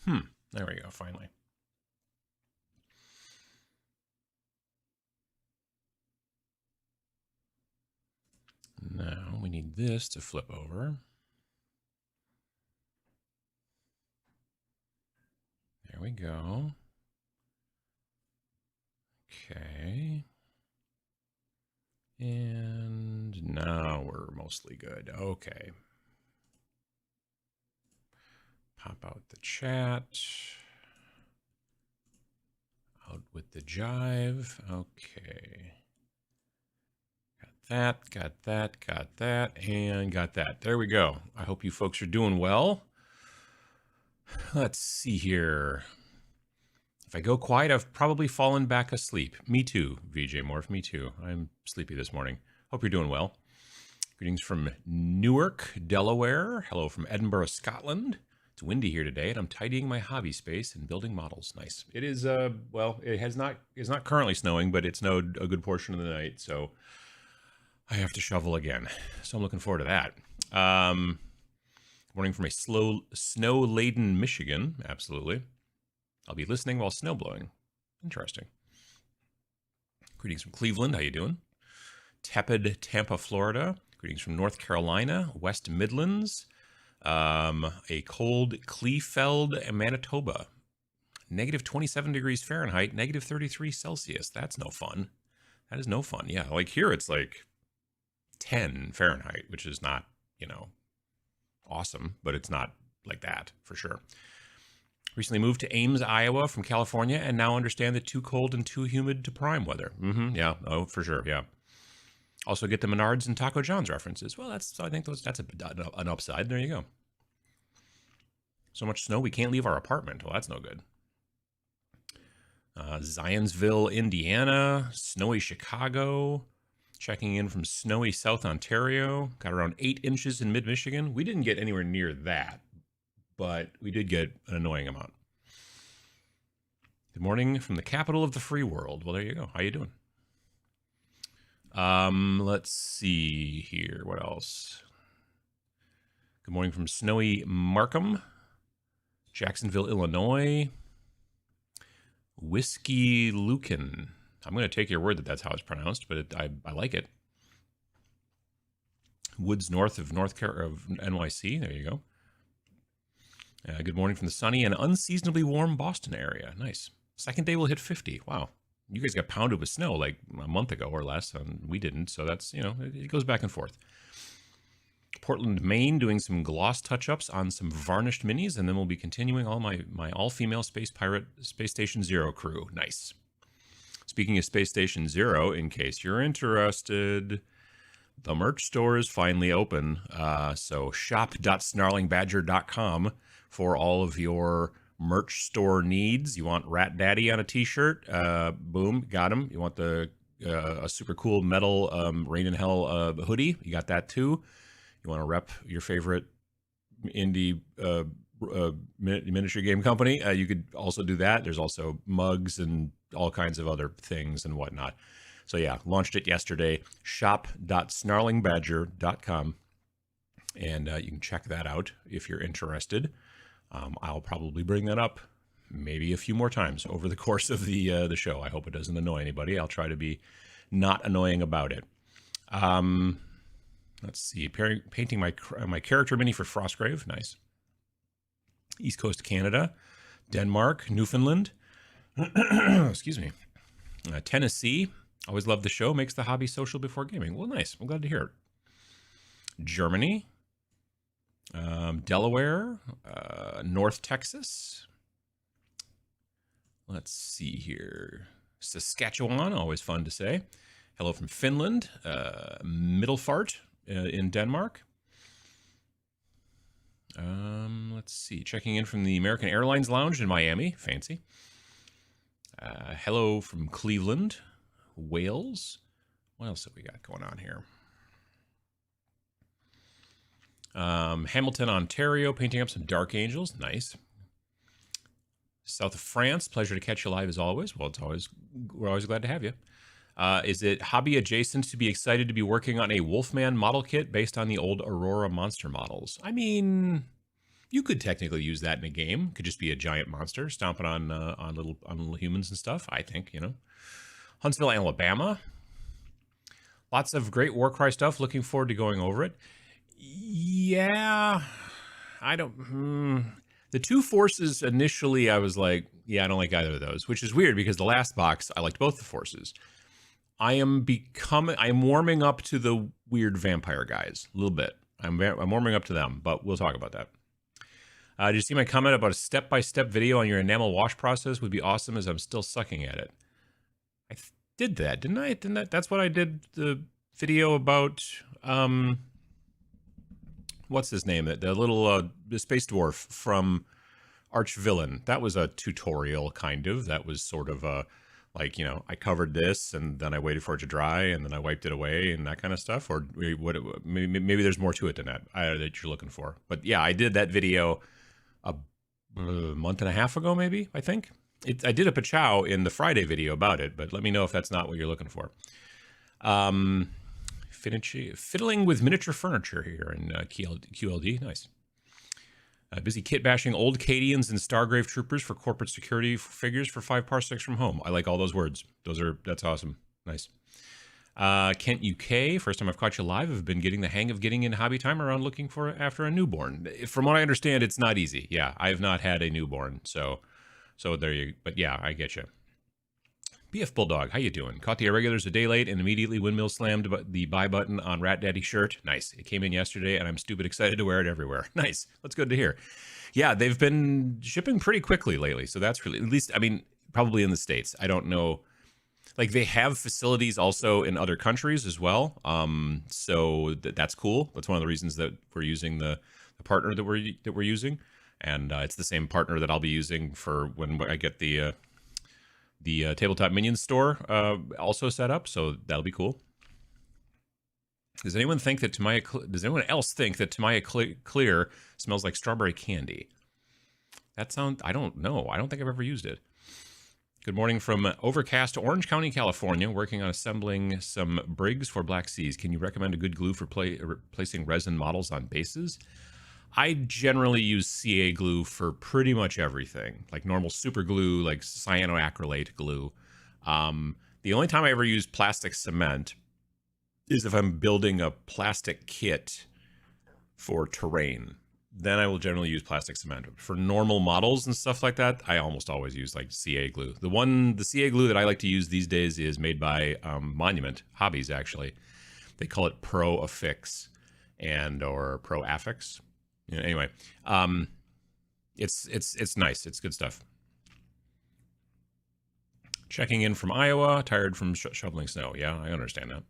There we go, finally. Now we need this to flip over. There we go. Okay. And now we're mostly good. Okay. Pop out the chat. Out with the jive. Okay. Got that, and got that. There we go. I hope you folks are doing well. Let's see here. If I go quiet, I've probably fallen back asleep. Me too, VJ Morph, me too. I'm sleepy this morning. Hope you're doing well. Greetings from Newark, Delaware. Hello from Edinburgh, Scotland. It's windy here today, and I'm tidying my hobby space and building models. Nice. It is, well, it's not currently snowing, but it snowed a good portion of the night, so I have to shovel again. So I'm looking forward to that. Morning from a snow-laden Michigan. Absolutely. I'll be listening while snow blowing. Interesting. Greetings from Cleveland. How you doing? Tepid Tampa, Florida. Greetings from North Carolina, West Midlands. A cold Kleefeld, Manitoba. Negative 27 degrees Fahrenheit, negative 33 Celsius. That's no fun. That is no fun. Yeah, like here it's like 10 Fahrenheit, which is not, awesome, but it's not like that for sure. Recently moved to Ames, Iowa from California, and now understand that too cold and too humid to prime weather. Yeah, oh, for sure, yeah. Also get the Menards and Taco John's references. Well, that's an upside. There you go. So much snow we can't leave our apartment. Well, that's no good. Zionsville, Indiana, snowy Chicago, checking in from snowy South Ontario. Got around 8 inches in mid-Michigan. We didn't get anywhere near that, but we did get an annoying amount. Good morning from the capital of the free world. Well, there you go. How you doing? Let's see here. What else? Good morning from snowy Markham, Jacksonville, Illinois. Whiskey Lucan. I'm going to take your word that that's how it's pronounced, but I like it. Woods north of NYC. There you go. Good morning from the sunny and unseasonably warm Boston area. Nice. Second day we'll hit 50. Wow. You guys got pounded with snow like a month ago or less, and we didn't. So that's, it goes back and forth. Portland, Maine, doing some gloss touch-ups on some varnished minis, and then we'll be continuing all my all-female Space Pirate Space Station Zero crew. Nice. Speaking of Space Station Zero, in case you're interested, the merch store is finally open. So shop.snarlingbadger.com for all of your merch store needs. You want Rat Daddy on a t-shirt? Boom, got him. You want a super cool metal Rain in Hell hoodie? You got that too. You want to rep your favorite indie miniature game company? You could also do that. There's also mugs and all kinds of other things and whatnot. So yeah, launched it yesterday. Shop.snarlingbadger.com, and you can check that out if you're interested. I'll probably bring that up maybe a few more times over the course of the show. I hope it doesn't annoy anybody. I'll try to be not annoying about it. Let's see, painting my character mini for Frostgrave. Nice. East Coast Canada, Denmark, Newfoundland. Excuse me. Tennessee. Always love the show. Makes the hobby social before gaming. Well, nice. I'm glad to hear it. Germany. Delaware. North Texas. Let's see here. Saskatchewan. Always fun to say. Hello from Finland. Middelfart. In Denmark. Let's see. Checking in from the American Airlines Lounge in Miami. Fancy. Hello from Cleveland, Wales. What else have we got going on here? Hamilton, Ontario, painting up some Dark Angels. Nice. South of France. Pleasure to catch you live as always. Well, we're always glad to have you. Is it hobby adjacent to be excited to be working on a Wolfman model kit based on the old Aurora monster models? I mean, You could technically use that in a game. Could just be a giant monster stomping on little humans and stuff. I think, you know. Huntsville, Alabama. Lots of great Warcry stuff. Looking forward to going over it. Yeah, I don't. The two forces initially, I was like, yeah, I don't like either of those, which is weird because the last box I liked both the forces. I'm warming up to the weird vampire guys a little bit. I'm warming up to them, but we'll talk about that. Did you see my comment about a step-by-step video on your enamel wash process? Would be awesome, as I'm still sucking at it. I did that, didn't I? That's what I did. The video about what's his name? The little the space dwarf from Archvillain. That was a tutorial, kind of. That was sort of a like, you know, I covered this and then I waited for it to dry and then I wiped it away and that kind of stuff. Or what? Maybe there's more to it than that that you're looking for. But yeah, I did that video a month and a half ago, maybe, I think. I did a Pachow in the Friday video about it, but let me know if that's not what you're looking for. Fiddling with miniature furniture here in QLD. Nice. Busy kit bashing old Cadians and Stargrave troopers for corporate security figures for 5 parsecs from home. I like all those words. That's awesome. Nice. Kent UK, first time I've caught you live. I've been getting the hang of getting in hobby time around looking after a newborn. From what I understand, it's not easy. Yeah, I have not had a newborn, so there you. But yeah, I get you. BF Bulldog, how you doing? Caught the irregulars a day late and immediately windmill slammed the buy button on Rat Daddy shirt. Nice. It came in yesterday and I'm stupid excited to wear it everywhere. Nice. That's good to hear. Yeah, they've been shipping pretty quickly lately. So that's really, at least, I mean, probably in the States. I don't know. Like they have facilities also in other countries as well. So that's cool. That's one of the reasons that we're using the partner that we're using. And it's the same partner that I'll be using for when I get the Tabletop Minions store also set up, so that'll be cool. Does anyone else think that Tamaya Clear smells like strawberry candy? I don't know. I don't think I've ever used it. Good morning from overcast Orange County, California, working on assembling some Briggs for Black Seas. Can you recommend a good glue for placing resin models on bases? I generally use CA glue for pretty much everything, like normal super glue, like cyanoacrylate glue. The only time I ever use plastic cement is if I'm building a plastic kit for terrain. Then I will generally use plastic cement. For normal models and stuff like that, I almost always use like CA glue. The CA glue that I like to use these days is made by Monument Hobbies, actually. They call it Pro Affix or Pro Affix. Yeah, anyway, it's nice. It's good stuff. Checking in from Iowa, tired from shoveling snow. Yeah, I understand that.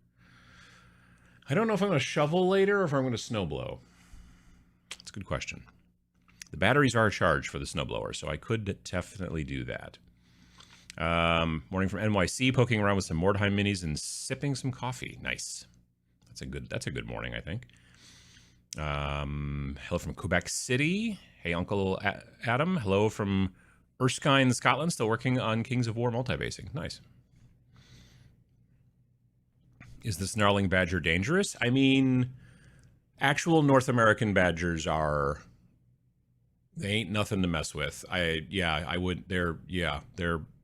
I don't know if I'm going to shovel later or if I'm going to snowblow. It's a good question. The batteries are charged for the snowblower, so I could definitely do that. Morning from NYC, poking around with some Mordheim minis and sipping some coffee. Nice. That's a good morning, I think. Hello from Quebec City. Hey, Uncle Adam. Hello from Erskine, Scotland. Still working on Kings of War multi-basing. Nice. Is the snarling badger dangerous? I mean, actual North American badgers they ain't nothing to mess with. I would. They're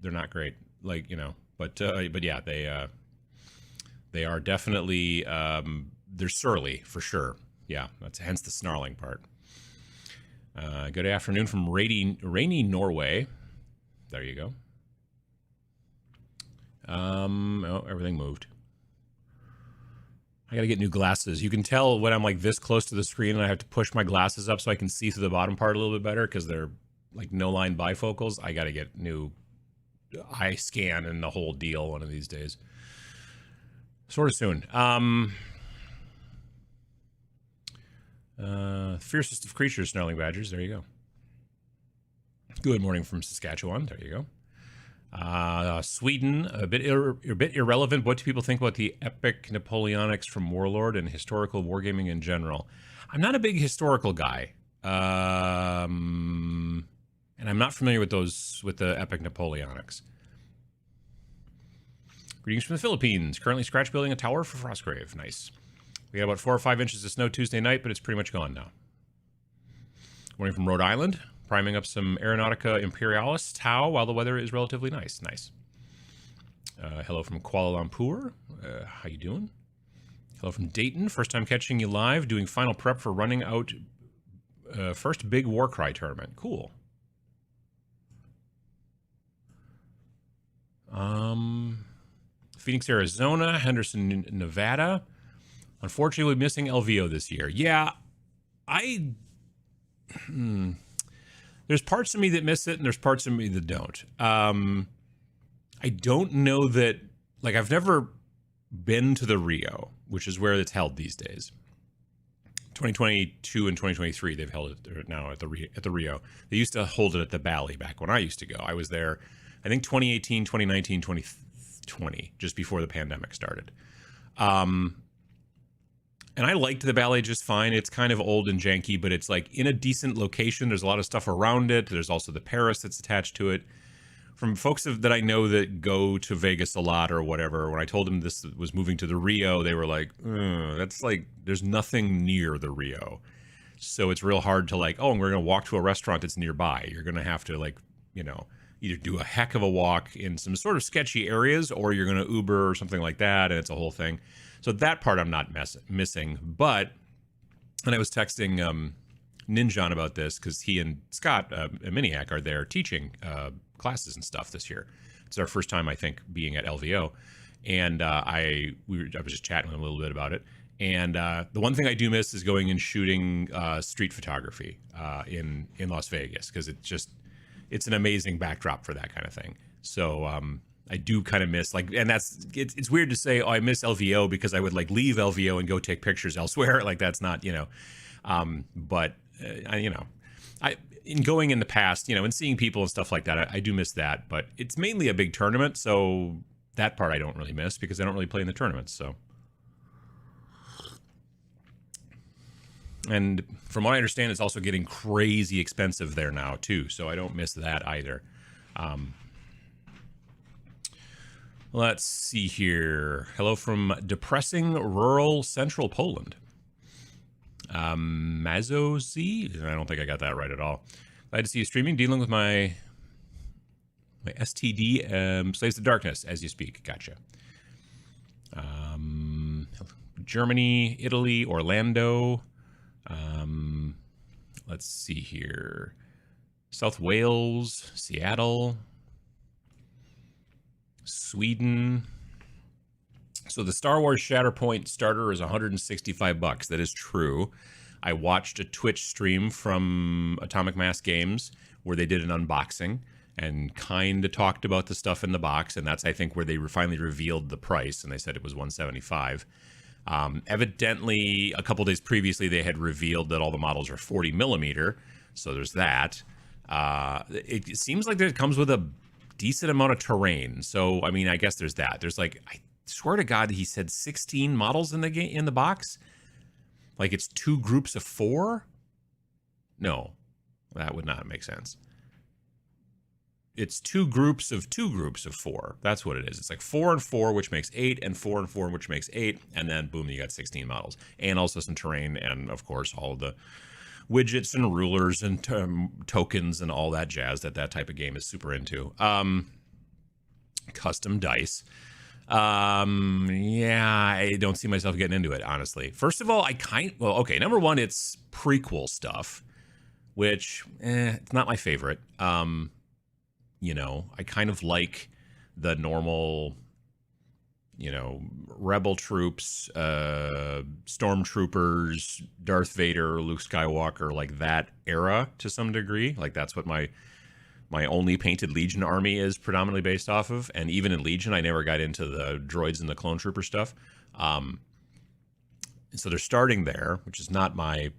not great. Like, you know, but yeah, they are definitely they're surly for sure. Yeah, that's hence the snarling part. Good afternoon from rainy Norway. There you go. Oh, everything moved. I gotta get new glasses. You can tell when I'm like this close to the screen and I have to push my glasses up so I can see through the bottom part a little bit better because they're like no line bifocals. I gotta get new eye scan and the whole deal one of these days. Sort of soon. Fiercest of creatures, snarling badgers. There you go. Good morning from Saskatchewan. There you go. Sweden, a bit irrelevant. What do people think about the epic Napoleonics from Warlord and historical wargaming in general? I'm not a big historical guy. And I'm not familiar with the epic Napoleonics. Greetings from the Philippines. Currently scratch building a tower for Frostgrave. Nice. We got about 4 or 5 inches of snow Tuesday night, but it's pretty much gone now. Morning from Rhode Island. Priming up some Aeronautica Imperialis Tau while the weather is relatively nice. Nice. Hello from Kuala Lumpur. How you doing? Hello from Dayton. First time catching you live. Doing final prep for running out first big Warcry tournament. Cool. Phoenix, Arizona. Henderson, Nevada. Unfortunately, missing LVO this year. Yeah, there's parts of me that miss it, and there's parts of me that don't. I don't know that, like, I've never been to the Rio, which is where it's held these days. 2022 and 2023, they've held it now at the Rio. They used to hold it at the Bally back when I used to go. I was there, I think 2018, 2019, 2020, just before the pandemic started. And I liked the ballet just fine. It's kind of old and janky, but it's like in a decent location. There's a lot of stuff around it. There's also the Paris that's attached to it. From folks that I know that go to Vegas a lot or whatever, when I told them this was moving to the Rio, they were like, that's like, there's nothing near the Rio. So it's real hard to like, oh, and we're going to walk to a restaurant that's nearby. You're going to have to like, you know, either do a heck of a walk in some sort of sketchy areas, or you're going to Uber or something like that. And it's a whole thing. So that part I'm not missing. But, and I was texting Ninjan about this because he and Scott Miniac are there teaching classes and stuff this year. It's our first time, I think, being at LVO. And I was just chatting with him a little bit about it. And the one thing I do miss is going and shooting street photography in Las Vegas, because it's an amazing backdrop for that kind of thing. So I do kind of miss, like, and it's weird to say, oh, I miss LVO because I would like leave LVO and go take pictures elsewhere. Like that's not, you know, but in going in the past, you know, and seeing people and stuff like that, I do miss that, but it's mainly a big tournament. So that part I don't really miss because I don't really play in the tournaments. So, and from what I understand, it's also getting crazy expensive there now too. So I don't miss that either. Let's see here. Hello from depressing rural central Poland. Mazozi? I don't think I got that right at all. Glad to see you streaming, dealing with my STD, Slaves to Darkness, as you speak. Gotcha. Germany, Italy, Orlando. Let's see here. South Wales, Seattle, Sweden. So the Star Wars Shatterpoint starter is $165. That is true. I watched a Twitch stream from Atomic Mass Games where they did an unboxing and kind of talked about the stuff in the box, and that's, I think, where they finally revealed the price, and they said it was $175. Evidently, a couple days previously, they had revealed that all the models are 40 millimeter, so there's that. It seems like it comes with a decent amount of terrain, so I mean, I guess there's that. There's like, I swear to God, he said 16 models in the box. Like it's 2 groups of 4? No, that would not make sense. It's 2 groups of 4. That's what it is. It's like 4 and 4, which makes 8, and 4 and 4, which makes 8. And then boom, you got 16 models. And also some terrain, and of course, all of the widgets and rulers and tokens and all that jazz that type of game is super into. Custom dice. Yeah, I don't see myself getting into it, honestly. First of all, okay, number one, it's prequel stuff, which, it's not my favorite. You know, I kind of like the normal, you know, rebel troops, stormtroopers, Darth Vader, Luke Skywalker, like that era to some degree. Like that's what my only Painted Legion army is predominantly based off of. And even in Legion, I never got into the droids and the clone trooper stuff. So they're starting there, which is not my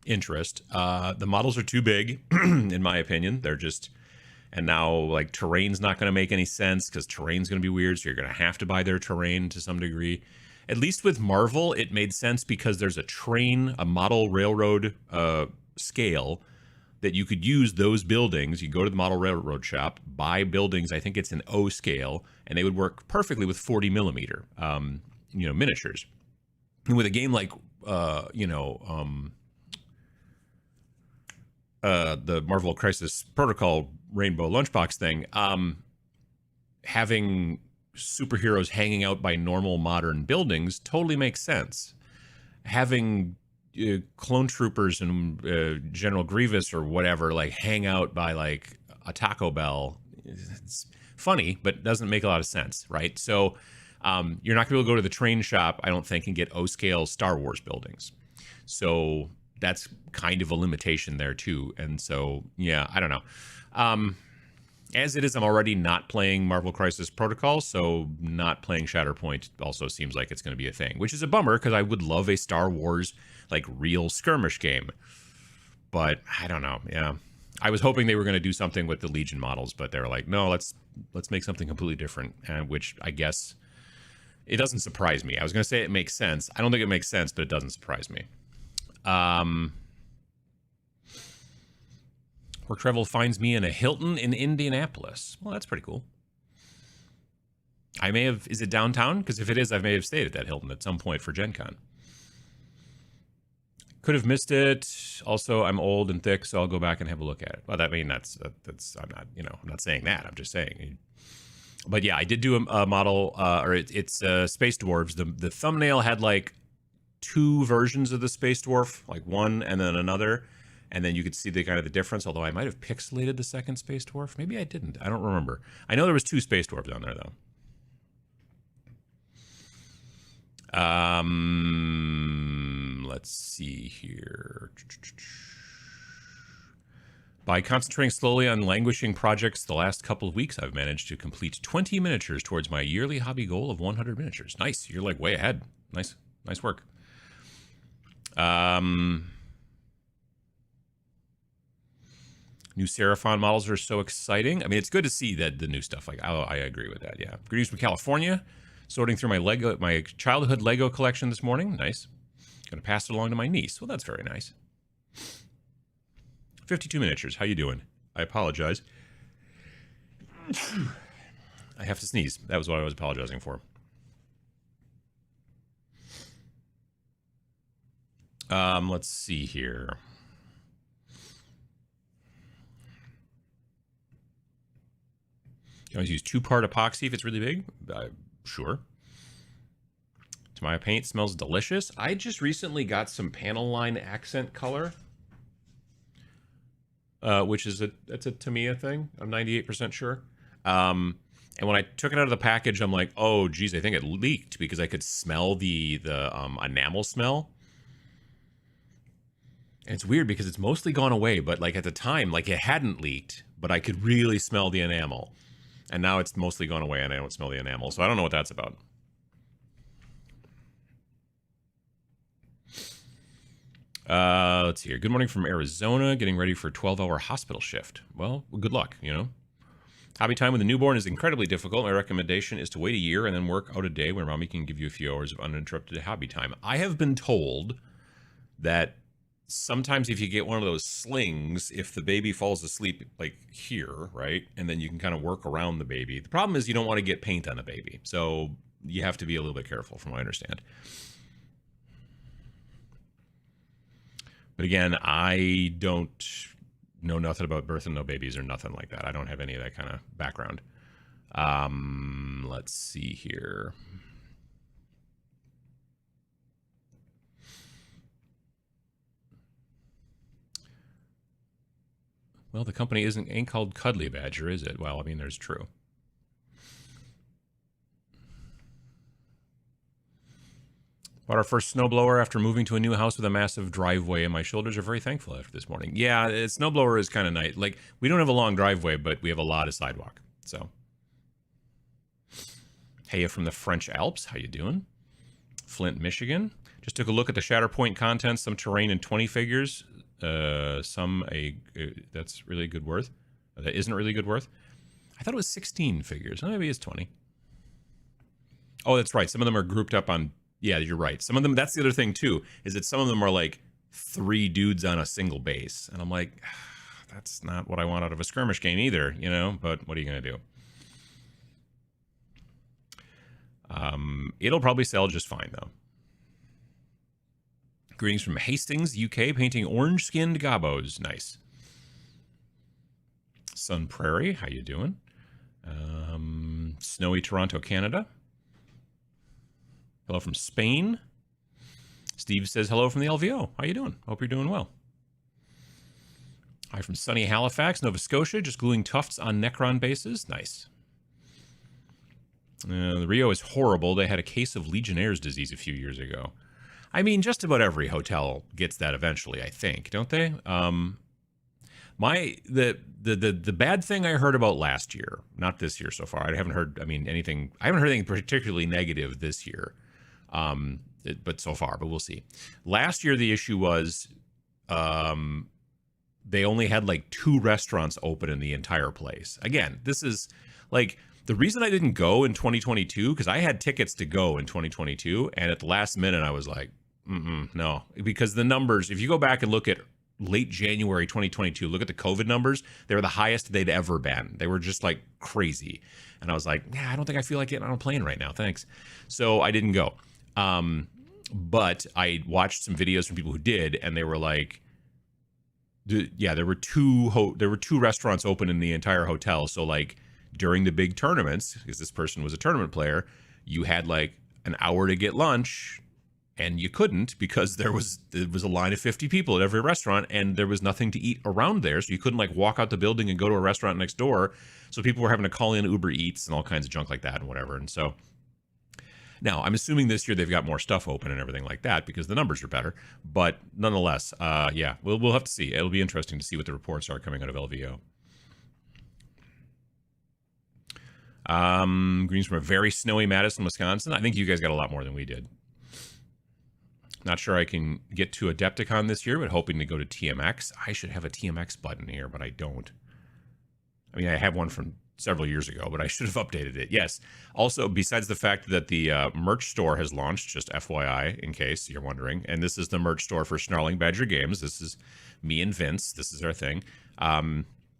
interest. The models are too big, in my opinion. They're just, and now like terrain's not going to make any sense because terrain's going to be weird. So you're going to have to buy their terrain to some degree. At least with Marvel, it made sense because there's a model railroad scale that you could use those buildings. You go to the model railroad shop, buy buildings, I think it's an O scale, and they would work perfectly with 40 millimeter, miniatures. And with a game like, the Marvel Crisis Protocol Rainbow Lunchbox thing, having superheroes hanging out by normal modern buildings totally makes sense. Having clone troopers and General Grievous or whatever like hang out by like a Taco Bell, it's funny, but doesn't make a lot of sense, right? So you're not going to be able to go to the train shop, I don't think, and get O-scale Star Wars buildings. So that's kind of a limitation there too. And so, yeah, I don't know. As it is, I'm already not playing Marvel Crisis Protocol, so not playing Shatterpoint also seems like it's going to be a thing, which is a bummer because I would love a Star Wars, like, real skirmish game. But I don't know, yeah. I was hoping they were going to do something with the Legion models, but they were like, no, let's make something completely different, which I guess it doesn't surprise me. I was going to say it makes sense. I don't think it makes sense, but it doesn't surprise me. Work travel finds me in a Hilton in Indianapolis. Well, that's pretty cool. I may have... Is it downtown? Because if it is, I may have stayed at that Hilton at some point for Gen Con. Could have missed it. Also, I'm old and thick, so I'll go back and have a look at it. Well, that's I'm not, I'm not saying that. I'm just saying. But yeah, I did do a model, or it's Space Dwarves. The thumbnail had like 2 versions of the Space Dwarf, like one and then another. And then you could see the kind of the difference, although I might have pixelated the second Space Dwarf. Maybe I didn't. I don't remember. I know there was 2 Space Dwarves on there, though. Let's see here. By concentrating slowly on languishing projects the last couple of weeks, I've managed to complete 20 miniatures towards my yearly hobby goal of 100 miniatures. Nice. You're like way ahead. Nice work. New Seraphon models are so exciting. I mean, it's good to see that the new stuff. Like, I agree with that. Yeah. Greetings from California. Sorting through my childhood Lego collection this morning. Nice. Going to pass it along to my niece. Well, that's very nice. 52 miniatures. How you doing? I apologize. I have to sneeze. That was what I was apologizing for. Let's see here. You always use 2-part epoxy if it's really big? Sure. Tamaya paint smells delicious. I just recently got some panel line accent color, which is it's a Tamiya thing. I'm 98% sure. And when I took it out of the package, I'm like, oh, geez, I think it leaked because I could smell the enamel smell. And it's weird because it's mostly gone away, but like at the time, like it hadn't leaked, but I could really smell the enamel. And now it's mostly gone away and I don't smell the enamel. So I don't know what that's about. Let's see here. Good morning from Arizona. Getting ready for a 12-hour hospital shift. Well, good luck, Hobby time with a newborn is incredibly difficult. My recommendation is to wait a year and then work out a day where mommy can give you a few hours of uninterrupted hobby time. I have been told that sometimes if you get one of those slings, if the baby falls asleep like here, right, and then you can kind of work around the baby. The problem is you don't want to get paint on the baby, so you have to be a little bit careful from what I understand. But again, I don't know nothing about birth and no babies or nothing like that. I don't have any of that kind of background. Let's see here. Well, the company ain't called Cuddly Badger, is it? Well, I mean, there's true. Bought our first snowblower after moving to a new house with a massive driveway, and my shoulders are very thankful after this morning. Yeah, a snowblower is kind of nice. Like, we don't have a long driveway, but we have a lot of sidewalk. So, hey, from the French Alps, how you doing? Flint, Michigan. Just took a look at the Shatterpoint contents, some terrain and 20 figures. That's really good worth. That isn't really good worth. I thought it was 16 figures. Oh, maybe it's 20. Oh, that's right. Some of them are grouped up on... Yeah, you're right. Some of them, that's the other thing too, is that some of them are like 3 dudes on a single base. And I'm like, that's not what I want out of a skirmish game either, but what are you going to do? It'll probably sell just fine though. Greetings from Hastings, UK, painting orange-skinned gobos. Nice. Sun Prairie, how you doing? Snowy Toronto, Canada. Hello from Spain. Steve says hello from the LVO. How you doing? Hope you're doing well. Hi from sunny Halifax, Nova Scotia. Just gluing tufts on Necron bases. Nice. The Rio is horrible. They had a case of Legionnaire's disease a few years ago. I mean, just about every hotel gets that eventually, I think, don't they? The bad thing I heard about last year, not this year so far. I haven't heard anything particularly negative this year. But so far, but we'll see. Last year the issue was they only had like 2 restaurants open in the entire place. Again, this is like the reason I didn't go in 2022, because I had tickets to go in 2022, and at the last minute I was like, no, because the numbers, if you go back and look at late January 2022, look at the COVID numbers, they were the highest they'd ever been. They were just like crazy. And I was like, yeah, I don't think I feel like getting on a plane right now. Thanks. So I didn't go. But I watched some videos from people who did, and they were like, yeah, there were two restaurants open in the entire hotel. So like during the big tournaments, because this person was a tournament player, you had like an hour to get lunch, and you couldn't because there was a line of 50 people at every restaurant, and there was nothing to eat around there. So you couldn't like walk out the building and go to a restaurant next door. So people were having to call in Uber Eats and all kinds of junk like that and whatever. And so now I'm assuming this year they've got more stuff open and everything like that because the numbers are better. But nonetheless, yeah, we'll have to see. It'll be interesting to see what the reports are coming out of LVO. Greens from a very snowy Madison, Wisconsin. I think you guys got a lot more than we did. Not sure I can get to Adepticon this year, but hoping to go to TMX. I should have a TMX button here, but I don't. I mean, I have one from several years ago, but I should have updated it. Yes. Also, besides the fact that the merch store has launched, just FYI, in case you're wondering, and this is the merch store for Snarling Badger Games. This is me and Vince. This is our thing.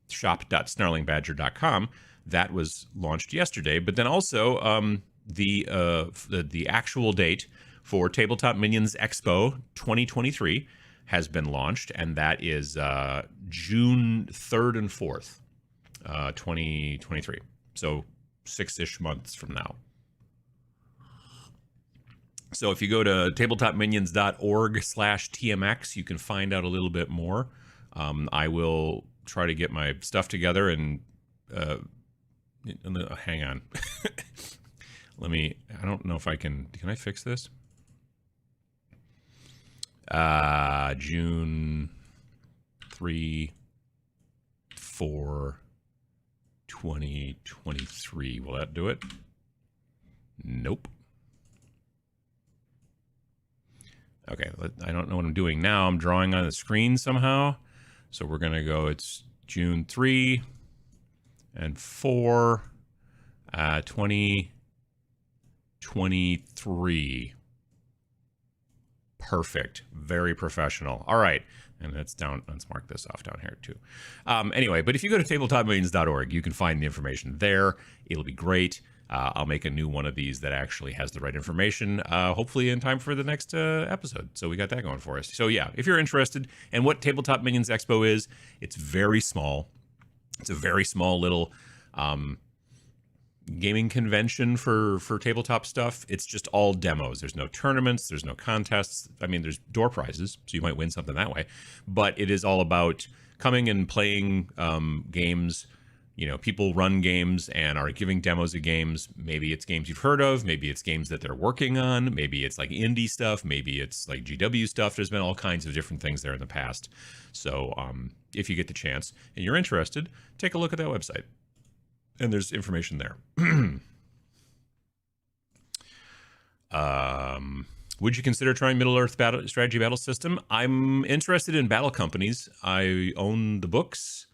Shop.snarlingbadger.com. That was launched yesterday, but then also the actual date for Tabletop Minions Expo 2023 has been launched, and that is June 3rd and 4th, 2023. So 6-ish months from now. So if you go to tabletopminions.org/TMX, you can find out a little bit more. I will try to get my stuff together and hang on. I don't know if I can I fix this? June 3, 4, 2023. Will that do it? Nope. Okay, I don't know what I'm doing now. I'm drawing on the screen somehow. So we're going to go, it's June 3 and 4, 2023. Perfect. Very professional. All right. And that's down. Let's mark this off down here too. Anyway, but if you go to tabletopmillions.org, you can find the information there. It'll be great. I'll make a new one of these that actually has the right information, hopefully in time for the next episode. So we got that going for us. So yeah, if you're interested, and what Tabletop Minions Expo is, it's very small. It's a very small little gaming convention for tabletop stuff. It's just all demos. There's no tournaments. There's no contests. I mean, there's door prizes, so you might win something that way. But it is all about coming and playing games. You know, people run games and are giving demos of games. Maybe it's games you've heard of. Maybe it's games that they're working on. Maybe it's like indie stuff. Maybe it's like GW stuff. There's been all kinds of different things there in the past. So if you get the chance and you're interested, take a look at that website. And there's information there. Would you consider trying Middle-earth strategy battle system? I'm interested in battle companies. I own the books,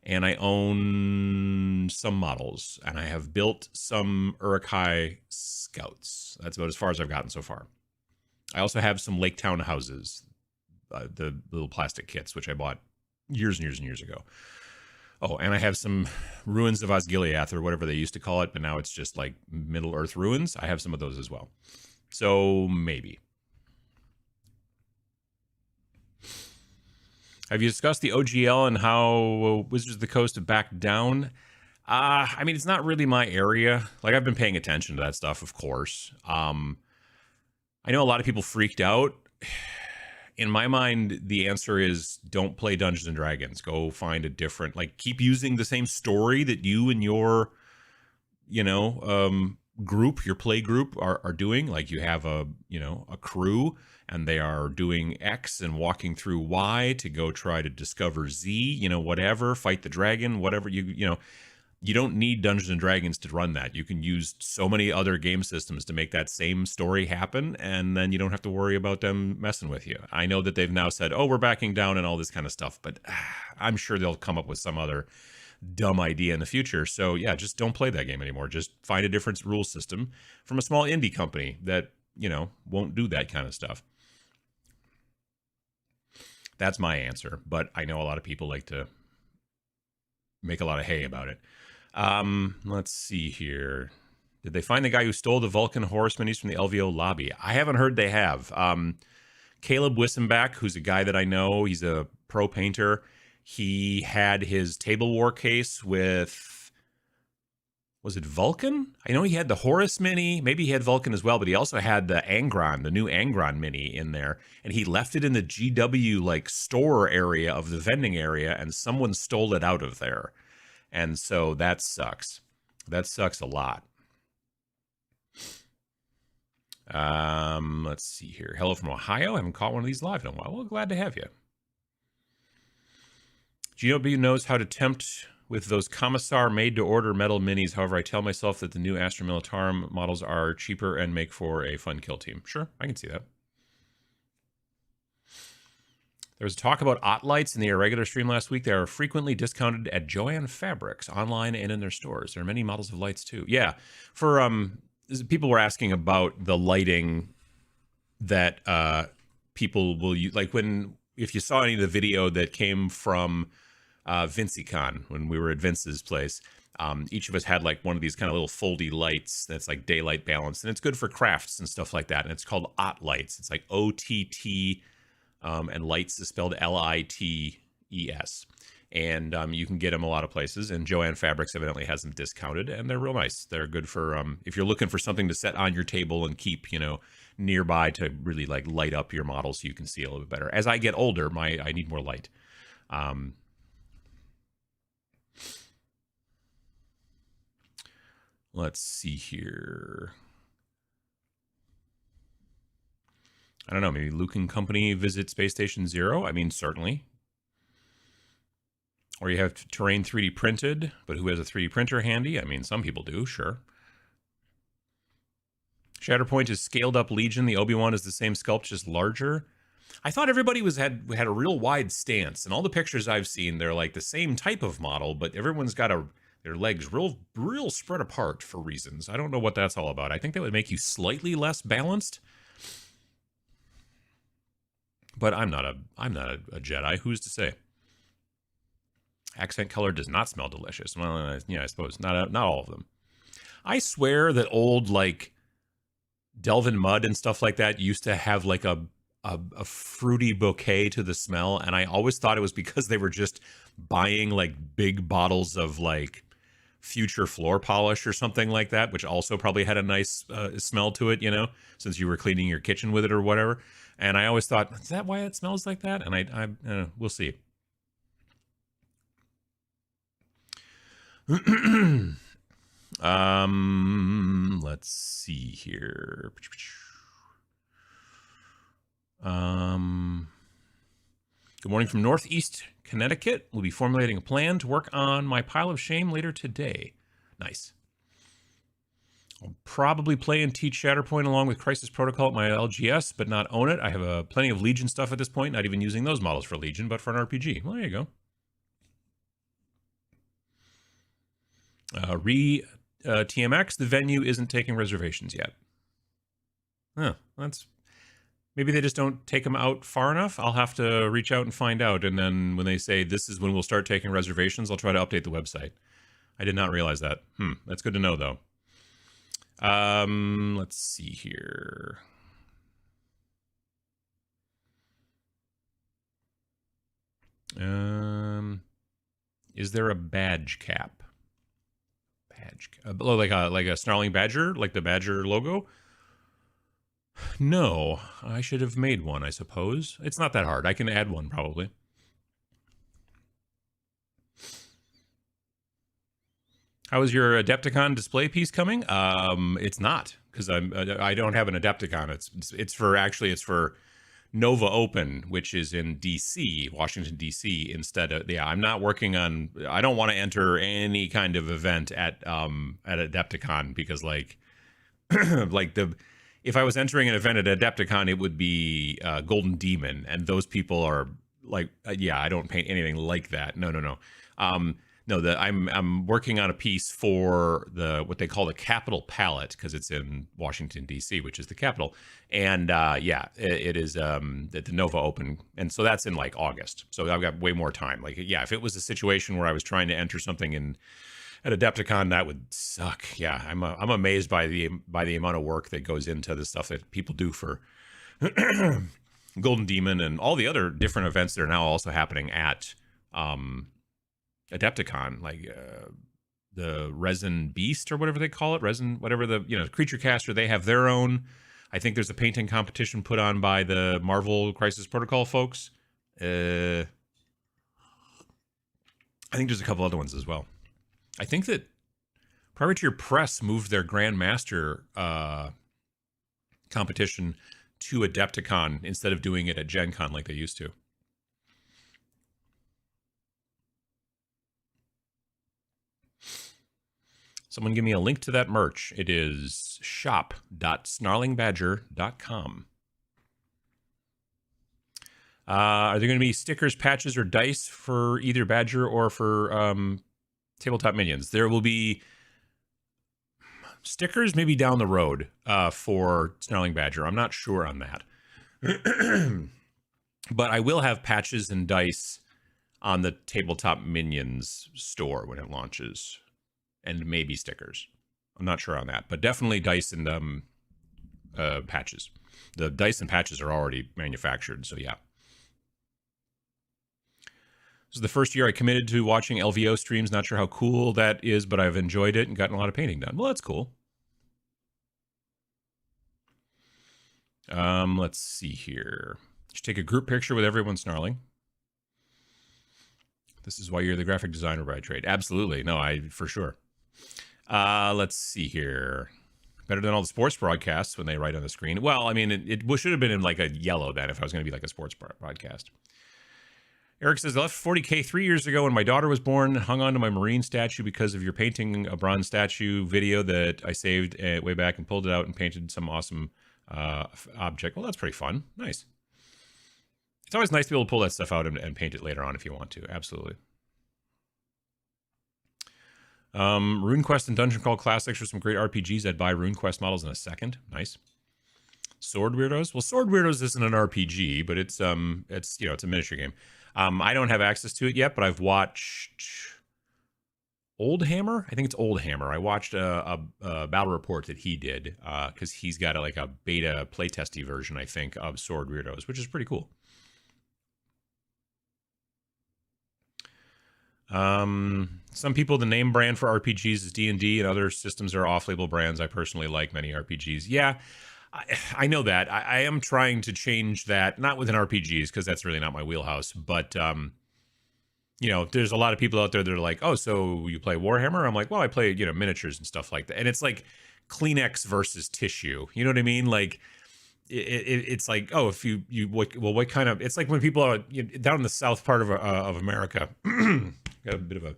and I own some models, and I have built some Uruk-hai scouts. That's about as far as I've gotten so far. I also have some Lake Town houses, the little plastic kits, which I bought years and years and years ago. Oh, and I have some ruins of Osgiliath, or whatever they used to call it, but now it's just like Middle-earth ruins. I have some of those as well. So maybe. Have you discussed the OGL and how Wizards of the Coast have backed down? I mean, it's not really my area. Like, I've been paying attention to that stuff, of course. I know a lot of people freaked out. In my mind, the answer is don't play Dungeons and Dragons. Go find a different, like, keep using the same story that you and your, group, your play group are doing. Like, you have a crew, and they are doing X and walking through Y to go try to discover Z, whatever, fight the dragon, whatever you don't need Dungeons and Dragons to run that. You can use so many other game systems to make that same story happen, and then you don't have to worry about them messing with you. I know that they've now said, oh, we're backing down and all this kind of stuff, but I'm sure they'll come up with some other dumb idea in the future. So yeah, just don't play that game anymore. Just find a different rule system from a small indie company that, won't do that kind of stuff. That's my answer, but I know a lot of people like to make a lot of hay about it. Let's see here. Did they find the guy who stole the Vulcan horse minis from the LVO lobby? I haven't heard they have. Caleb Wissenbach, who's a guy that I know, he's a pro painter. He had his Table War case with, was it Vulcan? I know he had the Horus mini. Maybe he had Vulcan as well, but he also had the Angron, the new Angron mini in there. And he left it in the GW store area of the vending area, and someone stole it out of there. And so that sucks. That sucks a lot. Let's see here. Hello from Ohio. I haven't caught one of these live in a while. Well, glad to have you. GW knows how to tempt with those Commissar made-to-order metal minis. However, I tell myself that the new Astra Militarum models are cheaper and make for a fun kill team. Sure, I can see that. There was talk about Otlights in the irregular stream last week. They are frequently discounted at Joann Fabrics, online and in their stores. There are many models of lights too. Yeah, for people were asking about the lighting that people will use. Like if you saw any of the video that came from VincyCon when we were at Vince's place, each of us had like one of these kind of little foldy lights that's like daylight balanced, and it's good for crafts and stuff like that. And it's called Otlights. It's like OTT. And lights is spelled L-I-T-E-S. And you can get them a lot of places. And Joann Fabrics evidently has them discounted, and they're real nice. They're good for if you're looking for something to set on your table and keep, nearby to really like light up your model so you can see a little bit better. As I get older, I need more light. Let's see here. I don't know, maybe Luke and company visit Space Station Zero? I mean, certainly. Or you have terrain 3D printed, but who has a 3D printer handy? I mean, some people do, sure. Shatterpoint is scaled up Legion. The Obi-Wan is the same sculpt, just larger. I thought everybody had a real wide stance. And all the pictures I've seen, they're like the same type of model, but everyone's got their legs real spread apart for reasons. I don't know what that's all about. I think that would make you slightly less balanced. But I'm not a Jedi. Who's to say? Accent color does not smell delicious. Well, yeah, I suppose not all of them. I swear that old like Delvin Mud and stuff like that used to have like a fruity bouquet to the smell, and I always thought it was because they were just buying like big bottles of like Future floor polish or something like that, which also probably had a nice smell to it, since you were cleaning your kitchen with it or whatever. And I always thought, is that why it smells like that? And I we'll see. Let's see here. Good morning from Northeast Connecticut. We'll be formulating a plan to work on my pile of shame later today. Nice. I'll probably play and teach Shatterpoint along with Crisis Protocol at my LGS, but not own it. I have plenty of Legion stuff at this point, not even using those models for Legion, but for an RPG. Well, there you go. TMX, the venue isn't taking reservations yet. Huh, maybe they just don't take them out far enough. I'll have to reach out and find out. And then when they say this is when we'll start taking reservations, I'll try to update the website. I did not realize that. That's good to know, though. Let's see here. Is there a badge cap? Like a snarling badger, like the badger logo? No, I should have made one, I suppose. It's not that hard. I can add one probably. How is your Adepticon display piece coming? It's not, because I don't have an Adepticon. It's for Nova Open, which is in DC, Washington DC, instead of, yeah, I'm not working on, I don't want to enter any kind of event at Adepticon, because like if I was entering an event at Adepticon, it would be Golden Demon, and those people are like, yeah, I don't paint anything like that. No. No, I'm working on a piece for what they call the Capitol Palette, because it's in Washington D.C., which is the capital, and it is the Nova Open, and so that's in like August. So I've got way more time. Like, yeah, if it was a situation where I was trying to enter something at Adepticon, that would suck. Yeah, I'm amazed by the amount of work that goes into the stuff that people do for Golden Demon and all the other different events that are now also happening at Adepticon, like the Resin Beast or whatever they call it, Resin, whatever Creature Caster, they have their own. I think there's a painting competition put on by the Marvel Crisis Protocol folks. I think there's a couple other ones as well. I think that Privateer Press moved their Grandmaster competition to Adepticon instead of doing it at Gen Con like they used to. Someone give me a link to that merch. It is shop.snarlingbadger.com. Are there going to be stickers, patches, or dice for either Badger or for Tabletop Minions? There will be stickers maybe down the road for Snarling Badger. I'm not sure on that. But I will have patches and dice on the Tabletop Minions store when it launches. And maybe stickers. I'm not sure on that, but definitely dice and patches. The dice and patches are already manufactured, so yeah. This is the first year I committed to watching LVO streams. Not sure how cool that is, but I've enjoyed it and gotten a lot of painting done. Well, that's cool. Let's see here. Should take a group picture with everyone snarling. This is why you're the graphic designer by trade. Absolutely. No, for sure. Let's see here. Better than all the sports broadcasts when they write on the screen. Well, I mean, it should have been in like a yellow then if I was going to be like a sports broadcast. Eric says, I left 40K 3 years ago when my daughter was born, hung on to my Marine statue because of your painting a bronze statue video that I saved way back and pulled it out and painted some awesome object. Well, that's pretty fun. Nice. It's always nice to be able to pull that stuff out and paint it later on if you want to. Absolutely. RuneQuest and Dungeon Crawl Classics are some great RPGs. I'd buy RuneQuest models in a second. Nice. Sword Weirdos? Well, Sword Weirdos isn't an RPG, but it's a miniature game. I don't have access to it yet, but I've watched Old Hammer. I think it's Old Hammer. I watched a battle report that he did because he's got a beta playtesty version, I think, of Sword Weirdos, which is pretty cool. Some people, the name brand for RPGs is D&D, and other systems are off-label brands. I personally like many RPGs. Yeah, I know that. I am trying to change that, not within RPGs, because that's really not my wheelhouse, but, there's a lot of people out there that are like, oh, so you play Warhammer? I'm like, well, I play, miniatures and stuff like that. And it's like Kleenex versus tissue. You know what I mean? Like, it's like, oh, if what kind of, it's like when people are down in the south part of America, got a bit of a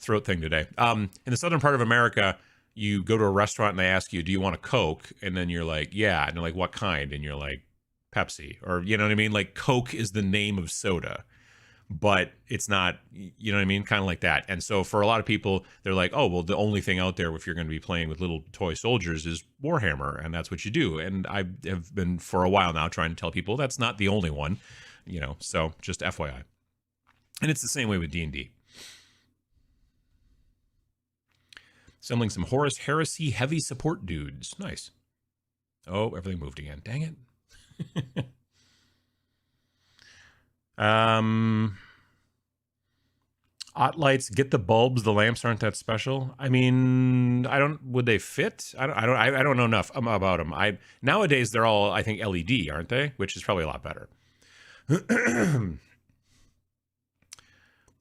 throat thing today. In the southern part of America, you go to a restaurant and they ask you, do you want a Coke? And then you're like, yeah. And they're like, what kind? And you're like, Pepsi. Or, you know what I mean? Like, Coke is the name of soda, but it's not, you know what I mean? Kind of like that. And so for a lot of people, they're like, oh, well, the only thing out there if you're going to be playing with little toy soldiers is Warhammer, and that's what you do. And I have been for a while now trying to tell people that's not the only one, so just FYI. And it's the same way with D&D. Assembling some Horus Heresy heavy support dudes. Nice. Oh, everything moved again. Dang it. Hot lights, get the bulbs. The lamps aren't that special. I mean, would they fit? I don't know enough about them. Nowadays they're all, I think, LED, aren't they? Which is probably a lot better.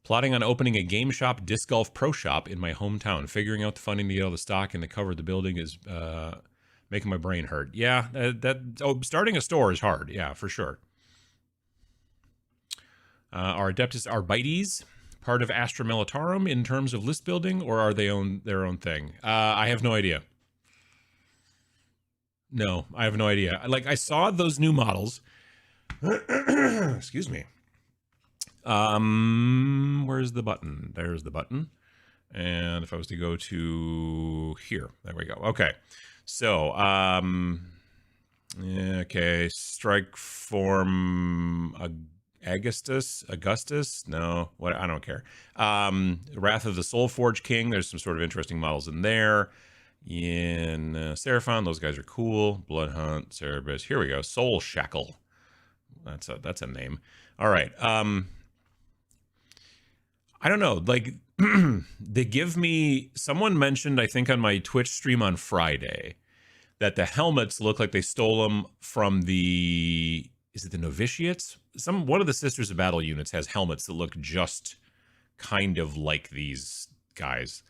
Plotting on opening a game shop, disc golf pro shop in my hometown. Figuring out the funding to get all the stock and to cover the building is making my brain hurt. Yeah, starting a store is hard. Yeah, for sure. Are Adeptus Arbites part of Astra Militarum in terms of list building, or are they their own thing? I have no idea. No, I have no idea. Like, I saw those new models. Excuse me. Where's the button? There's the button. And if I was to go to here, there we go. Okay. So, okay, strike form Augustus? No, what? I don't care. Wrath of the Soulforge King. There's some sort of interesting models in there. In Seraphon, those guys are cool. Bloodhunt, Cerebus. Here we go. Soul Shackle. That's a name. All right. I don't know. Like, they give me. Someone mentioned, I think, on my Twitch stream on Friday, that the helmets look like they stole them from the. Is it the novitiates? One of the Sisters of Battle units has helmets that look just kind of like these guys.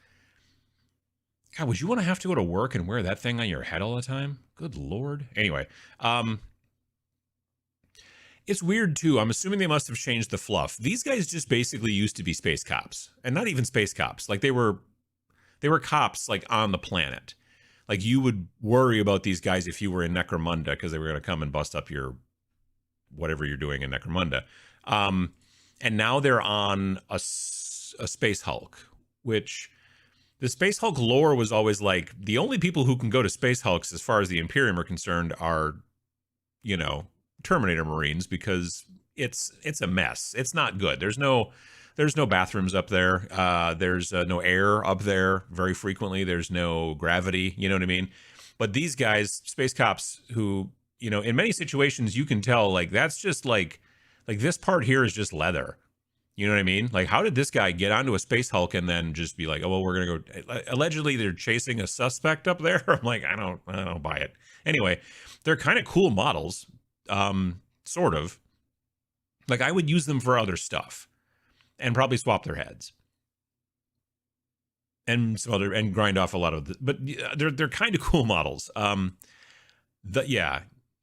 God, would you want to have to go to work and wear that thing on your head all the time? Good Lord. Anyway, it's weird too. I'm assuming they must have changed the fluff. These guys just basically used to be space cops, and not even space cops. Like they were cops like on the planet. Like you would worry about these guys if you were in Necromunda because they were going to come and bust up your whatever you're doing in Necromunda. And now they're on a Space Hulk, which the Space Hulk lore was always like the only people who can go to Space Hulks as far as the Imperium are concerned are, Terminator Marines, because it's a mess. It's not good. There's no bathrooms up there. There's no air up there very frequently. There's no gravity. You know what I mean? But these guys, space cops, who, in many situations you can tell, like, that's just like this part here is just leather. You know what I mean? Like, how did this guy get onto a Space Hulk and then just be like, oh, well, we're going to go. Allegedly, they're chasing a suspect up there. I'm like, I don't buy it. Anyway, they're kind of cool models. Sort of. Like, I would use them for other stuff and probably swap their heads and some other, and grind off a lot of the, but they're kind of cool models.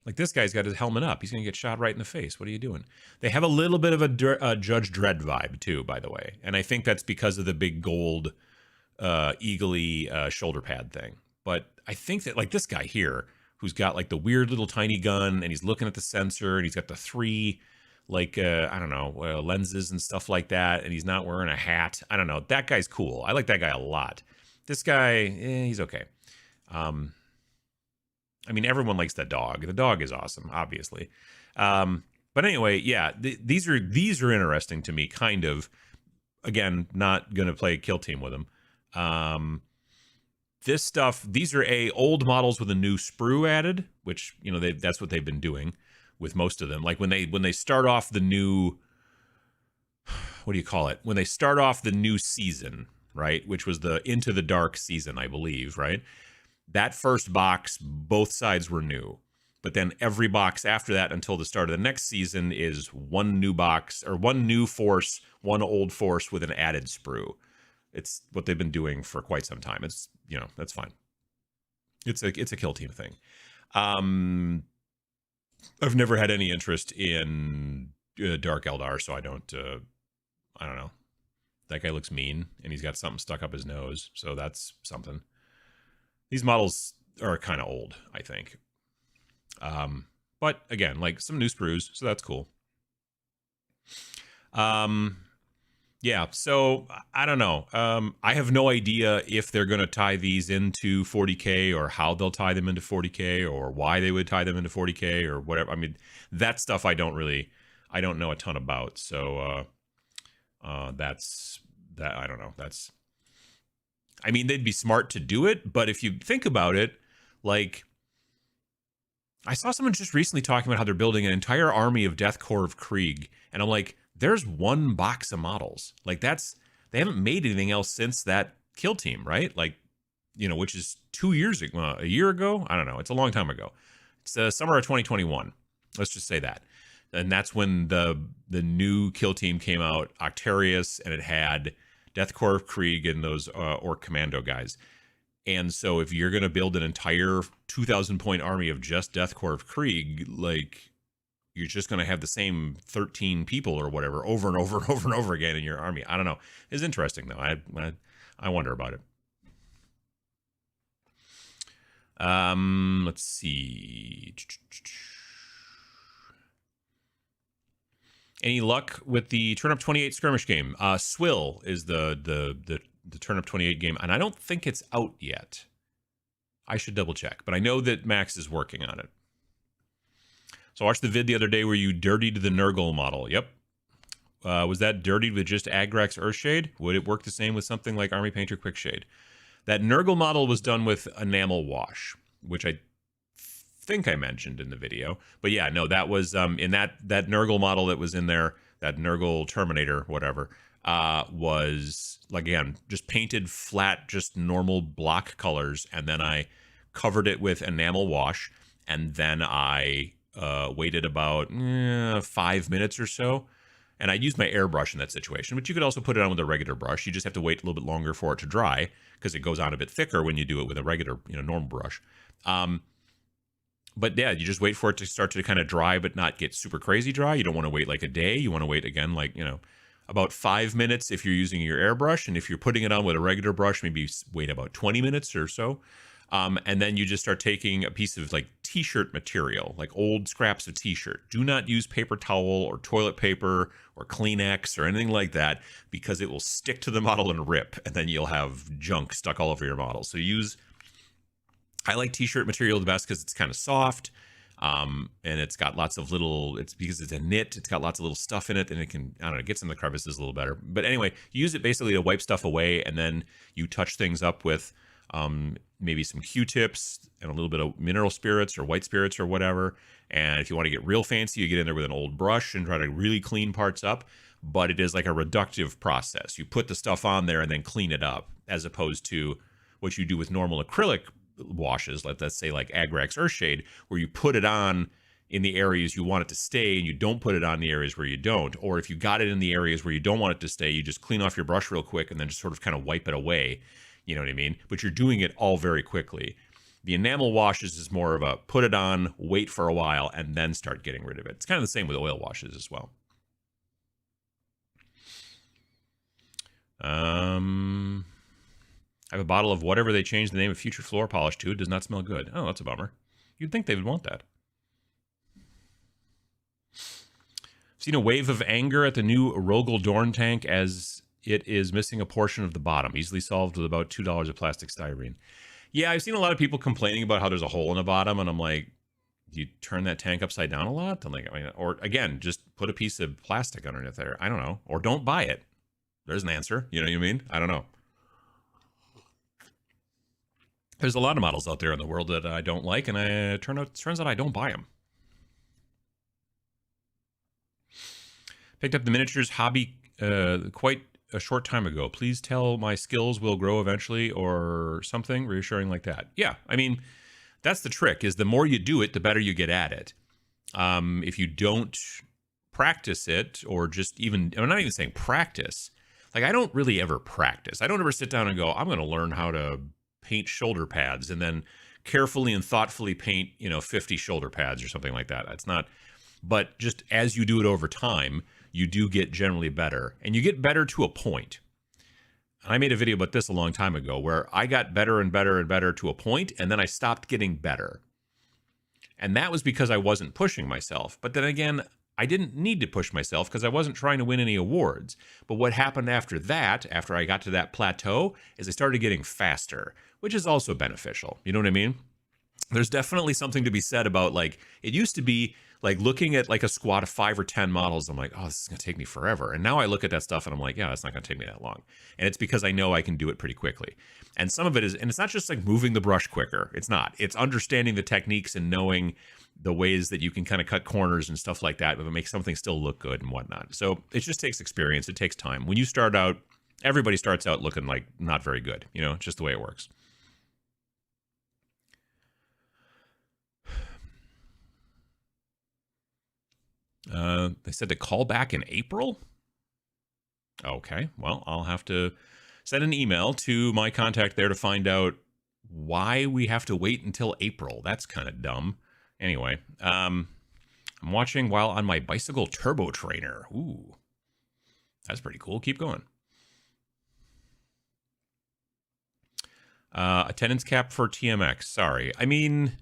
Like this guy's got his helmet up. He's going to get shot right in the face. What are you doing? They have a little bit of a Judge Dredd vibe too, by the way. And I think that's because of the big gold, eagly shoulder pad thing. But I think that, like, this guy here, who's got like the weird little tiny gun, and he's looking at the sensor, and he's got the 3 like lenses and stuff like that, and he's not wearing a hat. I don't know. That guy's cool. I like that guy a lot. This guy, he's okay. I mean, everyone likes the dog. The dog is awesome, obviously. But anyway, yeah, these are interesting to me. Kind of. Again, not gonna play Kill Team with them. This stuff, these are old models with a new sprue added, which, that's what they've been doing with most of them. Like when they start off the new, what do you call it? When they start off the new season, right? Which was the Into the Dark season, I believe, right? That first box, both sides were new. But then every box after that until the start of the next season is one new box, or one new force, one old force with an added sprue. It's what they've been doing for quite some time. It's, that's fine. It's a Kill Team thing. I've never had any interest in Dark Eldar, so I don't know. That guy looks mean, and he's got something stuck up his nose, so that's something. These models are kind of old, I think. But again, like, some new sprues, so that's cool. Yeah, so I don't know. I have no idea if they're going to tie these into 40K, or how they'll tie them into 40K, or why they would tie them into 40K, or whatever. I mean, that stuff I don't know a ton about. So that's that. I don't know. I mean, they'd be smart to do it, but if you think about it, like, I saw someone just recently talking about how they're building an entire army of Death Corps of Krieg, and I'm like, there's one box of models. Like, that's they haven't made anything else since that Kill Team, right? Like, you know, which is 2 years ago, a year ago. I don't know. It's a long time ago. It's summer of 2021. Let's just say that. And that's when the new Kill Team came out, Octarius, and it had Deathcore of Krieg and those Orc Commando guys. And so if you're going to build an entire 2,000 point army of just Deathcore of Krieg, like, you're just going to have the same 13 people or whatever over and over and over and over again in your army. I don't know. It's interesting, though. I wonder about it. Let's see. Any luck with the Turnip 28 skirmish game? Swill is the Turnip 28 game, and I don't think it's out yet. I should double check, but I know that Max is working on it. So I watched the vid the other day where you dirtied the Nurgle model. Yep. Was that dirtied with just Agrax Earthshade? Would it work the same with something like Army Painter Quickshade? That Nurgle model was done with enamel wash, which I think I mentioned in the video. But yeah, no, that was in that Nurgle model that was in there, that Nurgle Terminator, whatever, was, like, again, just painted flat, just normal block colors. And then I covered it with enamel wash. And then I waited about 5 minutes or so. And I used my airbrush in that situation, but you could also put it on with a regular brush. You just have to wait a little bit longer for it to dry because it goes on a bit thicker when you do it with a regular, normal brush. But yeah, you just wait for it to start to kind of dry, but not get super crazy dry. You don't want to wait like a day. You want to wait again, like, about 5 minutes if you're using your airbrush. And if you're putting it on with a regular brush, maybe wait about 20 minutes or so. And then you just start taking a piece of like t-shirt material, like old scraps of t-shirt. Do not use paper towel or toilet paper or Kleenex or anything like that, because it will stick to the model and rip, and then you'll have junk stuck all over your model. So I like t-shirt material the best because it's kind of soft, and it's got lots of little, it's because it's a knit, it's got lots of little stuff in it, and it can, I don't know, it gets in the crevices a little better. But anyway, you use it basically to wipe stuff away, and then you touch things up with maybe some Q-tips and a little bit of mineral spirits or white spirits or whatever. And if you want to get real fancy, you get in there with an old brush and try to really clean parts up. But it is like a reductive process. You put the stuff on there and then clean it up, as opposed to what you do with normal acrylic washes, let's say like Agrax Earthshade, where you put it on in the areas you want it to stay and you don't put it on the areas where you don't. Or if you got it in the areas where you don't want it to stay, you just clean off your brush real quick and then just sort of kind of wipe it away. You know what I mean? But you're doing it all very quickly. The enamel washes is more of a put it on, wait for a while, and then start getting rid of it. It's kind of the same with oil washes as well. I have a bottle of whatever they changed the name of Future Floor Polish to. It does not smell good. Oh, that's a bummer. You'd think they would want that. Seen a wave of anger at the new Rogel Dorn tank as it is missing a portion of the bottom. Easily solved with about $2 of plastic styrene. Yeah, I've seen a lot of people complaining about how there's a hole in the bottom, and I'm like, do you turn that tank upside down a lot? I'm like, or again, just put a piece of plastic underneath there. I don't know. Or don't buy it. There's an answer. You know what I mean? I don't know. There's a lot of models out there in the world that I don't like, and it turns out I don't buy them. Picked up the miniatures hobby quite a short time ago. Please tell my skills will grow eventually, or something reassuring like that. Yeah, I mean, that's the trick, is the more you do it, the better you get at it. If you don't practice it, or just even, I'm not even saying practice. Like, I don't really ever practice. I don't ever sit down and go, I'm going to learn how to paint shoulder pads and then carefully and thoughtfully paint, 50 shoulder pads or something like that. It's not, but just as you do it over time, you do get generally better, and you get better to a point. I made a video about this a long time ago where I got better and better and better to a point, and then I stopped getting better. And that was because I wasn't pushing myself. But then again, I didn't need to push myself because I wasn't trying to win any awards. But what happened after that, after I got to that plateau, is I started getting faster, which is also beneficial. You know what I mean? There's definitely something to be said about, like, it used to be like looking at like a squad of 5 or 10 models. I'm like, oh, this is going to take me forever. And now I look at that stuff and I'm like, yeah, that's not going to take me that long. And it's because I know I can do it pretty quickly. And some of it is, and it's not just like moving the brush quicker. It's not. It's understanding the techniques and knowing the ways that you can kind of cut corners and stuff like that, but make something still look good and whatnot. So it just takes experience. It takes time. When you start out, everybody starts out looking like not very good. You know, it's just the way it works. They said to call back in April. Okay, well, I'll have to send an email to my contact there to find out why we have to wait until April. That's kind of dumb. Anyway, I'm watching while on my bicycle turbo trainer. Ooh, that's pretty cool. Keep going. Attendance cap for TMX. Sorry. I mean,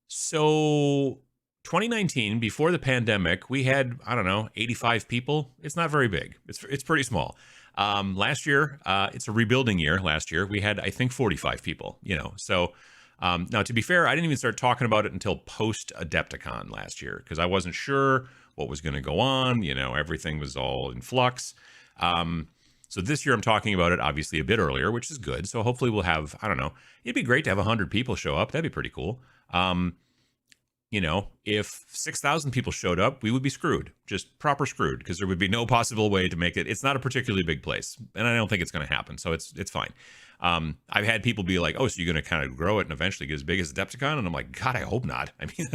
so 2019, before the pandemic, we had, I don't know, 85 people. It's not very big. It's pretty small. Last year, it's a rebuilding year. Last year, we had, I think, 45 people, you know. So now, to be fair, I didn't even start talking about it until post-Adepticon last year because I wasn't sure what was going to go on. You know, everything was all in flux. So this year I'm talking about it obviously a bit earlier, which is good. So hopefully we'll have, I don't know, it'd be great to have 100 people show up. That'd be pretty cool. You know, if 6,000 people showed up, we would be screwed, just proper screwed, because there would be no possible way to make it. It's not a particularly big place, and I don't think it's going to happen. So it's fine. I've had people be like, oh, so you're going to kind of grow it and eventually get as big as Adepticon? And I'm like, God, I hope not. I mean,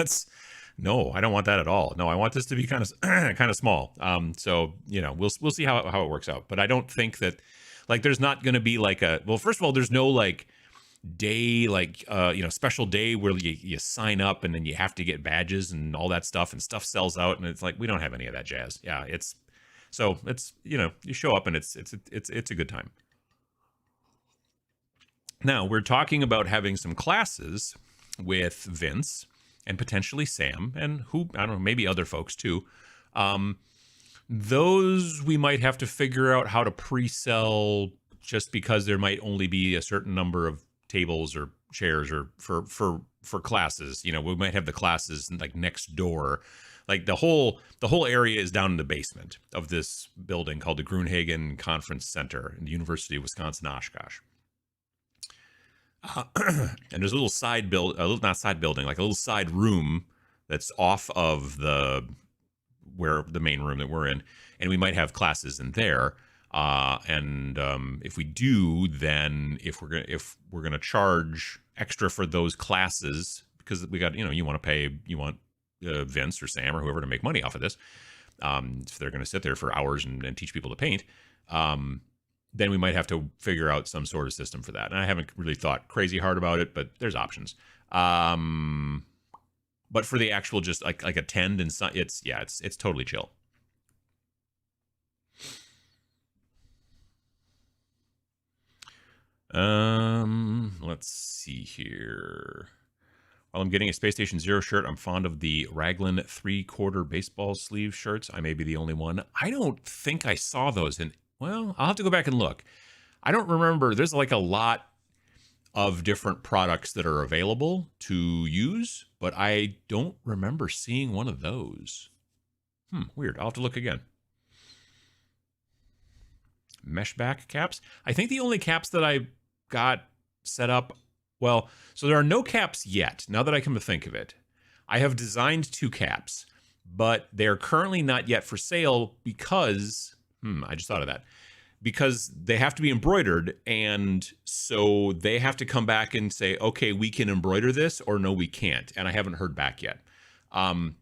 no, I don't want that at all. No, I want this to be kind of small. So, you know, we'll see how it works out. But I don't think that, like, there's not going to be like well, first of all, there's no like day, like, you know, special day where you sign up and then you have to get badges and all that stuff and stuff sells out. And it's like, we don't have any of that jazz. Yeah. It's, you know, you show up and it's a good time. Now we're talking about having some classes with Vince and potentially Sam and who, I don't know, maybe other folks too. Those we might have to figure out how to pre-sell just because there might only be a certain number of tables or chairs or for classes. You know, we might have the classes like next door. Like the whole area is down in the basement of this building called the Grunhagen Conference Center in the University of Wisconsin-Oshkosh. And there's a little not side building, like a little side room that's off of the main room that we're in, and we might have classes in there. And if we do, then if we're gonna charge extra for those classes, because we got, you know, you want Vince or Sam or whoever to make money off of this. If they're gonna sit there for hours and teach people to paint, then we might have to figure out some sort of system for that. And I haven't really thought crazy hard about it, but there's options. But for the actual just like attend and it's totally chill. Let's see here. While I'm getting a Space Station Zero shirt, I'm fond of the Raglan 3/4 baseball sleeve shirts. I may be the only one. I don't think I saw those in. Well, I'll have to go back and look. I don't remember. There's like a lot of different products that are available to use, but I don't remember seeing one of those. Weird. I'll have to look again. Mesh back caps. I think the only caps that I got set up, well, so there are no caps yet, now that I come to think of it. I have designed 2 caps, but they are currently not yet for sale because... I just thought of that. Because they have to be embroidered, and so they have to come back and say, okay, we can embroider this, or no, we can't. And I haven't heard back yet. So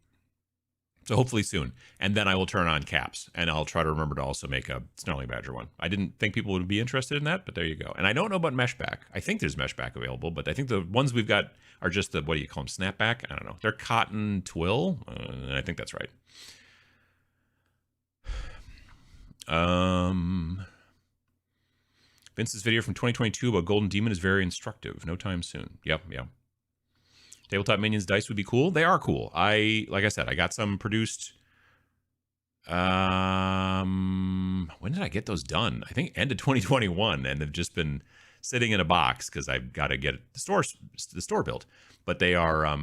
hopefully soon. And then I will turn on caps, and I'll try to remember to also make a Snarling Badger one. I didn't think people would be interested in that, but there you go. And I don't know about meshback. I think there's meshback available, but I think the ones we've got are just the, what do you call them, snapback? I don't know. They're cotton twill. I think that's right. Vince's video from 2022 about Golden Demon is very instructive. No time soon. Yep. Tabletop Minions dice would be cool. They are cool. Like I said, I got some produced. When did I get those done? I think end of 2021, and they've just been sitting in a box because I've got to get the store built. But they are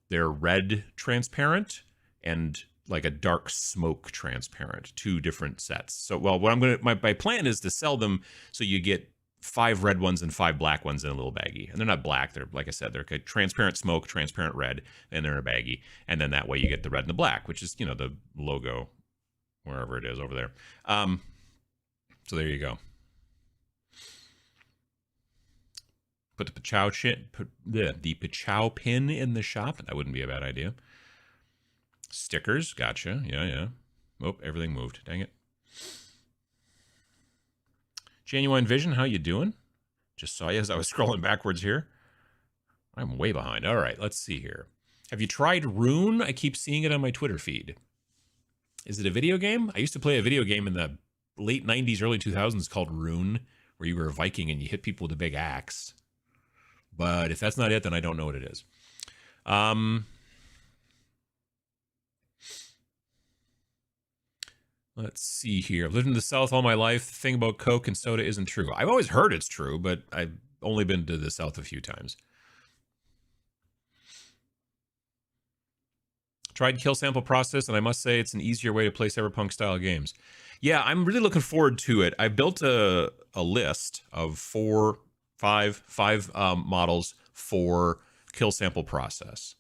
they're red transparent and like a dark smoke transparent, 2 different sets. So, well, what my plan is to sell them so you get 5 red ones and 5 black ones in a little baggie. And they're not black. They're, like I said, they're transparent smoke, transparent red, and they're in a baggie. And then that way you get the red and the black, which is, you know, the logo, wherever it is over there. So So there you go. Put the Pachow pin in the shop. That wouldn't be a bad idea. Stickers, gotcha. Yeah. Oh, everything moved. Dang it. Genuine Vision, how you doing? Just saw you as I was scrolling backwards here. I'm way behind. All right, let's see here. Have you tried Rune? I keep seeing it on my Twitter feed. Is it a video game? I used to play a video game in the late 90s, early 2000s called Rune, where you were a Viking and you hit people with a big axe. But if that's not it, then I don't know what it is. Let's see here. I've lived in the South all my life. The thing about Coke and soda isn't true. I've always heard it's true, but I've only been to the South a few times. Tried kill sample process, and I must say it's an easier way to play cyberpunk-style games. Yeah, I'm really looking forward to it. I built a list of five models for kill sample process,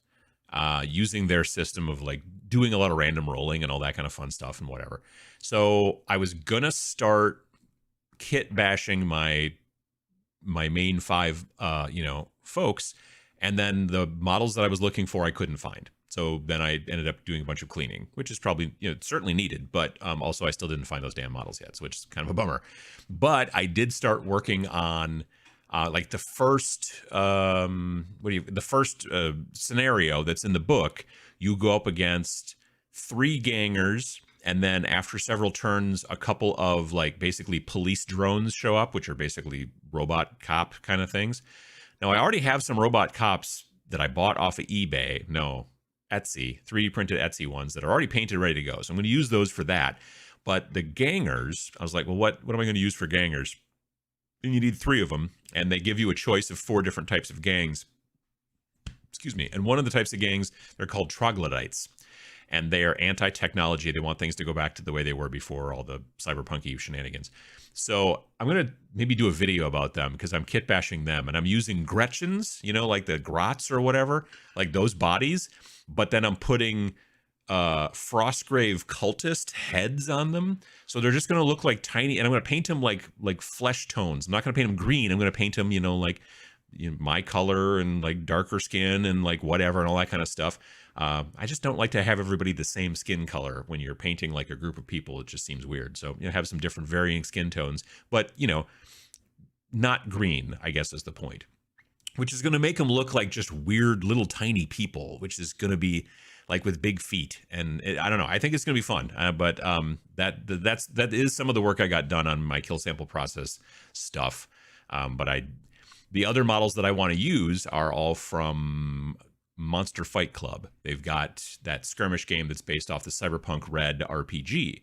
using their system of like doing a lot of random rolling and all that kind of fun stuff and whatever. So I was gonna start kit bashing my main 5 folks, and then the models that I was looking for I couldn't find. So then I ended up doing a bunch of cleaning, which is probably, certainly needed, but also I still didn't find those damn models yet, so which is kind of a bummer. But I did start working on like the first scenario that's in the book. You go up against 3 gangers, and then after several turns, a couple of like basically police drones show up, which are basically robot cop kind of things. Now I already have some robot cops that I bought off of eBay. No, Etsy, 3D printed Etsy ones that are already painted, ready to go. So I'm going to use those for that. But the gangers, I was like, well, what am I going to use for gangers? And you need 3 of them, and they give you a choice of 4 different types of gangs. Excuse me. And one of the types of gangs, they're called troglodytes. And they are anti-technology. They want things to go back to the way they were before all the cyberpunky shenanigans. So I'm going to maybe do a video about them because I'm kit bashing them. And I'm using Gretchens, like the Grots or whatever, like those bodies. But then I'm putting Frostgrave cultist heads on them. So they're just going to look like tiny, and I'm going to paint them like flesh tones. I'm not going to paint them green. I'm going to paint them, like my color and like darker skin and like whatever and all that kind of stuff. I just don't like to have everybody the same skin color when you're painting like a group of people. It just seems weird. So, have some different varying skin tones, but, not green, I guess is the point, which is going to make them look like just weird little tiny people, which is going to be like with big feet. And I don't know. I think it's going to be fun. But that is some of the work I got done on my kill sample process stuff. But the other models that I want to use are all from Monster Fight Club. They've got that skirmish game that's based off the Cyberpunk Red RPG.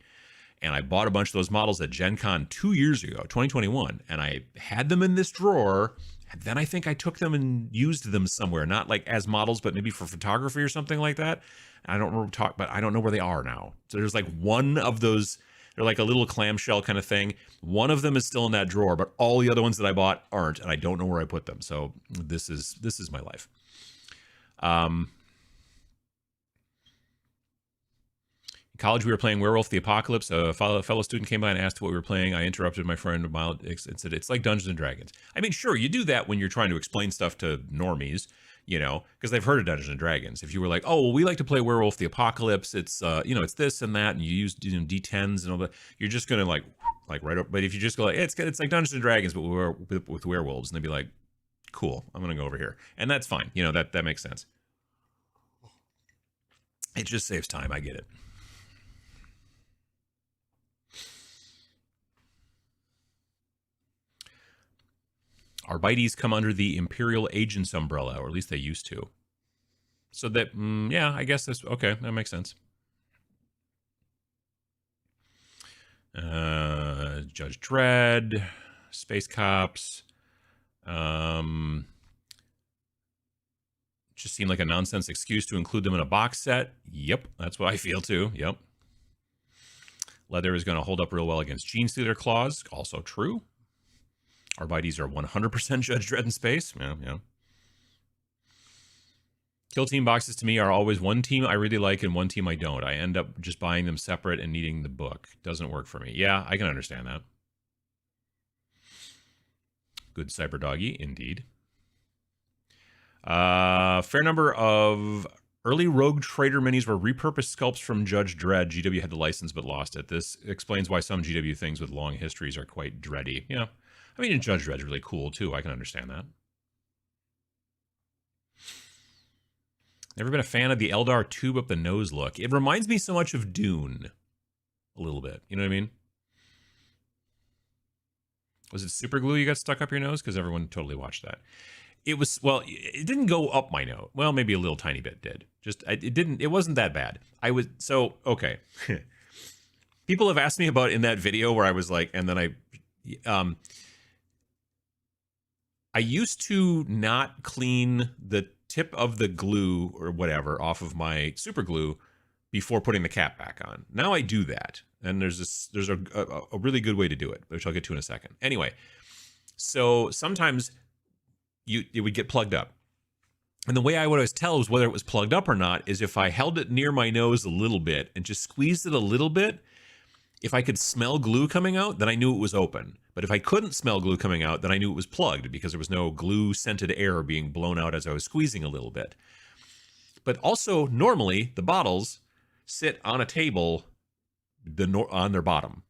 And I bought a bunch of those models at Gen Con 2 years ago, 2021. And I had them in this drawer. And then I think I took them and used them somewhere, not like as models, but maybe for photography or something like that. I don't know but I don't know where they are now. So there's like one of those, they're like a little clamshell kind of thing. One of them is still in that drawer, but all the other ones that I bought aren't, and I don't know where I put them. So this is my life. In college, we were playing Werewolf the Apocalypse. A fellow student came by and asked what we were playing. I interrupted my friend and said, it's like Dungeons and Dragons. I mean, sure, you do that when you're trying to explain stuff to normies, because they've heard of Dungeons and Dragons. If you were like, oh, well, we like to play Werewolf the Apocalypse. It's, it's this and that, and you use D10s and all that. You're just going to like right up. But if you just go like, it's like Dungeons and Dragons, but with werewolves, and they'd be like, cool, I'm going to go over here. And that's fine. That makes sense. It just saves time. I get it. Arbites come under the Imperial Agents umbrella, or at least they used to. So that, yeah, I guess that's okay. That makes sense. Judge Dredd, Space Cops. Just seemed like a nonsense excuse to include them in a box set. Yep, that's what I feel too. Yep. Leather is going to hold up real well against Gene Stealer claws. Also true. Arbites are 100% Judge Dredd in space. Yeah. Kill Team boxes to me are always one team I really like and one team I don't. I end up just buying them separate and needing the book. Doesn't work for me. Yeah, I can understand that. Good cyber doggy, indeed. Fair number of early Rogue Trader minis were repurposed sculpts from Judge Dredd. GW had the license but lost it. This explains why some GW things with long histories are quite dready. Yeah. I mean, Judge Dredd's really cool, too. I can understand that. Never been a fan of the Eldar tube up the nose look. It reminds me so much of Dune. A little bit. You know what I mean? Was it super glue you got stuck up your nose? Because everyone totally watched that. It was, well, it didn't go up my nose. Well, maybe a little tiny bit did. Just, it wasn't that bad. Okay. People have asked me about in that video where I was like, and then I used to not clean the tip of the glue or whatever off of my super glue before putting the cap back on. Now I do that. And there's a really good way to do it, which I'll get to in a second. Anyway, so sometimes it would get plugged up. And the way I would always tell was whether it was plugged up or not is if I held it near my nose a little bit and just squeezed it a little bit, if I could smell glue coming out, then I knew it was open. But if I couldn't smell glue coming out, then I knew it was plugged because there was no glue-scented air being blown out as I was squeezing a little bit. But also, normally, the bottles sit on a table on their bottom.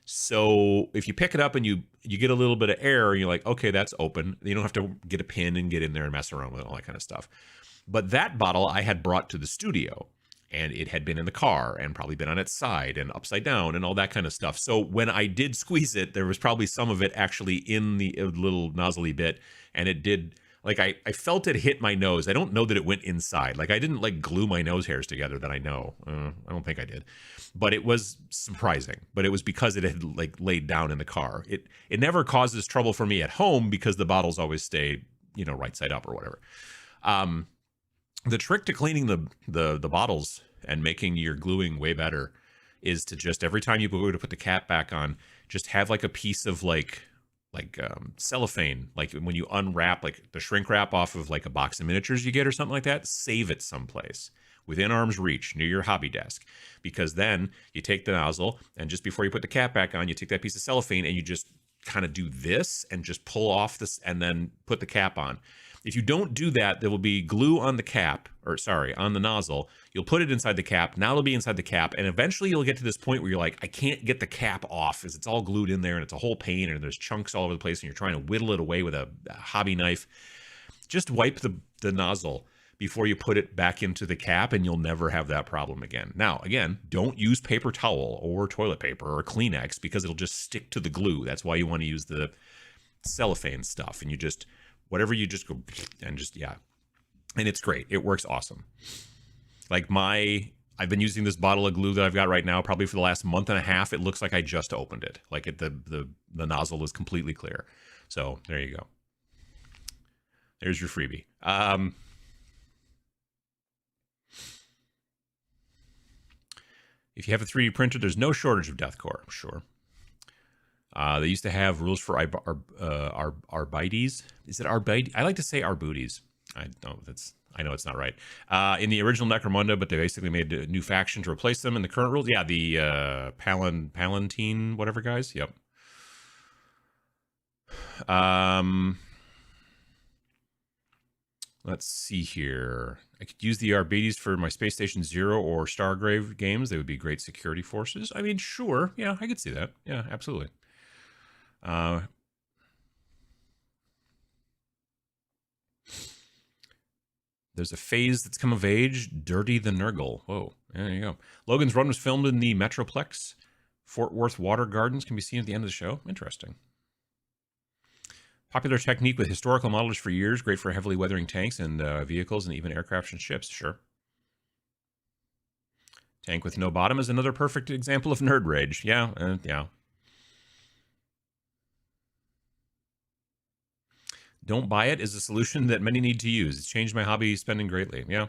So if you pick it up and you get a little bit of air, and you're like, okay, that's open. You don't have to get a pin and get in there and mess around with it, all that kind of stuff. But that bottle I had brought to the studio, and it had been in the car and probably been on its side and upside down and all that kind of stuff. So when I did squeeze it, there was probably some of it actually in the little nozzly bit, and it did, like, I felt it hit my nose. I don't know that it went inside. Like, I didn't, like, glue my nose hairs together that I know. I don't think I did. But it was surprising. But it was because it had, like, laid down in the car. It never causes trouble for me at home because the bottles always stay, you know, right side up or whatever. The trick to cleaning the bottles and making your gluing way better is to just, every time you go to put the cap back on, just have, like, a piece of, like cellophane, like when you unwrap like the shrink wrap off of like a box of miniatures you get or something like that, save it someplace within arm's reach near your hobby desk, because then you take the nozzle and just before you put the cap back on, you take that piece of cellophane and you just kind of do this and just pull off this and then put the cap on. If you don't do that, there will be glue on the cap, or sorry, on the nozzle. You'll put it inside the cap. Now it'll be inside the cap. And eventually you'll get to this point where you're like, I can't get the cap off because it's all glued in there and it's a whole pain and there's chunks all over the place and you're trying to whittle it away with a hobby knife. Just wipe the nozzle before you put it back into the cap and you'll never have that problem again. Now, again, don't use paper towel or toilet paper or Kleenex because it'll just stick to the glue. That's why you want to use the cellophane stuff. And you just... whatever, you just go and just, yeah. And it's great. It works awesome. Like I've been using this bottle of glue that I've got right now probably for the last month and a half. It looks like I just opened it. Like the nozzle is completely clear. So there you go. There's your freebie. If you have a 3D printer, there's no shortage of deathcore. Sure. They used to have rules for arbites. Is it arbite? I like to say arbooties. I know it's not right. In the original Necromunda, but they basically made a new faction to replace them in the current rules. Yeah, the Palatine, whatever guys. Yep. Let's see here. I could use the Arbites for my Space Station Zero or Stargrave games. They would be great security forces. I mean, sure. Yeah, I could see that. Yeah, absolutely. There's a phase that's come of age, Dirty the Nurgle. Whoa, there you go. Logan's Run was filmed in the Metroplex. Fort Worth Water Gardens can be seen at the end of the show. Interesting. Popular technique with historical modelers for years. Great for heavily weathering tanks and vehicles and even aircraft and ships. Sure. Tank with no bottom is another perfect example of nerd rage. Yeah, yeah. Don't buy it is a solution that many need to use. It's changed my hobby spending greatly. Yeah.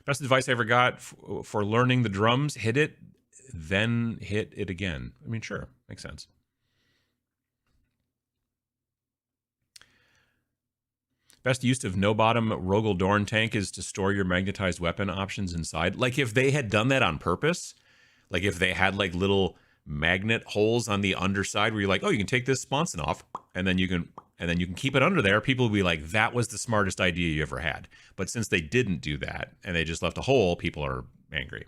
Best advice I ever got for learning the drums, hit it, then hit it again. I mean, sure. Makes sense. Best use of no-bottom Rogel Dorn tank is to store your magnetized weapon options inside. Like if they had done that on purpose, like if they had like little magnet holes on the underside where you're like, oh, you can take this sponson off, and then you can keep it under there. People will be like, that was the smartest idea you ever had. But since they didn't do that and they just left a hole, people are angry.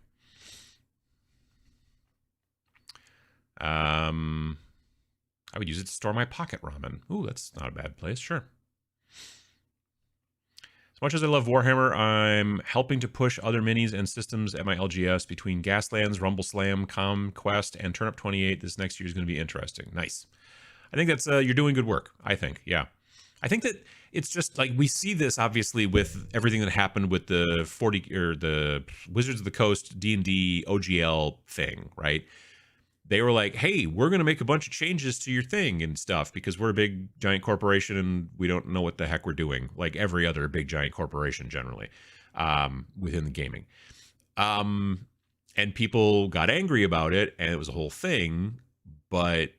I would use it to store my pocket ramen. Ooh, that's not a bad place. Sure. As much as I love Warhammer, I'm helping to push other minis and systems at my LGS between Gaslands, Rumble Slam, Conquest, and Turnip 28. This next year is going to be interesting. Nice. I think that's you're doing good work. I think, yeah. I think that it's just like we see this obviously with everything that happened with the 40 or the Wizards of the Coast D&D OGL thing, right? They were like, hey, we're going to make a bunch of changes to your thing and stuff because we're a big giant corporation and we don't know what the heck we're doing, like every other big giant corporation generally within the gaming. And people got angry about it and it was a whole thing. But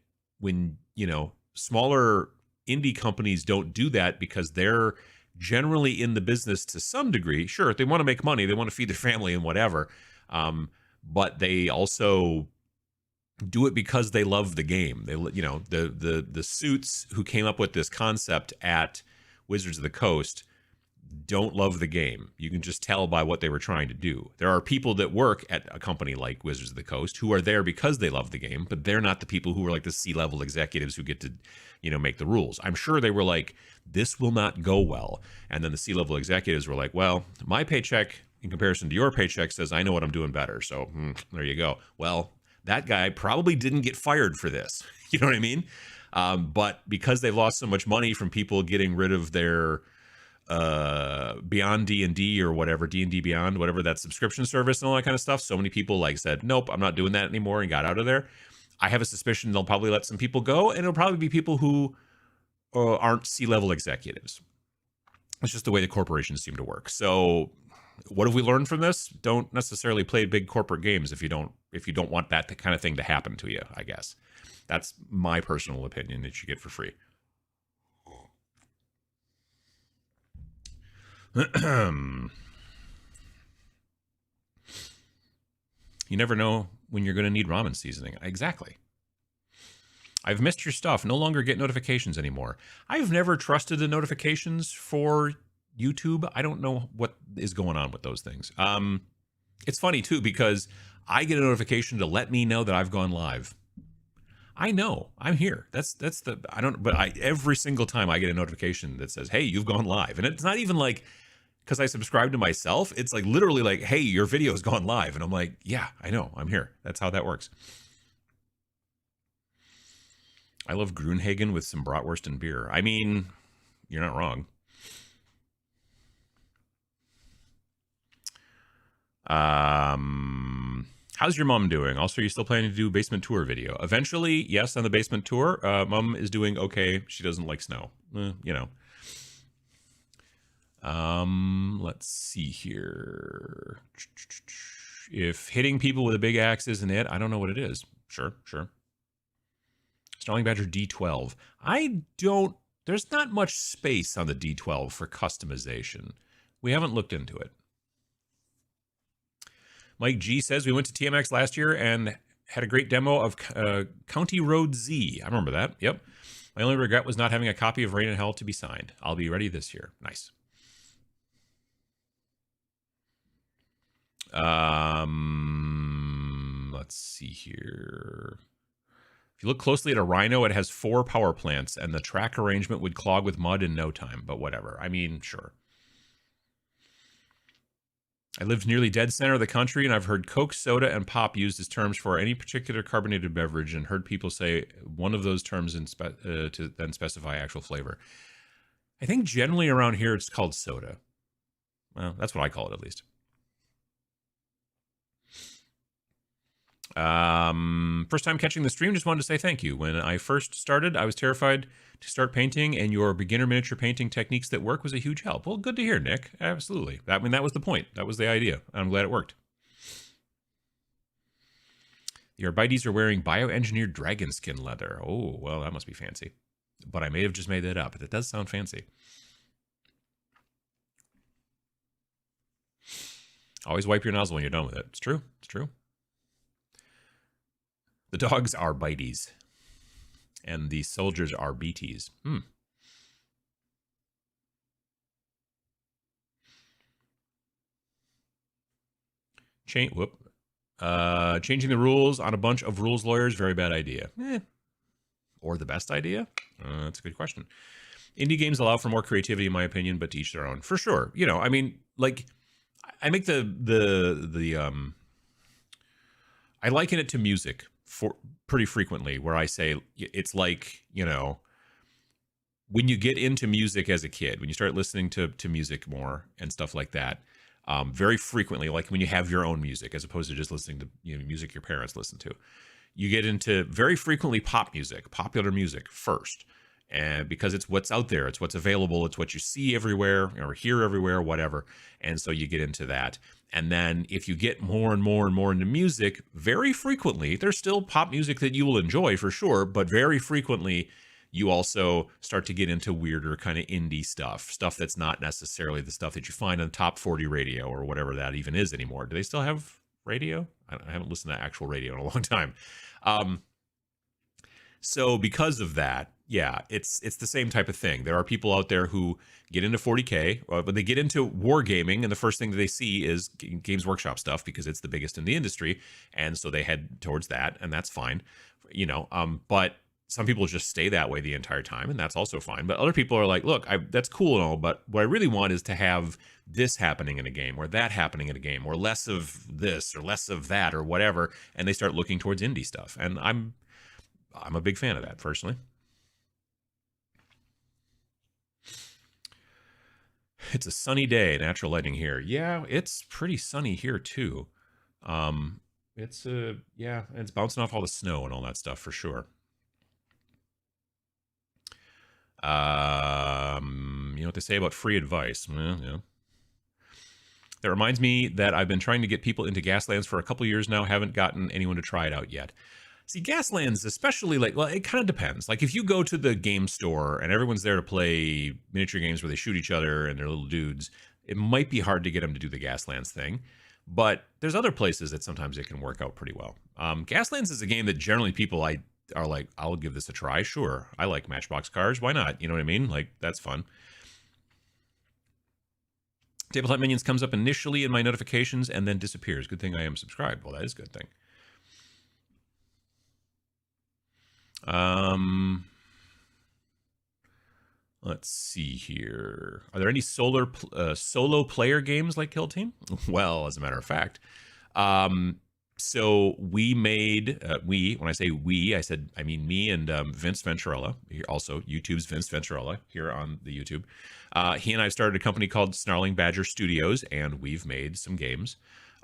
when, you know, smaller indie companies don't do that because they're generally in the business to some degree. Sure, they want to make money, they want to feed their family and whatever. But they also do it because they love the game. They, you know, the suits who came up with this concept at Wizards of the Coast don't love the game. You can just tell by what they were trying to do. There are people that work at a company like Wizards of the Coast who are there because they love the game, but they're not the people who are like the C-level executives who get to, you know, make the rules. I'm sure they were like, this will not go well. And then the C-level executives were like, well, my paycheck in comparison to your paycheck says I know what I'm doing better. So there you go. Well, that guy probably didn't get fired for this. You know what I mean? But because they've lost so much money from people getting rid of their Beyond D&D or whatever, D&D Beyond, whatever, that subscription service and all that kind of stuff, so many people like said, nope, I'm not doing that anymore and got out of there. I have a suspicion they'll probably let some people go, and it'll probably be people who aren't C-level executives. It's just the way the corporations seem to work. So what have we learned from this? Don't necessarily play big corporate games if you don't want that kind of thing to happen to you, I guess. That's my personal opinion that you get for free. You never know when you're going to need ramen seasoning. Exactly. I've missed your stuff. No longer get notifications anymore. I've never trusted the notifications for YouTube. I don't know what is going on with those things. It's funny too, because I get a notification to let me know that I've gone live. I know I'm here. Every single time I get a notification that says, hey, you've gone live. And it's not even like, because I subscribe to myself, it's like literally like, hey, your video has gone live. And I'm like, yeah, I know, I'm here. That's how that works. I love Grunhagen with some bratwurst and beer. I mean, you're not wrong. How's your mom doing? Also, are you still planning to do basement tour video? Eventually, yes, on the basement tour. Mom is doing okay. She doesn't like snow. You know. Let's see here. If hitting people with a big axe isn't it, I don't know what it is. Sure. Snarling Badger D12. There's not much space on the D12 for customization. We haven't looked into it. Mike G says, we went to TMX last year and had a great demo of County Road Z. I remember that. Yep. My only regret was not having a copy of Rain and Hell to be signed. I'll be ready this year. Nice. Let's see here. If you look closely at a Rhino, it has 4 power plants, and the track arrangement would clog with mud in no time, but whatever. I mean, sure. I lived nearly dead center of the country, and I've heard Coke, soda, and pop used as terms for any particular carbonated beverage, and heard people say one of those terms to then specify actual flavor. I think generally around here it's called soda. Well, that's what I call it, at least. First time catching the stream, just wanted to say thank you. When I first started, I was terrified to start painting, and your beginner miniature painting techniques that work was a huge help. Well, good to hear, Nick. Absolutely. I mean, that was the point. That was the idea. I'm glad it worked. The Arbites are wearing bioengineered dragon skin leather. Oh, well, that must be fancy. But I may have just made that up. That does sound fancy. Always wipe your nozzle when you're done with it. It's true. It's true. The dogs are biteys. And the soldiers are BTs. Changing the rules on a bunch of rules lawyers, very bad idea. Or the best idea? That's a good question. Indie games allow for more creativity, in my opinion, but to each their own. For sure. You know, I mean, like, I make I liken it to music for pretty frequently, where I say it's like, you know, when you get into music as a kid, when you start listening to music more and stuff like that, very frequently, like when you have your own music, as opposed to just listening to, you know, music your parents listen to, you get into very frequently pop music, popular music first. And because it's what's out there, it's what's available, it's what you see everywhere or hear everywhere, whatever. And so you get into that. And then if you get more and more and more into music, very frequently, there's still pop music that you will enjoy for sure, but very frequently you also start to get into weirder kind of indie stuff that's not necessarily the stuff that you find on top 40 radio or whatever that even is anymore. Do they still have radio? I haven't listened to actual radio in a long time. So because of that, yeah, it's the same type of thing. There are people out there who get into 40K, but they get into wargaming, and the first thing that they see is Games Workshop stuff because it's the biggest in the industry, and so they head towards that, and that's fine, you know. But some people just stay that way the entire time, and that's also fine. But other people are like, look, that's cool and all, but what I really want is to have this happening in a game, or that happening in a game, or less of this, or less of that, or whatever, and they start looking towards indie stuff, and I'm a big fan of that, personally. It's a sunny day, natural lighting here. Yeah, it's pretty sunny here too. It's bouncing off all the snow and all that stuff for sure. You know what they say about free advice? Yeah. That reminds me that I've been trying to get people into Gaslands for a couple years now. Haven't gotten anyone to try it out yet. See, Gaslands, especially, like, well, it kind of depends. Like, if you go to the game store and everyone's there to play miniature games where they shoot each other and they're little dudes, it might be hard to get them to do the Gaslands thing. But there's other places that sometimes it can work out pretty well. Gaslands is a game that generally people are like, I'll give this a try. Sure, I like Matchbox cars. Why not? You know what I mean? Like, that's fun. Tabletop Minions comes up initially in my notifications and then disappears. Good thing I am subscribed. Well, that is a good thing. Let's see here. Are there any solo player games like Kill Team? Well, as a matter of fact, so we made, when I say we, I mean me and Vince Venturella, also YouTube's Vince Venturella here on the YouTube. He and I started a company called Snarling Badger Studios, and we've made some games.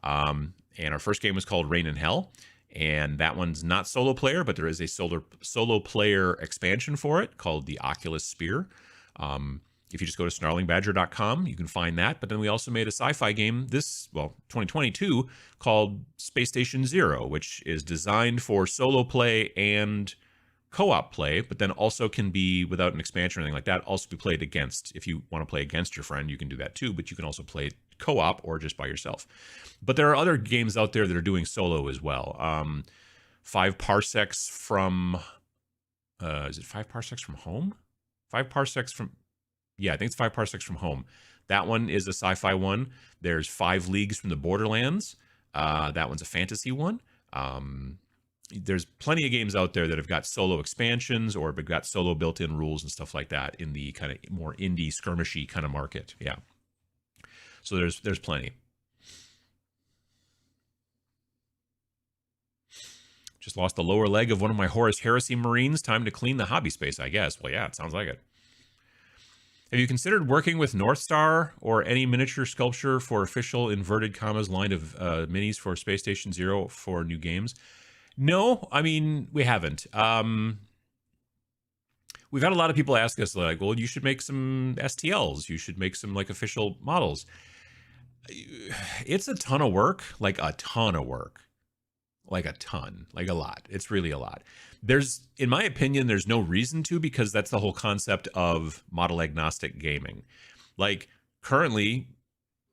And our first game was called Rain in Hell. And that one's not solo player, but there is a solo player expansion for it called the Oculus Spear. If you just go to snarlingbadger.com, you can find that. But then we also made a sci-fi game 2022, called Space Station Zero, which is designed for solo play and co-op play, but then also can be, without an expansion or anything like that, also be played against. If you want to play against your friend, you can do that too, but you can also play co-op or just by yourself. But there are other games out there that are doing solo as well. 5 Parsecs from, is it 5 Parsecs from Home? 5 Parsecs from, yeah, I think it's 5 Parsecs from Home. That one is a sci-fi one. There's 5 Leagues from the Borderlands. That one's a fantasy one. There's plenty of games out there that have got solo expansions or have got solo built-in rules and stuff like that in the kind of more indie skirmishy kind of market. Yeah. So there's plenty. Just lost the lower leg of one of my Horus Heresy Marines. Time to clean the hobby space, I guess. Well, yeah, it sounds like it. Have you considered working with North Star or any miniature sculpture for official inverted commas line of minis for Space Station Zero for new games? No, I mean, we haven't. We've had a lot of people ask us, like, well, you should make some STLs. You should make some, like, official models. It's a ton of work, like a ton of work. Like a ton, like a lot. It's really a lot. In my opinion, there's no reason to, because that's the whole concept of model agnostic gaming. Like, currently,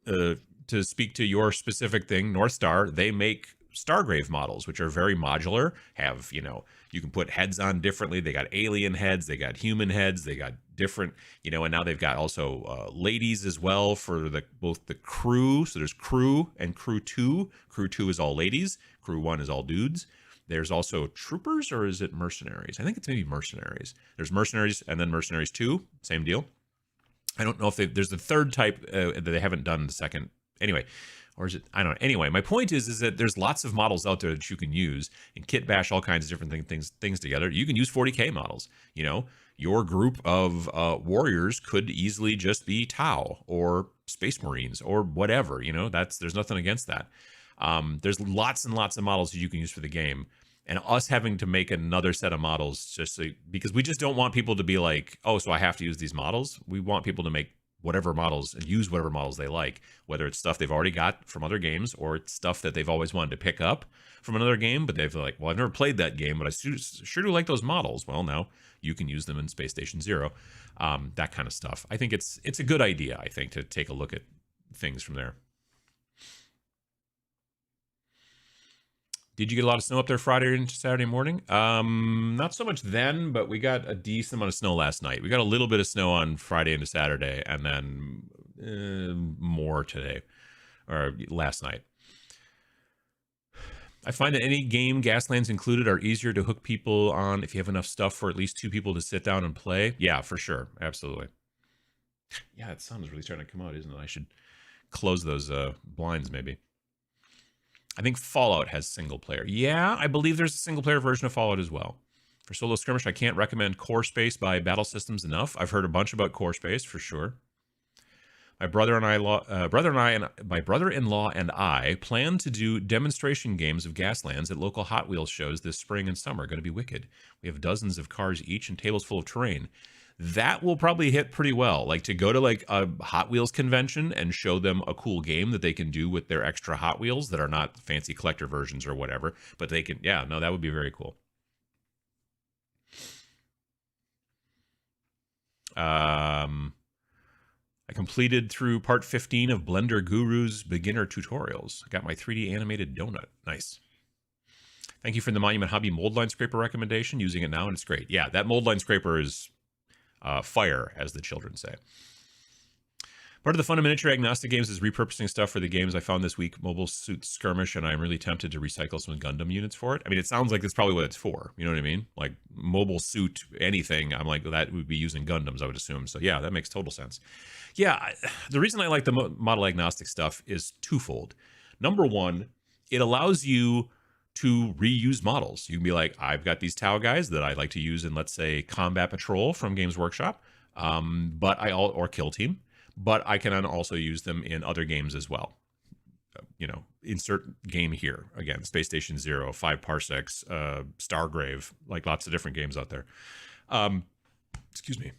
to speak to your specific thing, North Star, they make Stargrave models, which are very modular, have, you can put heads on differently. They got alien heads, they got human heads, they got different, and now they've got also ladies as well for both the crew. So there's crew and crew 2. Crew 2 is all ladies, crew 1 is all dudes. There's also troopers, or is it mercenaries? I think it's maybe mercenaries. There's mercenaries and then mercenaries 2, same deal. I don't know if there's the third type that they haven't done the second. Anyway, or is it? I don't know. Anyway, my point is that there's lots of models out there that you can use and kit bash all kinds of different things together. You can use 40K models. Your group of warriors could easily just be Tau or Space Marines or whatever. There's nothing against that. There's lots and lots of models that you can use for the game. And us having to make another set of models because we just don't want people to be like, oh, so I have to use these models. We want people to make whatever models and use whatever models they like, whether it's stuff they've already got from other games or it's stuff that they've always wanted to pick up from another game, but they've like, well, I've never played that game, but I sure do like those models. Well, now you can use them in Space Station Zero, that kind of stuff. I think it's a good idea, I think, to take a look at things from there. Did you get a lot of snow up there Friday into Saturday morning? Not so much then, but we got a decent amount of snow last night. We got a little bit of snow on Friday into Saturday, and then more today, or last night. I find that any game, Gaslands included, are easier to hook people on if you have enough stuff for at least 2 people to sit down and play. Yeah, for sure. Absolutely. Yeah, that sound is really starting to come out, isn't it? I should close those blinds, maybe. I think Fallout has single player. Yeah, I believe there's a single player version of Fallout as well. For solo skirmish, I can't recommend Core Space by Battle Systems enough. I've heard a bunch about Core Space for sure. My brother-in-law and I plan to do demonstration games of Gaslands at local Hot Wheels shows this spring and summer. Going to be wicked. We have dozens of cars each and tables full of terrain. That will probably hit pretty well. Like to go to like a Hot Wheels convention and show them a cool game that they can do with their extra Hot Wheels that are not fancy collector versions or whatever, but they can, yeah, no, that would be very cool. I completed through part 15 of Blender Guru's beginner tutorials. I got my 3D animated donut. Nice. Thank you for the Monument Hobby mold line scraper recommendation. Using it now and it's great. Yeah, that mold line scraper is fire, as the children say. Part of the fun of miniature agnostic games is repurposing stuff for the games I found this week, Mobile Suit Skirmish, and I'm really tempted to recycle some Gundam units for it. I mean, it sounds like that's probably what it's for. You know what I mean? Like Mobile Suit anything, I'm like, that would be using Gundams, I would assume. So yeah, that makes total sense. Yeah, the reason I like the model agnostic stuff is twofold. Number one, it allows you to reuse models. You can be like, I've got these Tau guys that I like to use in, let's say, Combat Patrol from Games Workshop, or Kill Team, but I can also use them in other games as well. Insert game here. Again, Space Station Zero, 5 Parsecs, Stargrave, like lots of different games out there. Excuse me.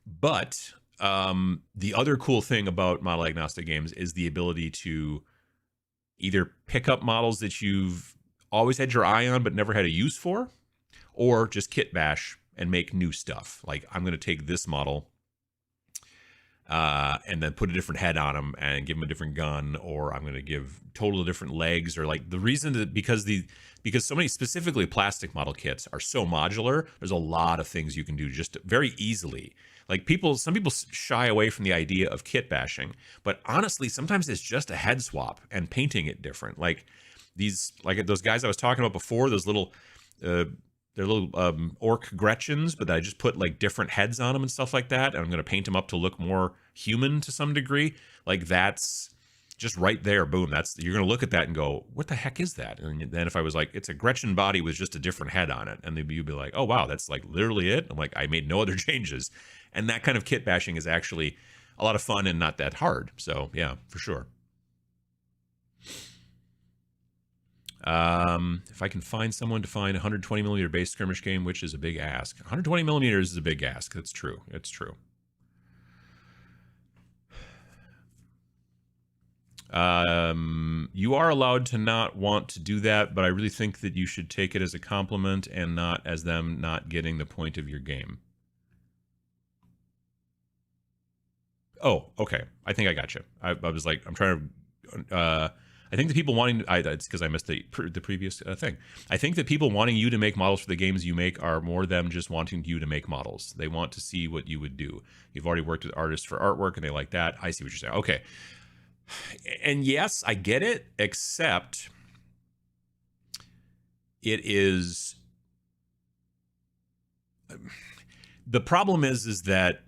But the other cool thing about model agnostic games is the ability to either pick up models that you've always had your eye on but never had a use for, or just kit bash and make new stuff. Like, I'm going to take this model and then put a different head on him and give him a different gun, or I'm going to give totally different legs, or like the reason that because so many specifically plastic model kits are so modular, there's a lot of things you can do just very easily. Like some people shy away from the idea of kit bashing, but honestly, sometimes it's just a head swap and painting it different. Like those guys I was talking about before, those little, they're little orc Gretchens, but I just put like different heads on them and stuff like that. And I'm going to paint them up to look more human to some degree. Like that's just right there. Boom. You're going to look at that and go, what the heck is that? And then if I was like, it's a Gretchen body with just a different head on it. And then you'd be like, oh, wow, that's like literally it. I'm like, I made no other changes. And that kind of kit bashing is actually a lot of fun and not that hard. So yeah, for sure. If I can find someone to find a 120 millimeter base skirmish game, which is a big ask. 120 millimeters is a big ask. That's true. It's true. You are allowed to not want to do that, but I really think that you should take it as a compliment and not as them not getting the point of your game. Oh, okay. I think I got you. I was like, I'm trying to, I think the people wanting, it's because I missed the previous thing. I think that people wanting you to make models for the games you make are more them just wanting you to make models. They want to see what you would do. You've already worked with artists for artwork and they like that. I see what you're saying. Okay. And yes, I get it, except it is, the problem is that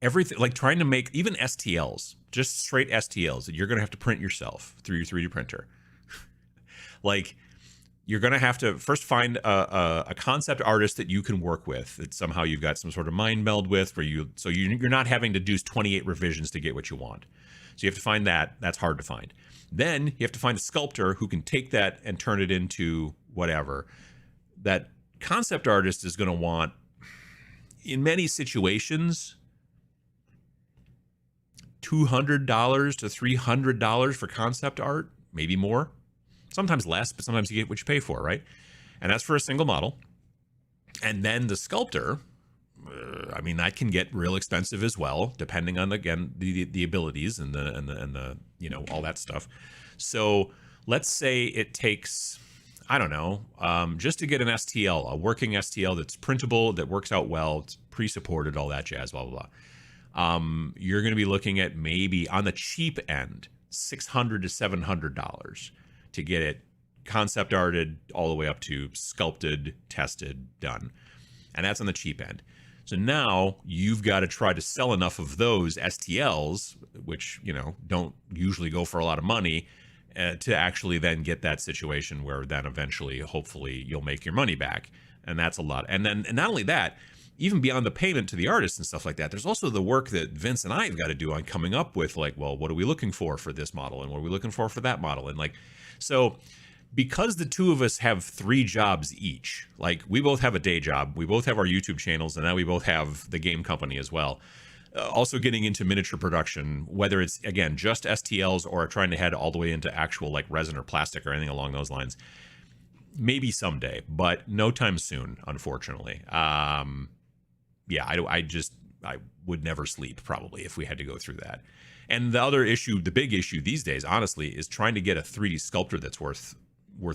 everything, like trying to make even STLs, just straight STLs that you're going to have to print yourself through your 3D printer. Like, you're going to have to first find a concept artist that you can work with, that somehow you've got some sort of mind meld with, where you're not having to do 28 revisions to get what you want. So you have to find that. That's hard to find. Then you have to find a sculptor who can take that and turn it into whatever. That concept artist is going to want, in many situations, $200 to $300 for concept art, maybe more. Sometimes less, but sometimes you get what you pay for, right? And that's for a single model. And then the sculptor, I mean, that can get real expensive as well, depending on, again, the abilities and the you know, all that stuff. So let's say it takes, I don't know, just to get an STL, a working STL that's printable, that works out well, it's pre-supported, all that jazz, blah, blah, blah. You're going to be looking at maybe on the cheap end, $600 to $700 to get it concept arted all the way up to sculpted, tested, done. And that's on the cheap end. So now you've got to try to sell enough of those STLs, which, you know, don't usually go for a lot of money, to actually then get that situation where then eventually, hopefully, you'll make your money back. And that's a lot. And then, and not only that, even beyond the payment to the artist and stuff like that, there's also the work that Vince and I have got to do on coming up with, like, well, what are we looking for this model? And what are we looking for that model? And like, so because the two of us have 3 jobs each, like we both have a day job, we both have our YouTube channels, and now we both have the game company as well. Also getting into miniature production, whether it's, again, just STLs or trying to head all the way into actual like resin or plastic or anything along those lines. Maybe someday, but no time soon, unfortunately. Yeah, I would never sleep probably if we had to go through that. And the other issue, the big issue these days, honestly, is trying to get a 3D sculptor that's worth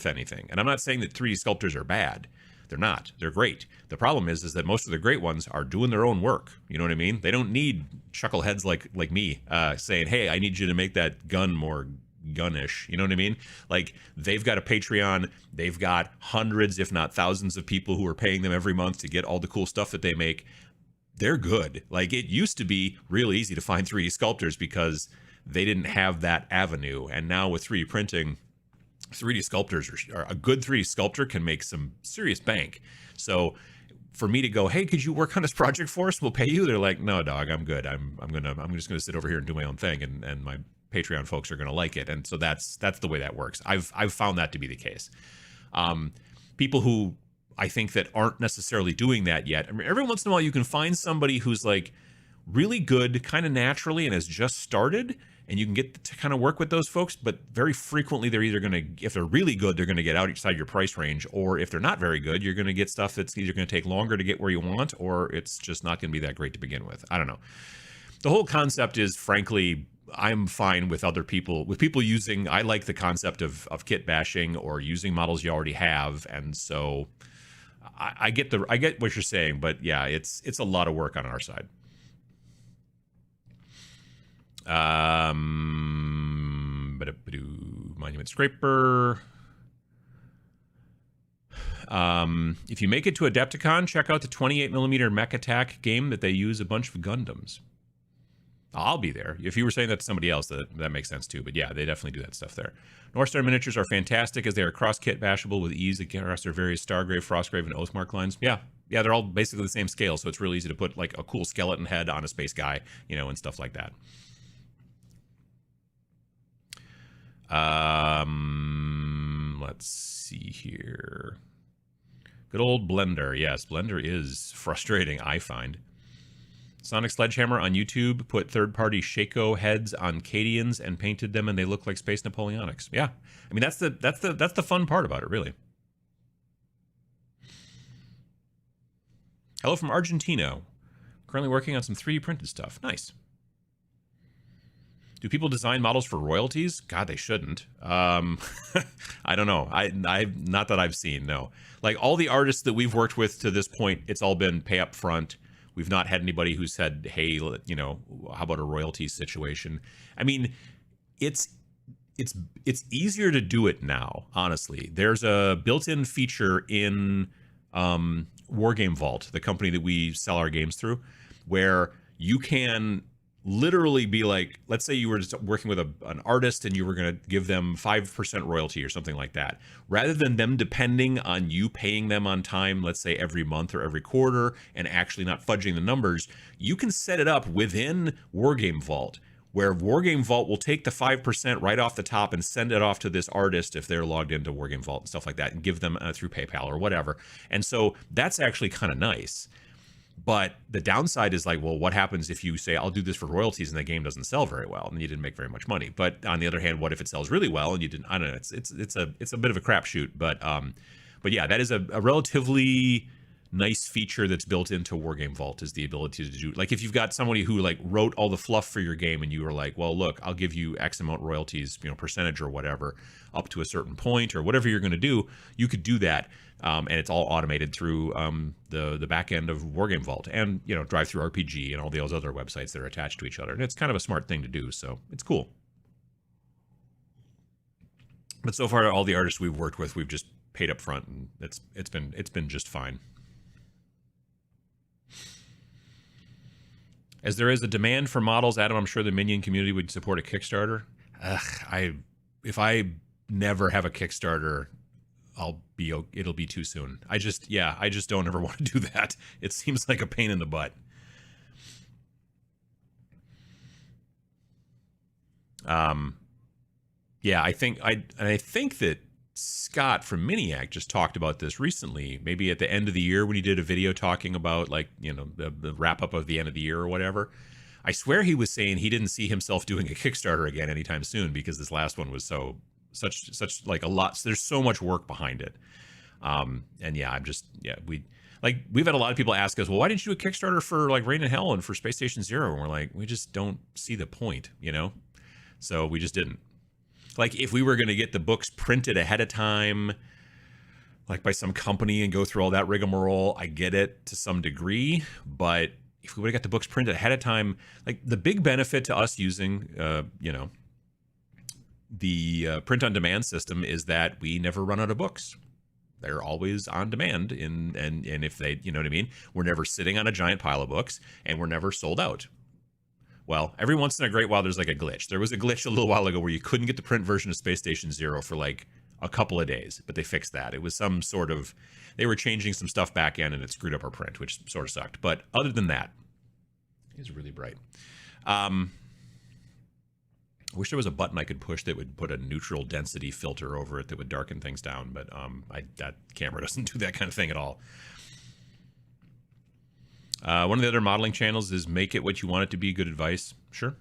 anything. And I'm not saying that 3D sculptors are bad. They're not. They're great. The problem is that most of the great ones are doing their own work. You know what I mean? They don't need chuckleheads like me saying, hey, I need you to make that gun more gunnish. You know what I mean? Like, they've got a Patreon. They've got hundreds, if not thousands of people who are paying them every month to get all the cool stuff that they make. They're good. Like, it used to be real easy to find 3D sculptors because they didn't have that avenue. And now with 3D printing, 3D sculptors are a good 3D sculptor can make some serious bank. So for me to go, hey, could you work on this project for us? We'll pay you. They're like, no, dog, I'm good. I'm just gonna sit over here and do my own thing, and my Patreon folks are gonna like it. And so that's the way that works. I've found that to be the case. People who I think that aren't necessarily doing that yet. I mean, every once in a while you can find somebody who's like really good kind of naturally and has just started, and you can get to kind of work with those folks, but very frequently they're either going to, if they're really good, they're going to get outside your price range, or if they're not very good, you're going to get stuff that's either going to take longer to get where you want, or it's just not going to be that great to begin with. I don't know. The whole concept is, frankly, I'm fine with other people, with people using, I like the concept of kit bashing or using models you already have. And so I get what you're saying, but yeah, it's a lot of work on our side. Monument Scraper. If you make it to Adepticon, check out the 28mm Mech Attack game that they use a bunch of Gundams. I'll be there. If you were saying that to somebody else, that makes sense too. But yeah, they definitely do that stuff there. North Star miniatures are fantastic as they are cross-kit bashable with ease across their various Stargrave, Frostgrave, and Oathmark lines. Yeah, they're all basically the same scale, so it's really easy to put like a cool skeleton head on a space guy, you know, and stuff like that. Let's see here. Good old Blender. Yes, Blender is frustrating, I find. Sonic Sledgehammer on YouTube put third-party Shaco heads on Cadians and painted them, and they look like Space Napoleonics. Yeah, I mean that's the fun part about it, really. Hello from Argentina. Currently working on some 3D printed stuff. Nice. Do people design models for royalties? God, they shouldn't. I don't know. I not that I've seen. No, like all the artists that we've worked with to this point, it's all been pay up front. We've not had anybody who said, "Hey, you know, how about a royalty situation?" I mean, it's easier to do it now. Honestly, there's a built-in feature in Wargame Vault, the company that we sell our games through, where you can literally be like, let's say you were just working with an artist and you were going to give them 5% royalty or something like that. Rather than them depending on you paying them on time, let's say every month or every quarter, and actually not fudging the numbers, you can set it up within Wargame Vault, where Wargame Vault will take the 5% right off the top and send it off to this artist if they're logged into Wargame Vault and stuff like that, and give them through PayPal or whatever. And so that's actually kind of nice. But the downside is like, well, what happens if you say, I'll do this for royalties and the game doesn't sell very well and you didn't make very much money? But on the other hand, what if it sells really well and you didn't? I don't know. It's a bit of a crapshoot. But yeah, that is a relatively nice feature that's built into Wargame Vault, is the ability to do, like, if you've got somebody who like wrote all the fluff for your game and you were like, well, look, I'll give you X amount royalties, you know, percentage or whatever, up to a certain point or whatever you're going to do, you could do that. And it's all automated through the back end of Wargame Vault and, you know, Drive Through RPG and all those other websites that are attached to each other. And it's kind of a smart thing to do, so it's cool. But so far, all the artists we've worked with, we've just paid up front, and it's been just fine. As there is a demand for models, Adam, I'm sure the Minion community would support a Kickstarter. If I never have a Kickstarter, it'll be too soon. I just don't ever want to do that. It seems like a pain in the butt. Yeah, I think that Scott from Miniac just talked about this recently, maybe at the end of the year when he did a video talking about, like, you know, the wrap up of the end of the year or whatever. I swear he was saying he didn't see himself doing a Kickstarter again anytime soon because this last one was such like a lot. There's so much work behind it. And yeah, we've had a lot of people ask us, well, why didn't you do a Kickstarter for like Reign in Hell and for Space Station Zero? And we're like, we just don't see the point, you know? So we just didn't. Like, if we were going to get the books printed ahead of time, like by some company, and go through all that rigmarole, I get it to some degree. But if we would have got the books printed ahead of time, like, the big benefit to us using, the print on demand system is that we never run out of books. They're always on demand, and if they, you know what I mean? We're never sitting on a giant pile of books, and we're never sold out. Well, every once in a great while, there's like a glitch. There was a glitch a little while ago where you couldn't get the print version of Space Station Zero for like a couple of days, but they fixed that. It was some sort of, they were changing some stuff back in and it screwed up our print, which sort of sucked. But other than that, it's really bright. I wish there was a button I could push that would put a neutral density filter over it that would darken things down, but that camera doesn't do that kind of thing at all. One of the other modeling channels is Make It What You Want It to Be. Good advice. Sure.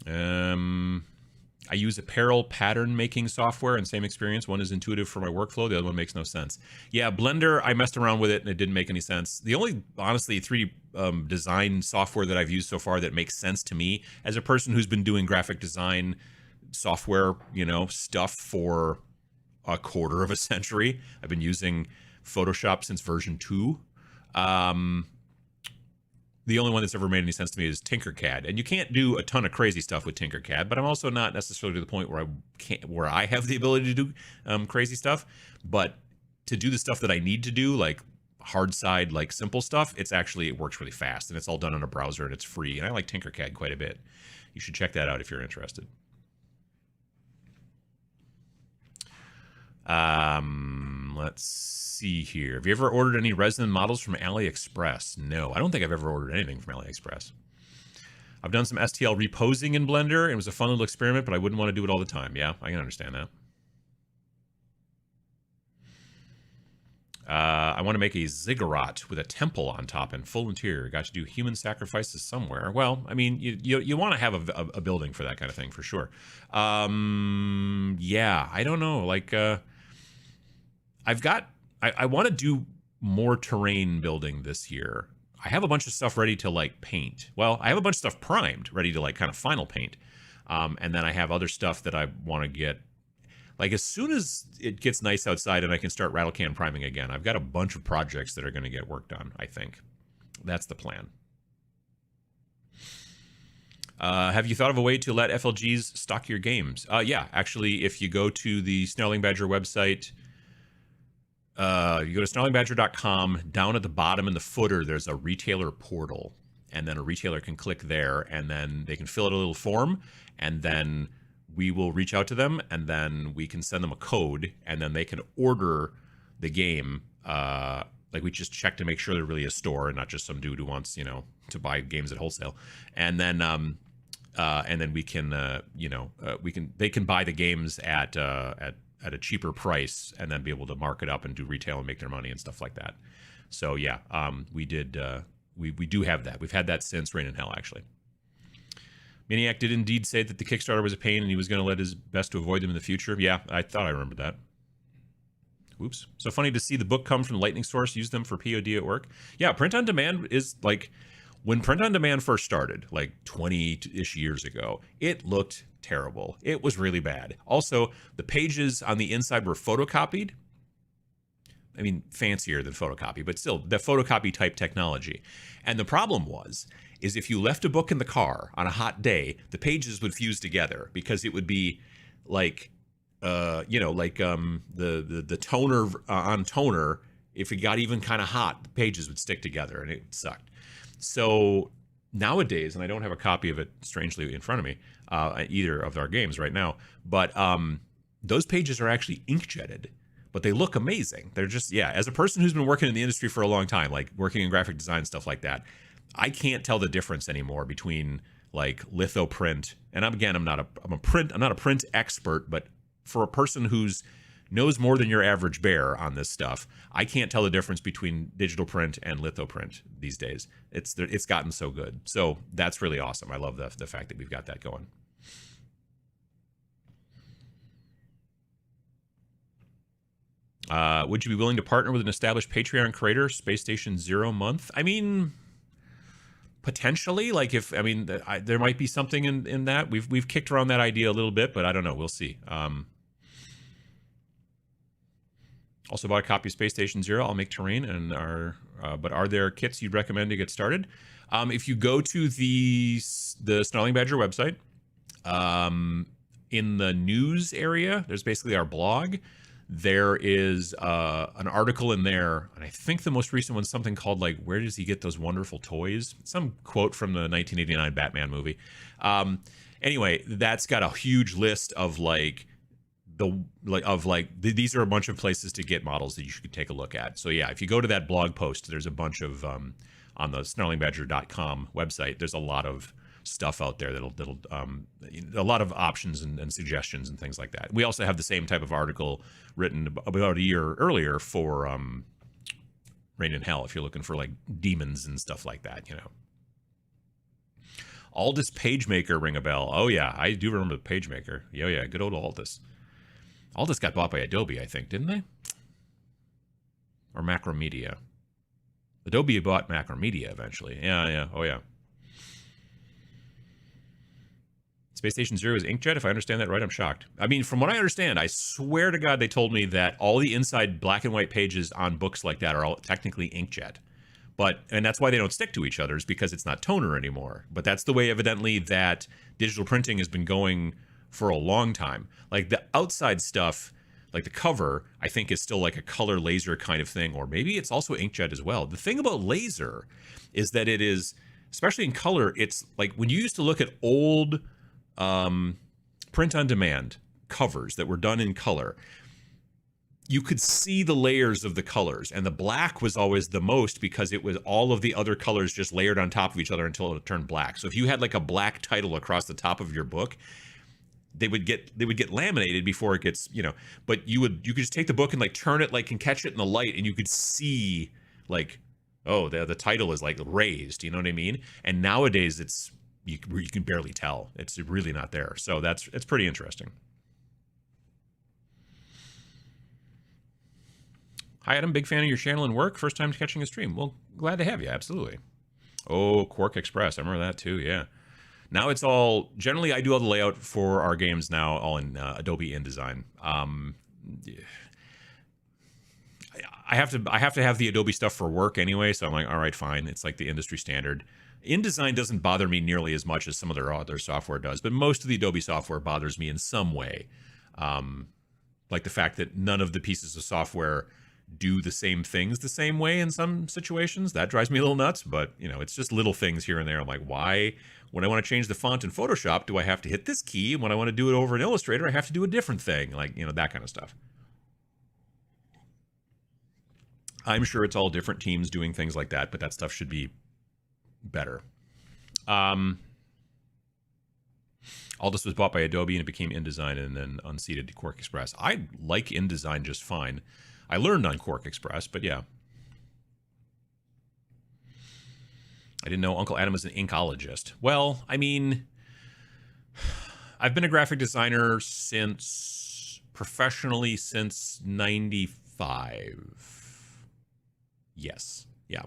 I use apparel pattern making software, and same experience. One is intuitive for my workflow. The other one makes no sense. Yeah, Blender, I messed around with it and it didn't make any sense. The only, honestly, 3D design software that I've used so far that makes sense to me as a person who's been doing graphic design software, you know, stuff for a quarter of a century. I've been using Photoshop since version 2. The only one that's ever made any sense to me is Tinkercad, and you can't do a ton of crazy stuff with Tinkercad, but I'm also not necessarily to the point where I have the ability to do crazy stuff. But to do the stuff that I need to do, like hard side, like simple stuff, it works really fast, and it's all done on a browser, and it's free. And I like Tinkercad quite a bit. You should check that out if you're interested. Let's see here. Have you ever ordered any resin models from AliExpress? No, I don't think I've ever ordered anything from AliExpress. I've done some STL reposing in Blender. It was a fun little experiment, but I wouldn't want to do it all the time. Yeah, I can understand that. I want to make a ziggurat with a temple on top and full interior. Got to do human sacrifices somewhere. Well, I mean, you want to have a building for that kind of thing, for sure. Yeah, I don't know. Like, I want to do more terrain building this year. I have a bunch of stuff ready to like paint. Well, I have a bunch of stuff primed, ready to like kind of final paint. And then I have other stuff that I want to get. Like as soon as it gets nice outside and I can start rattle can priming again, I've got a bunch of projects that are going to get worked on, I think. That's the plan. Have you thought of a way to let FLGs stock your games? Yeah, actually, if you go to the Snarling Badger website, you go to snarlingbadger.com, down at the bottom in the footer, there's a retailer portal. And then a retailer can click there, and then they can fill out a little form, and then we will reach out to them, and then we can send them a code, and then they can order the game. Like we just check to make sure they're really a store and not just some dude who wants, you know, to buy games at wholesale. And then we can, they can buy the games at a cheaper price, and then be able to mark it up and do retail and make their money and stuff like that. So yeah, we do have that. We've had that since Rain in Hell, actually. Maniac did indeed say that the Kickstarter was a pain and he was going to let his best to avoid them in the future. Yeah, I thought I remembered that. Oops. So funny to see the book come from the Lightning Source, use them for POD at work. Yeah, print on demand is like, when print on demand first started, like 20-ish years ago, it looked terrible. It was really bad. Also, the pages on the inside were photocopied. I mean, fancier than photocopy, but still the photocopy type technology. And the problem is if you left a book in the car on a hot day, the pages would fuse together because it would be like, the toner on toner. If it got even kind of hot, the pages would stick together and it sucked. So nowadays, and I don't have a copy of it strangely in front of me, either of our games right now, but those pages are actually inkjetted. But they look amazing. They're just, yeah, as a person who's been working in the industry for a long time, like working in graphic design, stuff like that, I can't tell the difference anymore between like litho print. And I'm not a print expert, but for a person who's knows more than your average bear on this stuff, I can't tell the difference between digital print and litho print these days. It's gotten so good. So that's really awesome. I love the fact that we've got that going. Would you be willing to partner with an established Patreon creator, Space Station Zero month? I mean, potentially. Like there might be something in that. We've kicked around that idea a little bit, but I don't know. We'll see. Also bought a copy of Space Station Zero. I'll make terrain but are there kits you'd recommend to get started? If you go to the Snarling Badger website, in the news area, there's basically our blog. There is an article in there, and I think the most recent one's something called like, where does he get those wonderful toys? Some quote from the 1989 Batman movie. Anyway, that's got a huge list of these are a bunch of places to get models that you should take a look at. So yeah, if you go to that blog post, there's a bunch of on the snarlingbadger.com website, there's a lot of stuff out there that'll a lot of options and suggestions and things like that. We also have the same type of article written about a year earlier for Rain in Hell, if you're looking for like demons and stuff like that, you know. Aldous PageMaker ring a bell. Oh yeah, I do remember the PageMaker. Yeah, good old Aldous. Aldous got bought by Adobe, I think, didn't they? Or Macromedia. Adobe bought Macromedia eventually. Yeah. Oh yeah. Space Station Zero is inkjet. If I understand that right, I'm shocked. I mean, from what I understand, I swear to God, they told me that all the inside black and white pages on books like that are all technically inkjet. And that's why they don't stick to each other, is because it's not toner anymore. But that's the way, evidently, that digital printing has been going for a long time. Like the outside stuff, like the cover, I think is still like a color laser kind of thing, or maybe it's also inkjet as well. The thing about laser is that it is, especially in color, it's like when you used to look at old print on demand covers that were done in color, you could see the layers of the colors, and the black was always the most because it was all of the other colors just layered on top of each other until it turned black. So if you had like a black title across the top of your book, they would get laminated before it gets, you know, but you could just take the book and like turn it, like, and catch it in the light, and you could see like, oh, the title is like raised, you know what I mean? And nowadays it's, you can barely tell. It's really not there. So it's pretty interesting. Hi, Adam. Big fan of your channel and work. First time catching a stream. Well, glad to have you. Absolutely. Oh, Quark Express. I remember that too. Yeah. Now it's all generally I do all the layout for our games now all in Adobe InDesign. I have to have the Adobe stuff for work anyway, so I'm like, all right, fine. It's like the industry standard. InDesign doesn't bother me nearly as much as some of their other software does, but most of the Adobe software bothers me in some way. Like the fact that none of the pieces of software do the same things the same way in some situations. That drives me a little nuts, but it's just little things here and there. I'm like, why, when I want to change the font in Photoshop, do I have to hit this key? And when I want to do it over in Illustrator, I have to do a different thing. Like, that kind of stuff. I'm sure it's all different teams doing things like that, but that stuff should be better. Aldous was bought by Adobe and it became InDesign and then unseated to Quark Express. I like InDesign just fine. I learned on Quark Express, but yeah. I didn't know Uncle Adam was an inkologist. Well, I mean, I've been a graphic designer professionally since 95. Yes. Yeah.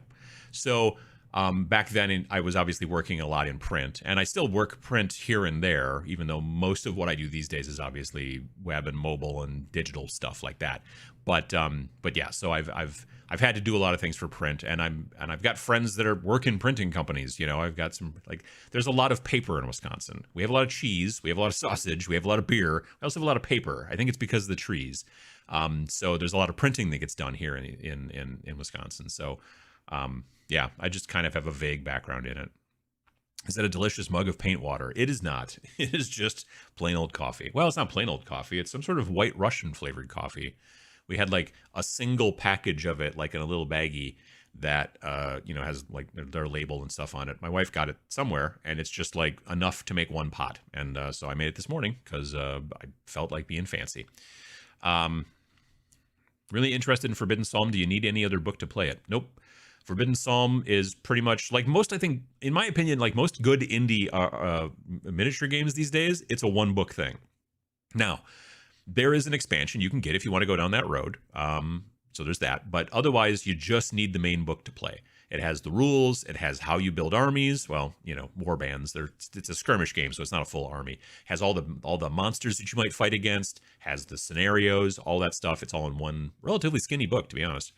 So back then, I was obviously working a lot in print, and I still work print here and there, even though most of what I do these days is obviously web and mobile and digital stuff like that. But yeah, so I've had to do a lot of things for print, and I've got friends that are working printing companies. I've got some, like, there's a lot of paper in Wisconsin. We have a lot of cheese, we have a lot of sausage, we have a lot of beer. We also have a lot of paper. I think it's because of the trees. So there's a lot of printing that gets done here in Wisconsin. So yeah, I just kind of have a vague background in it. Is that a delicious mug of paint water? It is not. It is just plain old coffee. Well, it's not plain old coffee. It's some sort of White Russian flavored coffee. We had like a single package of it, like in a little baggie that, has like their label and stuff on it. My wife got it somewhere, and it's just like enough to make one pot. And so I made it this morning because I felt like being fancy. Really interested in Forbidden Psalm. Do you need any other book to play it? Nope. Forbidden Psalm is pretty much like most, I think, in my opinion, like most good indie miniature games these days, it's a one book thing. Now, there is an expansion you can get if you want to go down that road. So there's that. But otherwise, you just need the main book to play. It has the rules. It has how you build armies. Well, war bands. It's a skirmish game, so it's not a full army. It has all the monsters that you might fight against. Has the scenarios, all that stuff. It's all in one relatively skinny book, to be honest.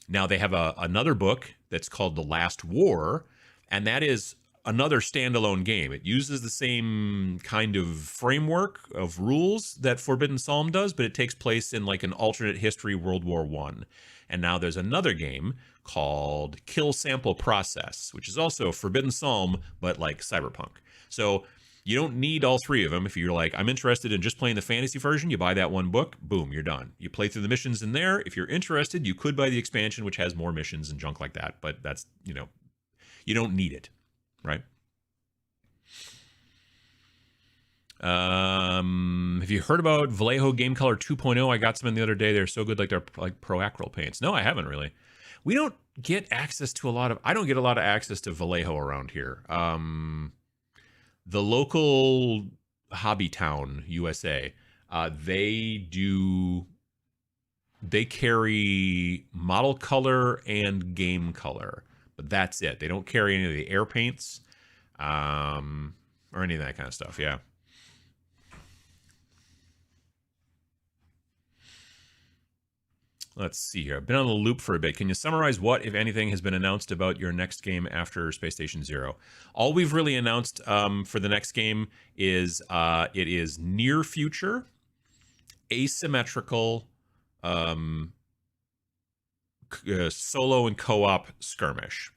Now they have another book that's called The Last War, and that is another standalone game. It uses the same kind of framework of rules that Forbidden Psalm does, but it takes place in like an alternate history World War I. And now there's another game called Kill Sample Process, which is also Forbidden Psalm, but like cyberpunk. So you don't need all three of them. If you're like, I'm interested in just playing the fantasy version, you buy that one book, boom, you're done. You play through the missions in there. If you're interested, you could buy the expansion, which has more missions and junk like that. But that's, you don't need it, right? Have you heard about Vallejo Game Color 2.0? I got some in the other day. They're so good, like they're like pro-acryl paints. No, I haven't really. We don't get access to I don't get a lot of access to Vallejo around here. The local hobby town, USA, they carry model color and game color, but that's it. They don't carry any of the air paints, or any of that kind of stuff. Yeah. Let's see here. I've been on the loop for a bit. Can you summarize what, if anything, has been announced about your next game after Space Station Zero? All we've really announced for the next game is it is near future, asymmetrical, solo and co-op skirmish.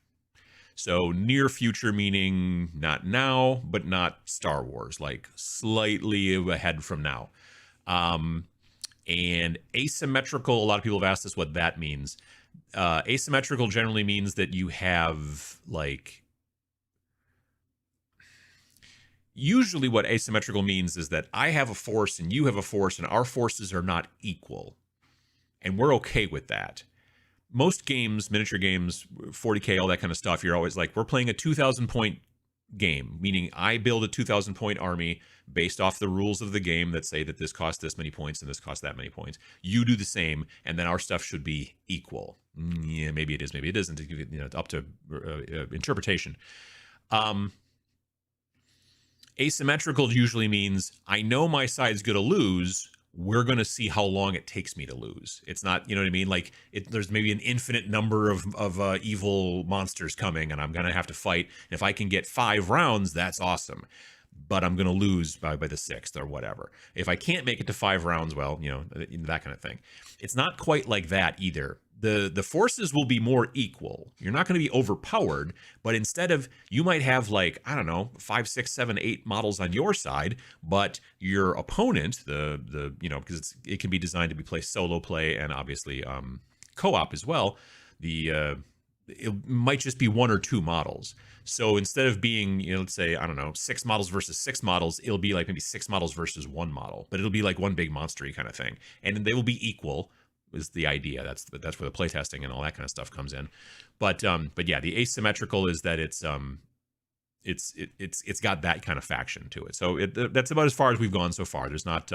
So near future meaning not now, but not Star Wars, like slightly ahead from now. And asymmetrical, a lot of people have asked us what that means. Asymmetrical generally means that you have like, usually what asymmetrical means is that I have a force and you have a force and our forces are not equal. And we're okay with that. Most games, miniature games, 40K, all that kind of stuff, you're always like, we're playing a 2,000 point game, meaning I build a 2,000 point army based off the rules of the game that say that this costs this many points and this costs that many points. You do the same, and then our stuff should be equal. Yeah, maybe it is, maybe it isn't. You know, up to interpretation. Asymmetrical usually means I know my side's going to lose. We're going to see how long it takes me to lose. It's not, you know what I mean? Like there's maybe an infinite number of evil monsters coming, and I'm going to have to fight. And if I can get 5 rounds, that's awesome. But I'm going to lose by the 6th or whatever. If I can't make it to 5 rounds, well, you know, that kind of thing. It's not quite like that either. The forces will be more equal. You're not going to be overpowered, but instead of, you might have like, I don't know, 5, 6, 7, 8 models on your side, but your opponent, the you know, because it can be designed to be play solo play and obviously co-op as well. It might just be 1 or 2 models. So instead of being, you know, let's say, I don't know, 6 models versus 6 models, it'll be like maybe 6 models versus 1 model, but it'll be like one big monstery kind of thing, and they will be equal. Is the idea. That's where the playtesting and all that kind of stuff comes in. But yeah, the asymmetrical is that it's got that kind of faction to it. So that's about as far as we've gone so far. There's not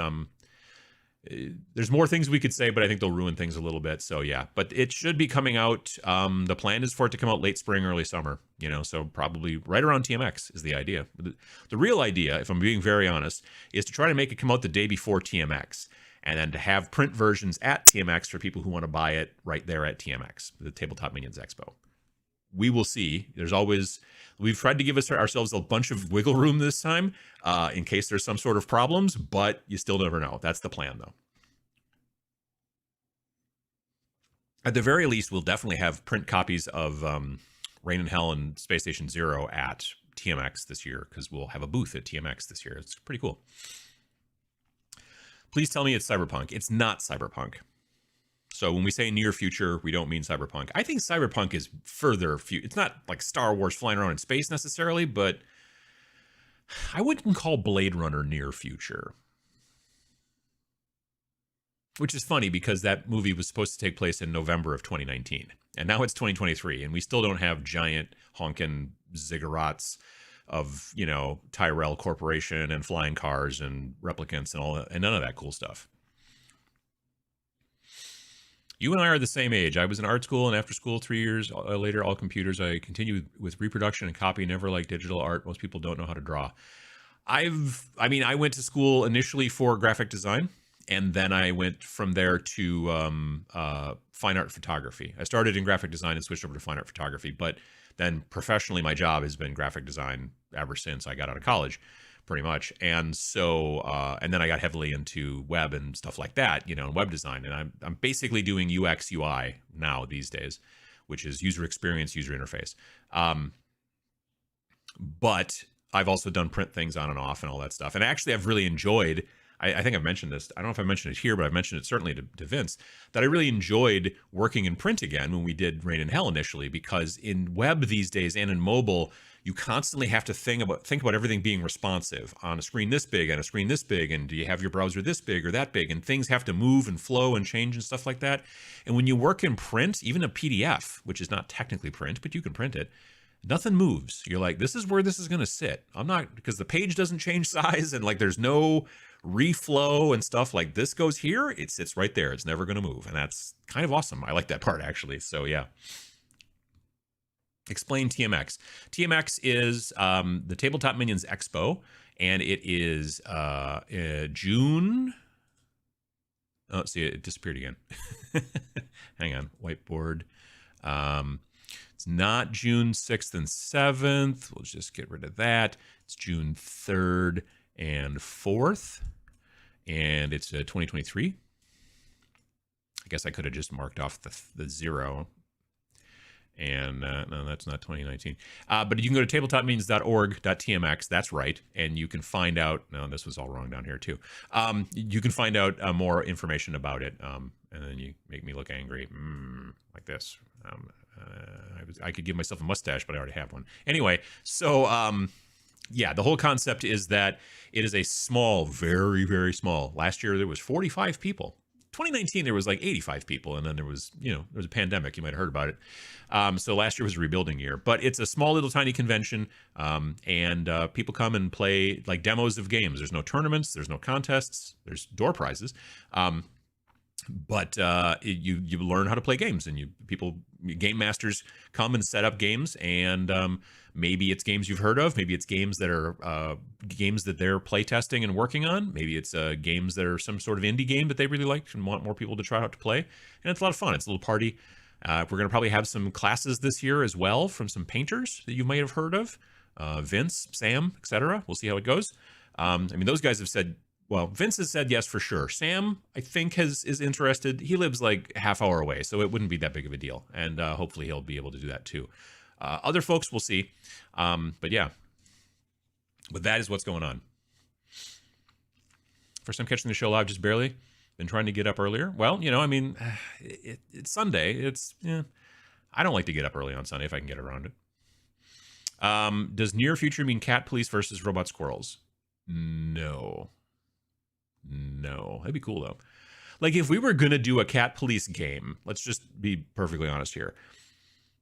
there's more things we could say, but I think they'll ruin things a little bit. So yeah, but it should be coming out. The plan is for it to come out late spring, early summer, you know, so probably right around TMX is the idea. The real idea, if I'm being very honest, is to try to make it come out the day before TMX. And then to have print versions at TMX for people who want to buy it right there at TMX, the Tabletop Minions Expo. We will see. We've tried to give ourselves a bunch of wiggle room this time in case there's some sort of problems, but you still never know. That's the plan, though. At the very least, we'll definitely have print copies of Reign in Hell and Space Station Zero at TMX this year, because we'll have a booth at TMX this year. It's pretty cool. Please tell me it's cyberpunk. It's not cyberpunk. So when we say near future, we don't mean cyberpunk. I think cyberpunk is further future. It's not like Star Wars flying around in space necessarily, but I wouldn't call Blade Runner near future. Which is funny because that movie was supposed to take place in November of 2019. And now it's 2023, and we still don't have giant honkin' ziggurats of, you know, Tyrell Corporation and flying cars and replicants and all that, and none of that cool stuff. You and I are the same age. I was in art school, and after school 3 years later, all computers. I continued with reproduction and copy, never like digital art. Most people don't know how to draw. I went to school initially for graphic design, and then I went from there to fine art photography. I started in graphic design and switched over to fine art photography, but then professionally, my job has been graphic design ever since I got out of college, pretty much. And so, and then I got heavily into web and stuff like that, you know, and web design. And I'm basically doing UX UI now these days, which is user experience, user interface. But I've also done print things on and off and all that stuff. And actually, I've really enjoyed. I think I've mentioned this. I don't know if I mentioned it here, but I've mentioned it certainly to Vince, that I really enjoyed working in print again when we did Reign in Hell initially, because in web these days and in mobile, you constantly have to think about everything being responsive on a screen this big and a screen this big, and do you have your browser this big or that big, and things have to move and flow and change and stuff like that. And when you work in print, even a PDF, which is not technically print, but you can print it, nothing moves. You're like, this is where this is going to sit. I'm not, because the page doesn't change size, and like there's no reflow and stuff. Like this goes here, it sits right there. It's never going to move. And that's kind of awesome. I like that part actually. So yeah. Explain TMX. TMX is the Tabletop Minions Expo, and it is June. Oh, see, it disappeared again. Hang on, whiteboard. It's not June 6th and 7th. We'll just get rid of that. It's June 3rd and 4th, and it's 2023. I guess I could have just marked off the 0. And no, that's not 2019. But you can go to tabletopminions.org.tmx. That's right. And you can find out, no, this was all wrong down here too. You can find out more information about it. And then you make me look angry like this. I could give myself a mustache, but I already have one. Anyway, so yeah, the whole concept is that it is a small, very, very small. Last year there was 45 people. 2019 there was like 85 people, and then there was a pandemic. You might have heard about it. So last year was a rebuilding year, but it's a small little tiny convention, and people come and play like demos of games. There's no tournaments, there's no contests, there's door prizes. But you learn how to play games, and game masters come and set up games, and maybe it's games you've heard of, maybe it's games that are games that they're playtesting and working on, maybe it's games that are some sort of indie game that they really like and want more people to try out to play, and it's a lot of fun. It's a little party. We're going to probably have some classes this year as well from some painters that you might have heard of, Vince, Sam, etc. We'll see how it goes. I mean, those guys have said. Well, Vince has said yes for sure. Sam, I think, is interested. He lives like a half hour away, so it wouldn't be that big of a deal. And hopefully he'll be able to do that too. Other folks, we'll see. But yeah, but that is what's going on. First time catching the show live, just barely. Been trying to get up earlier. Well, I mean, it's Sunday. I don't like to get up early on Sunday if I can get around it. Does near future mean cat police versus robot squirrels? No, that'd be cool though. Like if we were going to do a cat police game, let's just be perfectly honest here,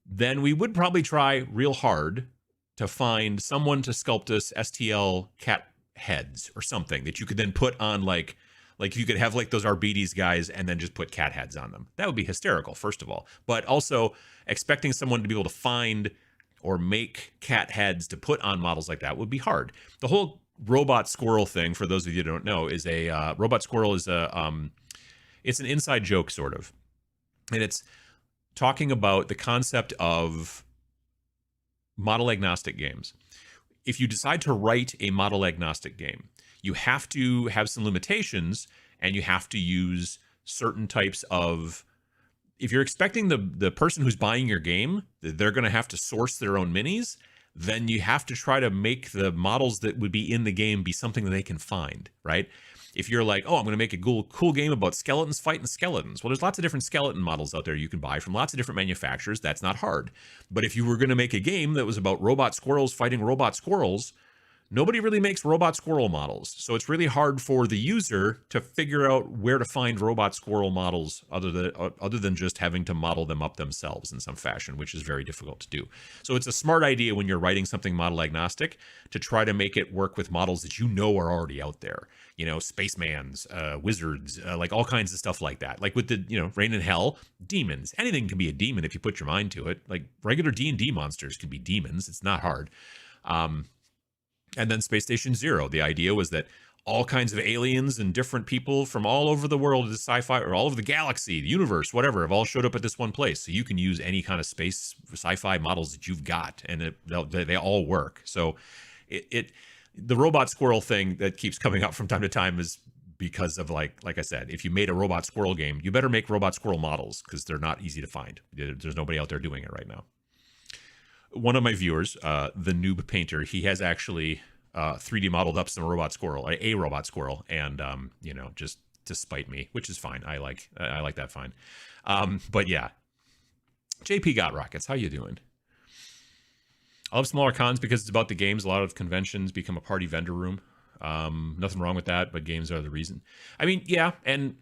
then we would probably try real hard to find someone to sculpt us STL cat heads or something that you could then put on like you could have like those Arbites guys and then just put cat heads on them. That would be hysterical, first of all. But also expecting someone to be able to find or make cat heads to put on models like that would be hard. The whole robot squirrel thing, for those of you who don't know, is a robot squirrel is it's an inside joke sort of, and it's talking about the concept of model agnostic games. If you decide to write a model agnostic game, you have to have some limitations, and you have to use certain types of. If you're expecting the person who's buying your game, they're going to have to source their own minis, then you have to try to make the models that would be in the game be something that they can find, right? If you're like, oh, I'm going to make a cool game about skeletons fighting skeletons. Well, there's lots of different skeleton models out there you can buy from lots of different manufacturers. That's not hard. But if you were going to make a game that was about robot squirrels fighting robot squirrels, nobody really makes robot squirrel models. So it's really hard for the user to figure out where to find robot squirrel models other than just having to model them up themselves in some fashion, which is very difficult to do. So it's a smart idea when you're writing something model agnostic to try to make it work with models that are already out there. Spacemans, wizards, like all kinds of stuff like that. Like with the, Rain in Hell, demons. Anything can be a demon if you put your mind to it. Like regular D&D monsters can be demons. It's not hard. And then Space Station Zero, the idea was that all kinds of aliens and different people from all over the world, the sci-fi, or all over the galaxy, the universe, whatever, have all showed up at this one place. So you can use any kind of space sci-fi models that you've got, and they all work. So the robot squirrel thing that keeps coming up from time to time is because of like I said, if you made a robot squirrel game, you better make robot squirrel models because they're not easy to find. There's nobody out there doing it right now. One of my viewers, the noob painter, he has actually 3D modeled up some robot squirrel, a robot squirrel, and just to spite me, which is fine. I like that fine. But yeah, JP got rockets. How you doing? I love smaller cons because it's about the games. A lot of conventions become a party vendor room. Nothing wrong with that, but games are the reason. I mean, yeah, and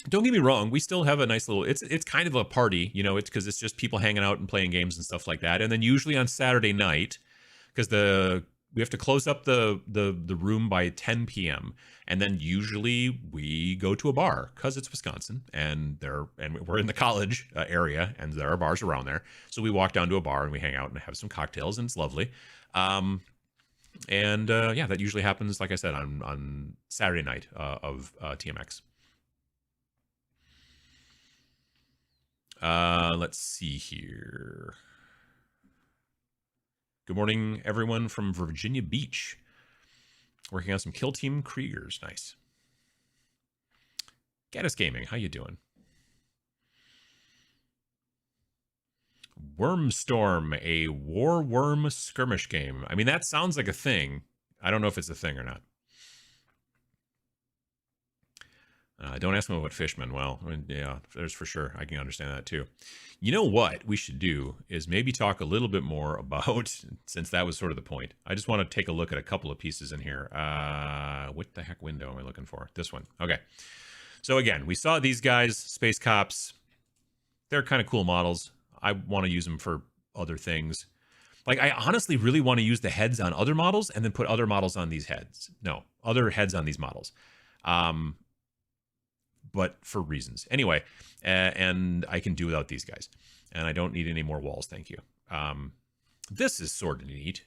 don't get me wrong, we still have a nice little, it's kind of a party, it's because it's just people hanging out and playing games and stuff like that. And then usually on Saturday night, because we have to close up the room by 10 p.m. And then usually we go to a bar because it's Wisconsin and we're in the college area and there are bars around there. So we walk down to a bar and we hang out and have some cocktails and it's lovely. Yeah, that usually happens, like I said, on Saturday night of TMX. Let's see here. Good morning, everyone from Virginia Beach. Working on some Kill Team Kriegers. Nice. Gaddis Gaming, how you doing? Wormstorm, a war worm skirmish game. I mean, that sounds like a thing. I don't know if it's a thing or not. Don't ask me about Fishman. Well, I mean, yeah, there's for sure. I can understand that too. You know what we should do is maybe talk a little bit more about, since that was sort of the point. I just want to take a look at a couple of pieces in here. What the heck window am I looking for? This one. Okay. So again, we saw these guys, Space Cops. They're kind of cool models. I want to use them for other things. Like, I honestly really want to use the heads on other models and then put other models on these heads. No, other heads on these models. But for reasons. Anyway, and I can do without these guys. And I don't need any more walls, thank you. This is sort of neat.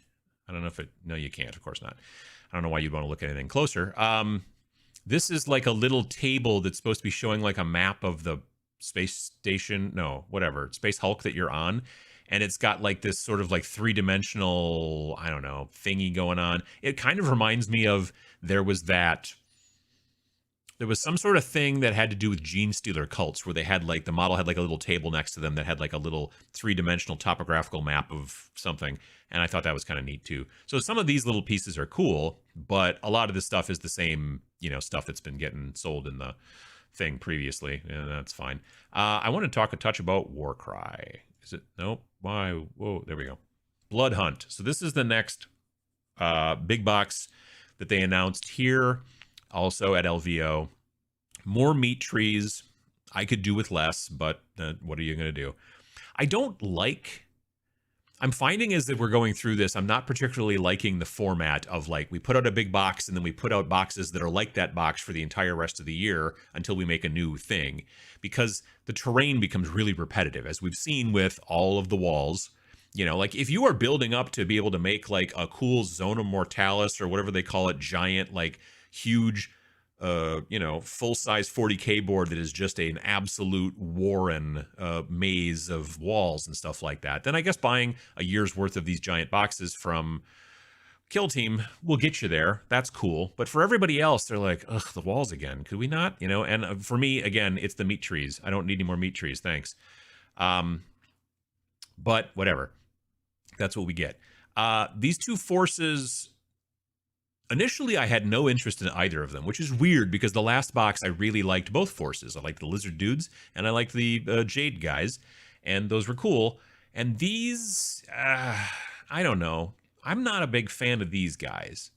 I don't know if it... No, you can't, of course not. I don't know why you'd want to look at anything closer. This is like a little table that's supposed to be showing like a map of the space station. No, whatever. Space Hulk that you're on. And it's got like this sort of like three-dimensional, I don't know, thingy going on. It kind of reminds me of... There was some sort of thing that had to do with Gene Stealer cults where they had like, the model had like a little table next to them that had like a little three-dimensional topographical map of something. And I thought that was kind of neat too. So some of these little pieces are cool, but a lot of this stuff is the same, you know, stuff that's been getting sold in the thing previously. And that's fine. I want to talk a touch about Warcry. Is it? Nope. Why? Whoa, there we go. Blood Hunt. So this is the next big box that they announced here. Also at LVO, more meat trees. I could do with less, but what are you going to do? I'm finding as that we're going through this, I'm not particularly liking the format of like, we put out a big box and then we put out boxes that are like that box for the entire rest of the year until we make a new thing, because the terrain becomes really repetitive, as we've seen with all of the walls. You know, like if you are building up to be able to make like a cool Zona Mortalis or whatever they call it, giant, like huge, you know, full-size 40K board that is just an absolute Warren maze of walls and stuff like that, then I guess buying a year's worth of these giant boxes from Kill Team will get you there. That's cool. But for everybody else, they're like, ugh, the walls again. Could we not? You know, and for me, again, it's the meat trees. I don't need any more meat trees. Thanks. But whatever. That's what we get. These two forces... Initially, I had no interest in either of them, which is weird because the last box I really liked both forces. I liked the lizard dudes and I liked the jade guys, and those were cool. And these, I don't know. I'm not a big fan of these guys.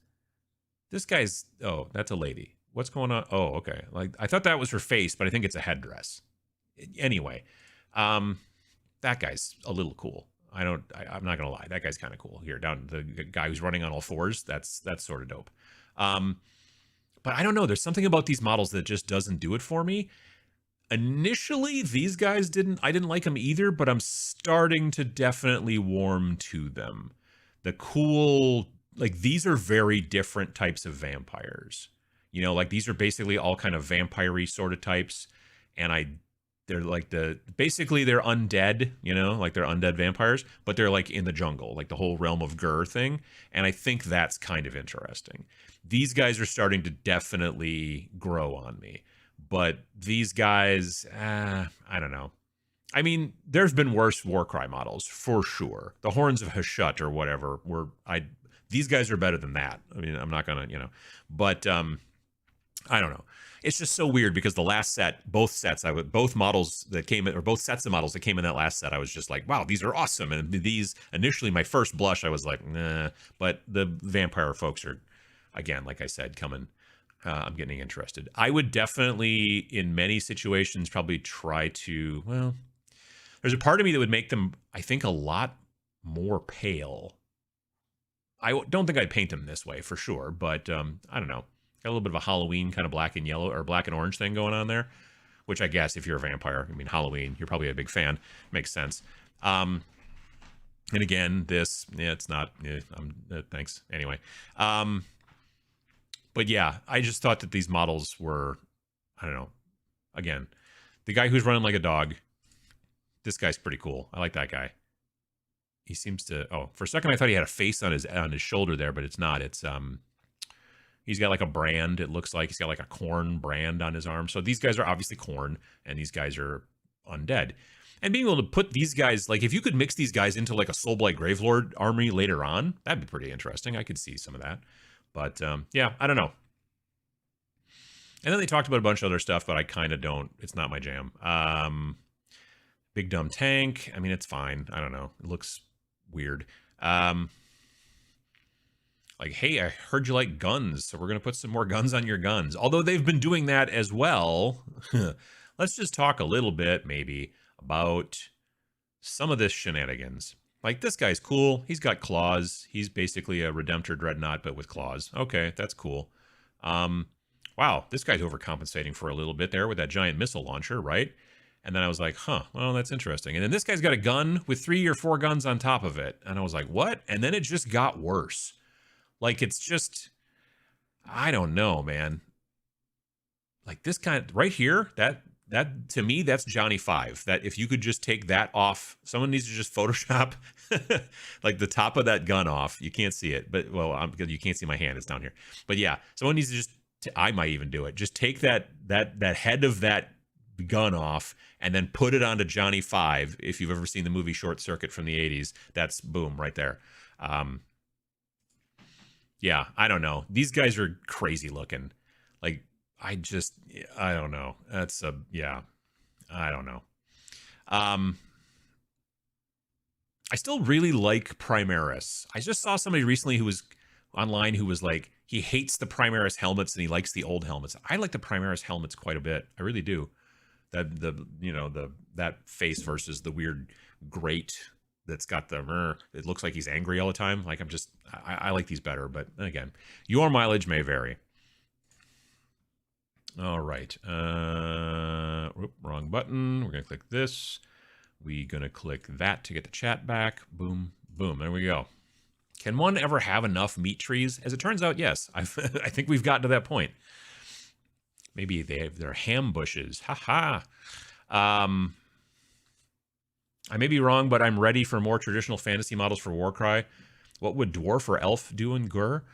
This guy's, oh, that's a lady. What's going on? Oh, okay. Like I thought that was her face, but I think it's a headdress. Anyway, that guy's a little cool. I'm not gonna lie, that guy's kind of cool. Here, down the guy who's running on all fours, that's sort of dope. But I don't know, there's something about these models that just doesn't do it for me. Initially, these guys I didn't like them either, but I'm starting to definitely warm to them. The cool, like these are very different types of vampires. You know, like these are basically all kind of vampire-y sort of types, and they're like basically they're undead, you know, like they're undead vampires, but they're like in the jungle, like the whole realm of Gur thing. And I think that's kind of interesting. These guys are starting to definitely grow on me, but these guys, I don't know. I mean, there's been worse Warcry models for sure. The Horns of Hashut or whatever these guys are better than that. I mean, I'm not gonna, you know, but, I don't know. It's just so weird because the last set, both sets of models that came in that last set, I was just like, wow, these are awesome. And these, initially, my first blush, I was like, nah. But the vampire folks are, again, like I said, coming. I'm getting interested. I would definitely, in many situations, probably try to, well, there's a part of me that would make them, I think, a lot more pale. I don't think I'd paint them this way for sure, but I don't know. Got a little bit of a Halloween kind of black and yellow or black and orange thing going on there, which I guess if you're a vampire, I mean, Halloween, you're probably a big fan. Makes sense. And again, this, yeah, it's not, thanks. Anyway. But yeah, I just thought that these models were, I don't know. Again, the guy who's running like a dog, this guy's pretty cool. I like that guy. He seems to, oh, for a second I thought he had a face on his shoulder there, but it's not. It's, he's got like a brand. It looks like he's got like a corn brand on his arm. So these guys are obviously corn, and these guys are undead. And being able to put these guys, like if you could mix these guys into like a Soulblight Gravelord army later on, that'd be pretty interesting. I could see some of that. But yeah, I don't know. And then they talked about a bunch of other stuff, but I kind of don't. It's not my jam. Big dumb tank. I mean, it's fine. I don't know. It looks weird. Like, hey, I heard you like guns, so we're going to put some more guns on your guns. Although they've been doing that as well. Let's just talk a little bit, maybe, about some of this shenanigans. Like, this guy's cool. He's got claws. He's basically a Redemptor Dreadnought, but with claws. Okay, that's cool. Wow, this guy's overcompensating for a little bit there with that giant missile launcher, right? And then I was like, huh, well, that's interesting. And then this guy's got a gun with 3 or 4 guns on top of it. And I was like, what? And then it just got worse. Like, it's just, I don't know, man. Like, this kind of, right here, that to me, that's Johnny 5. That if you could just take that off, someone needs to just Photoshop like the top of that gun off. You can't see it, but, well, you can't see my hand. It's down here. But yeah, someone needs to just, I might even do it. Just take that head of that gun off and then put it onto Johnny 5. If you've ever seen the movie Short Circuit from the 80s, that's boom right there. Yeah, I don't know. These guys are crazy looking. Like, I don't know. That's yeah, I don't know. I still really like Primaris. I just saw somebody recently who was online who was like, he hates the Primaris helmets and he likes the old helmets. I like the Primaris helmets quite a bit. I really do. That face versus the weird grate that's got the it looks like he's angry all the time. Like, I like these better, but again, your mileage may vary. All right. Wrong button. We're gonna click this. We're gonna click that to get the chat back. Boom, boom. There we go. Can one ever have enough meat trees? As it turns out, yes. I think we've gotten to that point. Maybe they're ham bushes. Ha ha. I may be wrong, but I'm ready for more traditional fantasy models for Warcry. What would dwarf or elf do in Gur?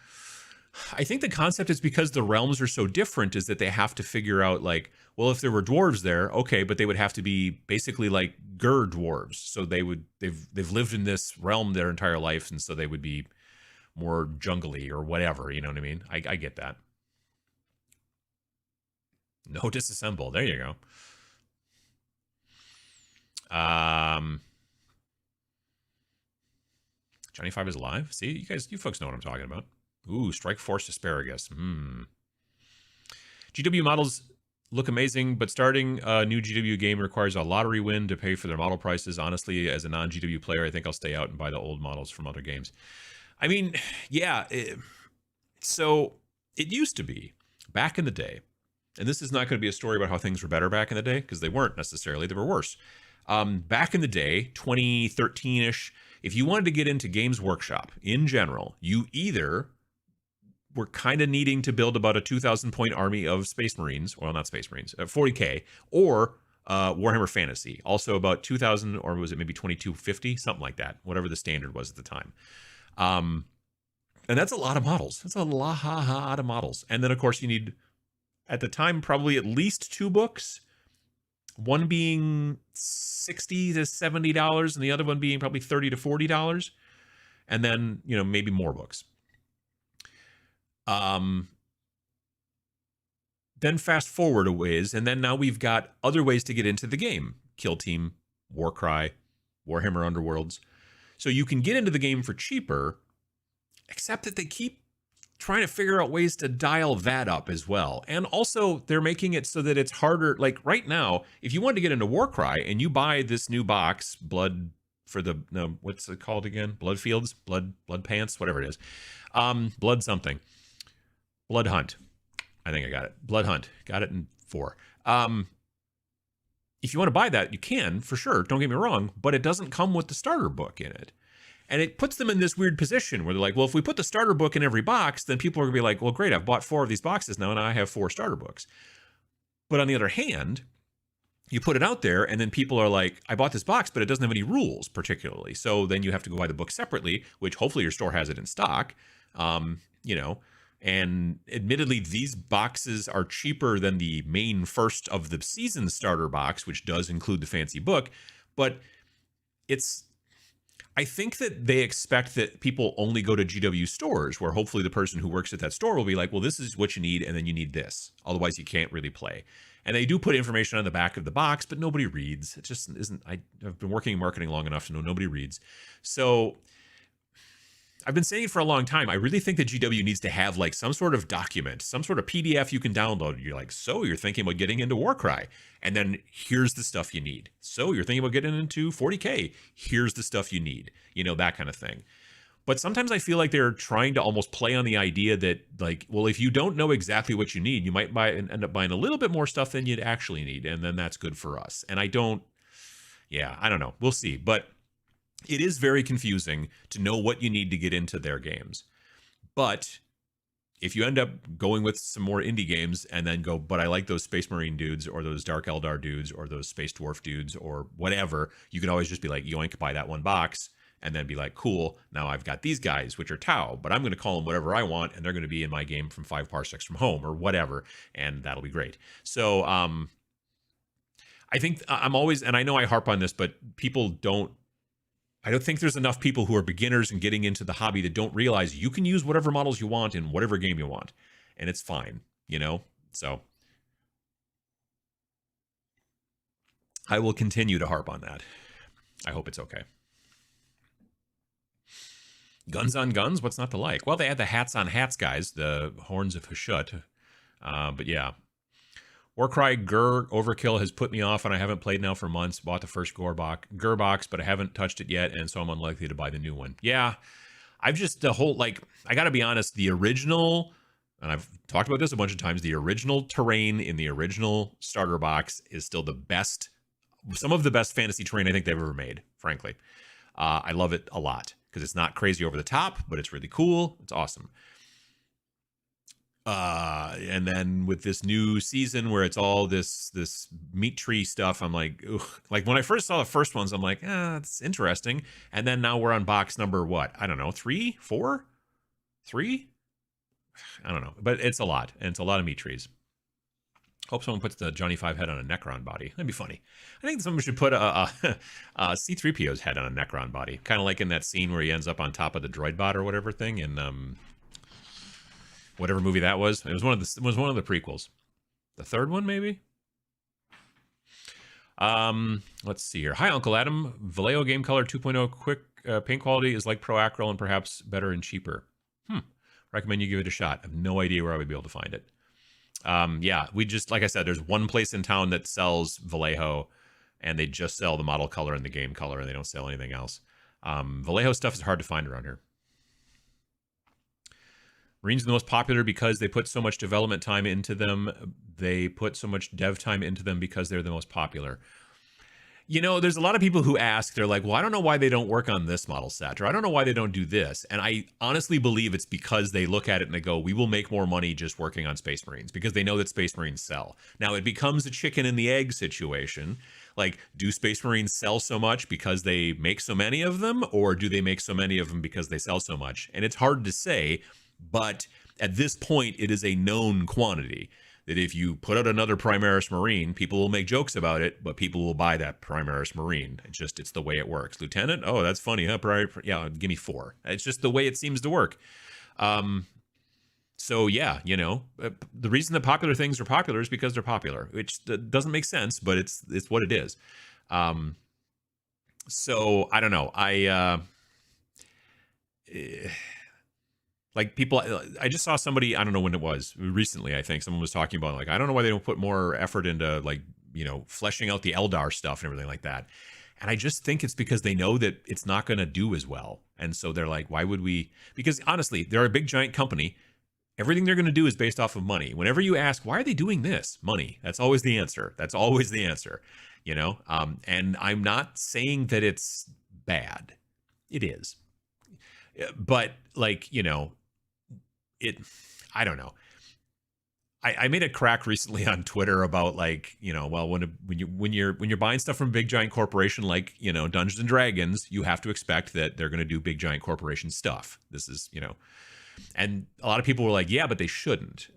I think the concept is because the realms are so different is that they have to figure out, like, well, if there were dwarves there, okay, but they would have to be basically like Gur dwarves. So they've lived in this realm their entire life, and so they would be more jungly or whatever, you know what I mean? I get that. No disassemble. There you go. Johnny 5 is alive. See, you folks know what I'm talking about. Ooh, Strike Force Asparagus. GW models look amazing, but starting a new GW game requires a lottery win to pay for their model prices. Honestly, as a non-GW player, I think I'll stay out and buy the old models from other games. I mean, yeah. So it used to be, back in the day, and this is not going to be a story about how things were better back in the day, because they weren't necessarily. They were worse. Back in the day, 2013-ish, if you wanted to get into Games Workshop in general, you either were kind of needing to build about a 2,000-point army of Space Marines, well, not Space Marines, 40K, or Warhammer Fantasy, also about 2,000, or was it maybe 2,250, something like that, whatever the standard was at the time. And that's a lot of models. That's a lot of models. And then, of course, you need, at the time, probably at least 2 books, one being $60 to $70, and the other one being probably $30 to $40, and then, maybe more books. Then fast forward a ways, and then now we've got other ways to get into the game. Kill Team, Warcry, Warhammer Underworlds. So you can get into the game for cheaper, except that they keep trying to figure out ways to dial that up as well. And also, they're making it so that it's harder. Like right now, if you want to get into Warcry and you buy this new box, Blood for the, no, what's it called again? Blood Fields? Blood Pants? Whatever it is. Blood something. Blood Hunt. I think I got it. Blood Hunt. Got it in 4. If you want to buy that, you can, for sure. Don't get me wrong. But it doesn't come with the starter book in it. And it puts them in this weird position where they're like, well, if we put the starter book in every box, then people are going to be like, well, great, I've bought 4 of these boxes now, and I have 4 starter books. But on the other hand, you put it out there, and then people are like, I bought this box, but it doesn't have any rules particularly. So then you have to go buy the book separately, which hopefully your store has it in stock, And admittedly, these boxes are cheaper than the main first of the season starter box, which does include the fancy book. But I think that they expect that people only go to GW stores, where hopefully the person who works at that store will be like, well, this is what you need, and then you need this. Otherwise, you can't really play. And they do put information on the back of the box, but nobody reads. It just isn't. I've been working in marketing long enough to know nobody reads. So I've been saying it for a long time. I really think that GW needs to have like some sort of document, some sort of PDF you can download. You're like, so you're thinking about getting into Warcry, and then here's the stuff you need. So you're thinking about getting into 40K. Here's the stuff you need. You know, that kind of thing. But sometimes I feel like they're trying to almost play on the idea that, like, well, if you don't know exactly what you need, you might buy and end up buying a little bit more stuff than you'd actually need, and then that's good for us. And I don't know. We'll see. But it is very confusing to know what you need to get into their games. But if you end up going with some more indie games and then go, but I like those Space Marine dudes or those Dark Eldar dudes or those Space Dwarf dudes or whatever, you can always just be like, yoink, buy that one box. And then be like, cool, now I've got these guys, which are Tau, but I'm going to call them whatever I want, and they're going to be in my game from 5 parsecs from home or whatever, and that'll be great. So I think I'm always, and I know I harp on this, but I don't think there's enough people who are beginners and getting into the hobby that don't realize you can use whatever models you want in whatever game you want, and it's fine, you know? So I will continue to harp on that. I hope it's okay. Guns on guns? What's not to like? Well, they had the hats on hats, guys. The horns of Hashut. But yeah. Warcry Gur Overkill has put me off, and I haven't played now for months. Bought the first Gur box, but I haven't touched it yet, and so I'm unlikely to buy the new one. Yeah. I've just, I gotta be honest, the original, and I've talked about this a bunch of times, the original terrain in the original starter box is still the best, some of the best fantasy terrain I think they've ever made, frankly. I love it a lot. Because it's not crazy over the top, but it's really cool. It's awesome. And then with this new season where it's all this meat tree stuff, I'm like, ugh. Like when I first saw the first ones, I'm like, it's interesting. And then now we're on box number what? I don't know, 3, 4, 3? I don't know, but it's a lot, and it's a lot of meat trees. Hope someone puts the Johnny 5 head on a Necron body. That'd be funny. I think someone should put a C-3PO's head on a Necron body. Kind of like in that scene where he ends up on top of the droid bot or whatever thing in whatever movie that was. It was one of the prequels. The third one, maybe? Let's see here. Hi, Uncle Adam. Vallejo Game Color 2.0 quick paint quality is like Pro Acryl and perhaps better and cheaper. Recommend you give it a shot. I have no idea where I would be able to find it. Yeah, we just, like I said, there's one place in town that sells Vallejo, and they just sell the model color and the game color, and they don't sell anything else. Vallejo stuff is hard to find around here. Marines are the most popular because they put so much development time into them. They put so much dev time into them because they're the most popular. You know, there's a lot of people who ask, they're like, well, I don't know why they don't work on this model set, or I don't know why they don't do this. And I honestly believe it's because they look at it and they go, we will make more money just working on Space Marines, because they know that Space Marines sell. Now, it becomes a chicken and the egg situation. Like, do Space Marines sell so much because they make so many of them, or do they make so many of them because they sell so much? And it's hard to say, but at this point, it is a known quantity. That if you put out another Primaris Marine, people will make jokes about it, but people will buy that Primaris Marine. It's the way it works. Lieutenant? Oh, that's funny, huh? Yeah, give me 4. It's just the way it seems to work. So yeah, you know, the reason that popular things are popular is because they're popular, which doesn't make sense, but it's what it is. So I don't know. Like people, I just saw somebody, I don't know when it was, recently, I think someone was talking about, like, I don't know why they don't put more effort into, like, you know, fleshing out the Eldar stuff and everything like that. And I just think it's because they know that it's not going to do as well. And so they're like, why would we? Because honestly, they're a big giant company. Everything they're going to do is based off of money. Whenever you ask, why are they doing this? Money. That's always the answer. That's always the answer, you know? And I'm not saying that it's bad. It is. But, like, you know, I don't know. I made a crack recently on Twitter about, like, you know, well, when you're buying stuff from a big giant corporation like, you know, Dungeons and Dragons, you have to expect that they're going to do big giant corporation stuff. This is, you know, and a lot of people were like, yeah, but they shouldn't.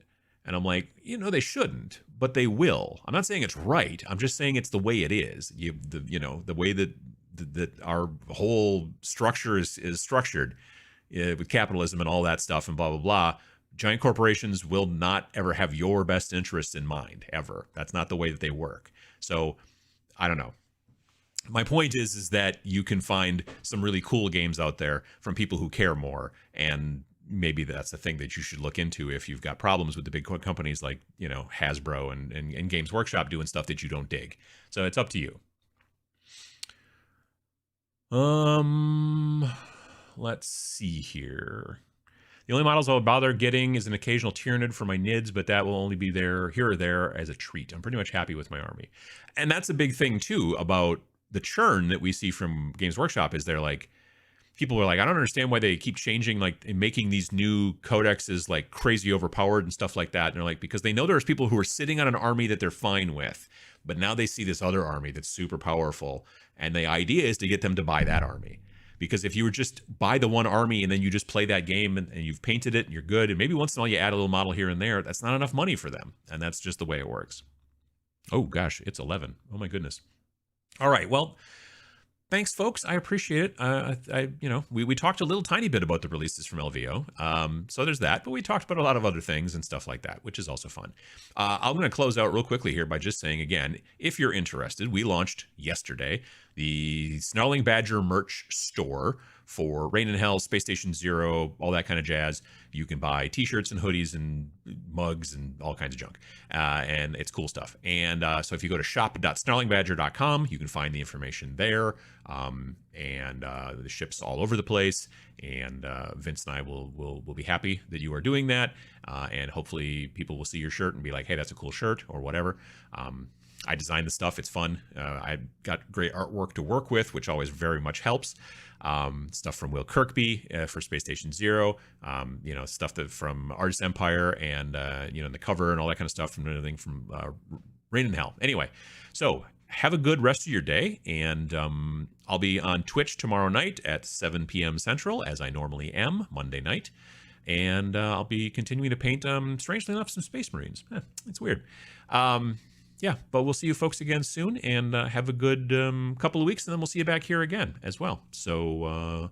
And I'm like, you know, they shouldn't, but they will. I'm not saying it's right. I'm just saying it's the way it is. The way that our whole structure is structured with capitalism and all that stuff and blah, blah, blah. Giant corporations will not ever have your best interests in mind, ever. That's not the way that they work. So I don't know. my point is that you can find some really cool games out there from people who care more, and maybe that's the thing that you should look into if you've got problems with the big companies like, you know, Hasbro and Games Workshop doing stuff that you don't dig. So it's up to you. Let's see here. The only models I would bother getting is an occasional Tyranid for my NIDS, but that will only be there here or there as a treat. I'm pretty much happy with my army. And that's a big thing too about the churn that we see from Games Workshop, is they're like, people are like, I don't understand why they keep changing, like, and making these new codexes like crazy overpowered and stuff like that. And they're like, because they know there's people who are sitting on an army that they're fine with, but now they see this other army that's super powerful. And the idea is to get them to buy that army. Because if you were just buy the one army and then you just play that game and you've painted it and you're good, and maybe once in a while you add a little model here and there, that's not enough money for them. And that's just the way it works. Oh gosh, it's 11. Oh my goodness. All right, well, thanks, folks. I appreciate it. You know, we talked a little tiny bit about the releases from LVO. So there's that, but we talked about a lot of other things and stuff like that, which is also fun. I'm going to close out real quickly here by just saying again, if you're interested, we launched yesterday the Snarling Badger merch store for Reign in Hell, Space Station Zero, all that kind of jazz. You can buy t-shirts and hoodies and mugs and all kinds of junk. And it's cool stuff. And so if you go to shop.snarlingbadger.com, you can find the information there. The ship's all over the place. And Vince and I will be happy that you are doing that. And hopefully people will see your shirt and be like, hey, that's a cool shirt or whatever. I designed the stuff. It's fun. I got great artwork to work with, which always very much helps. Stuff from Will Kirkby for Space Station Zero. You know, stuff that from Artist Empire and, you know, the cover and all that kind of stuff from anything from Reign in Hell. Anyway, so have a good rest of your day. And I'll be on Twitch tomorrow night at 7 p.m. Central, as I normally am Monday night. And I'll be continuing to paint, strangely enough, some Space Marines. It's weird. Yeah, but we'll see you folks again soon, and have a good couple of weeks, and then we'll see you back here again as well. So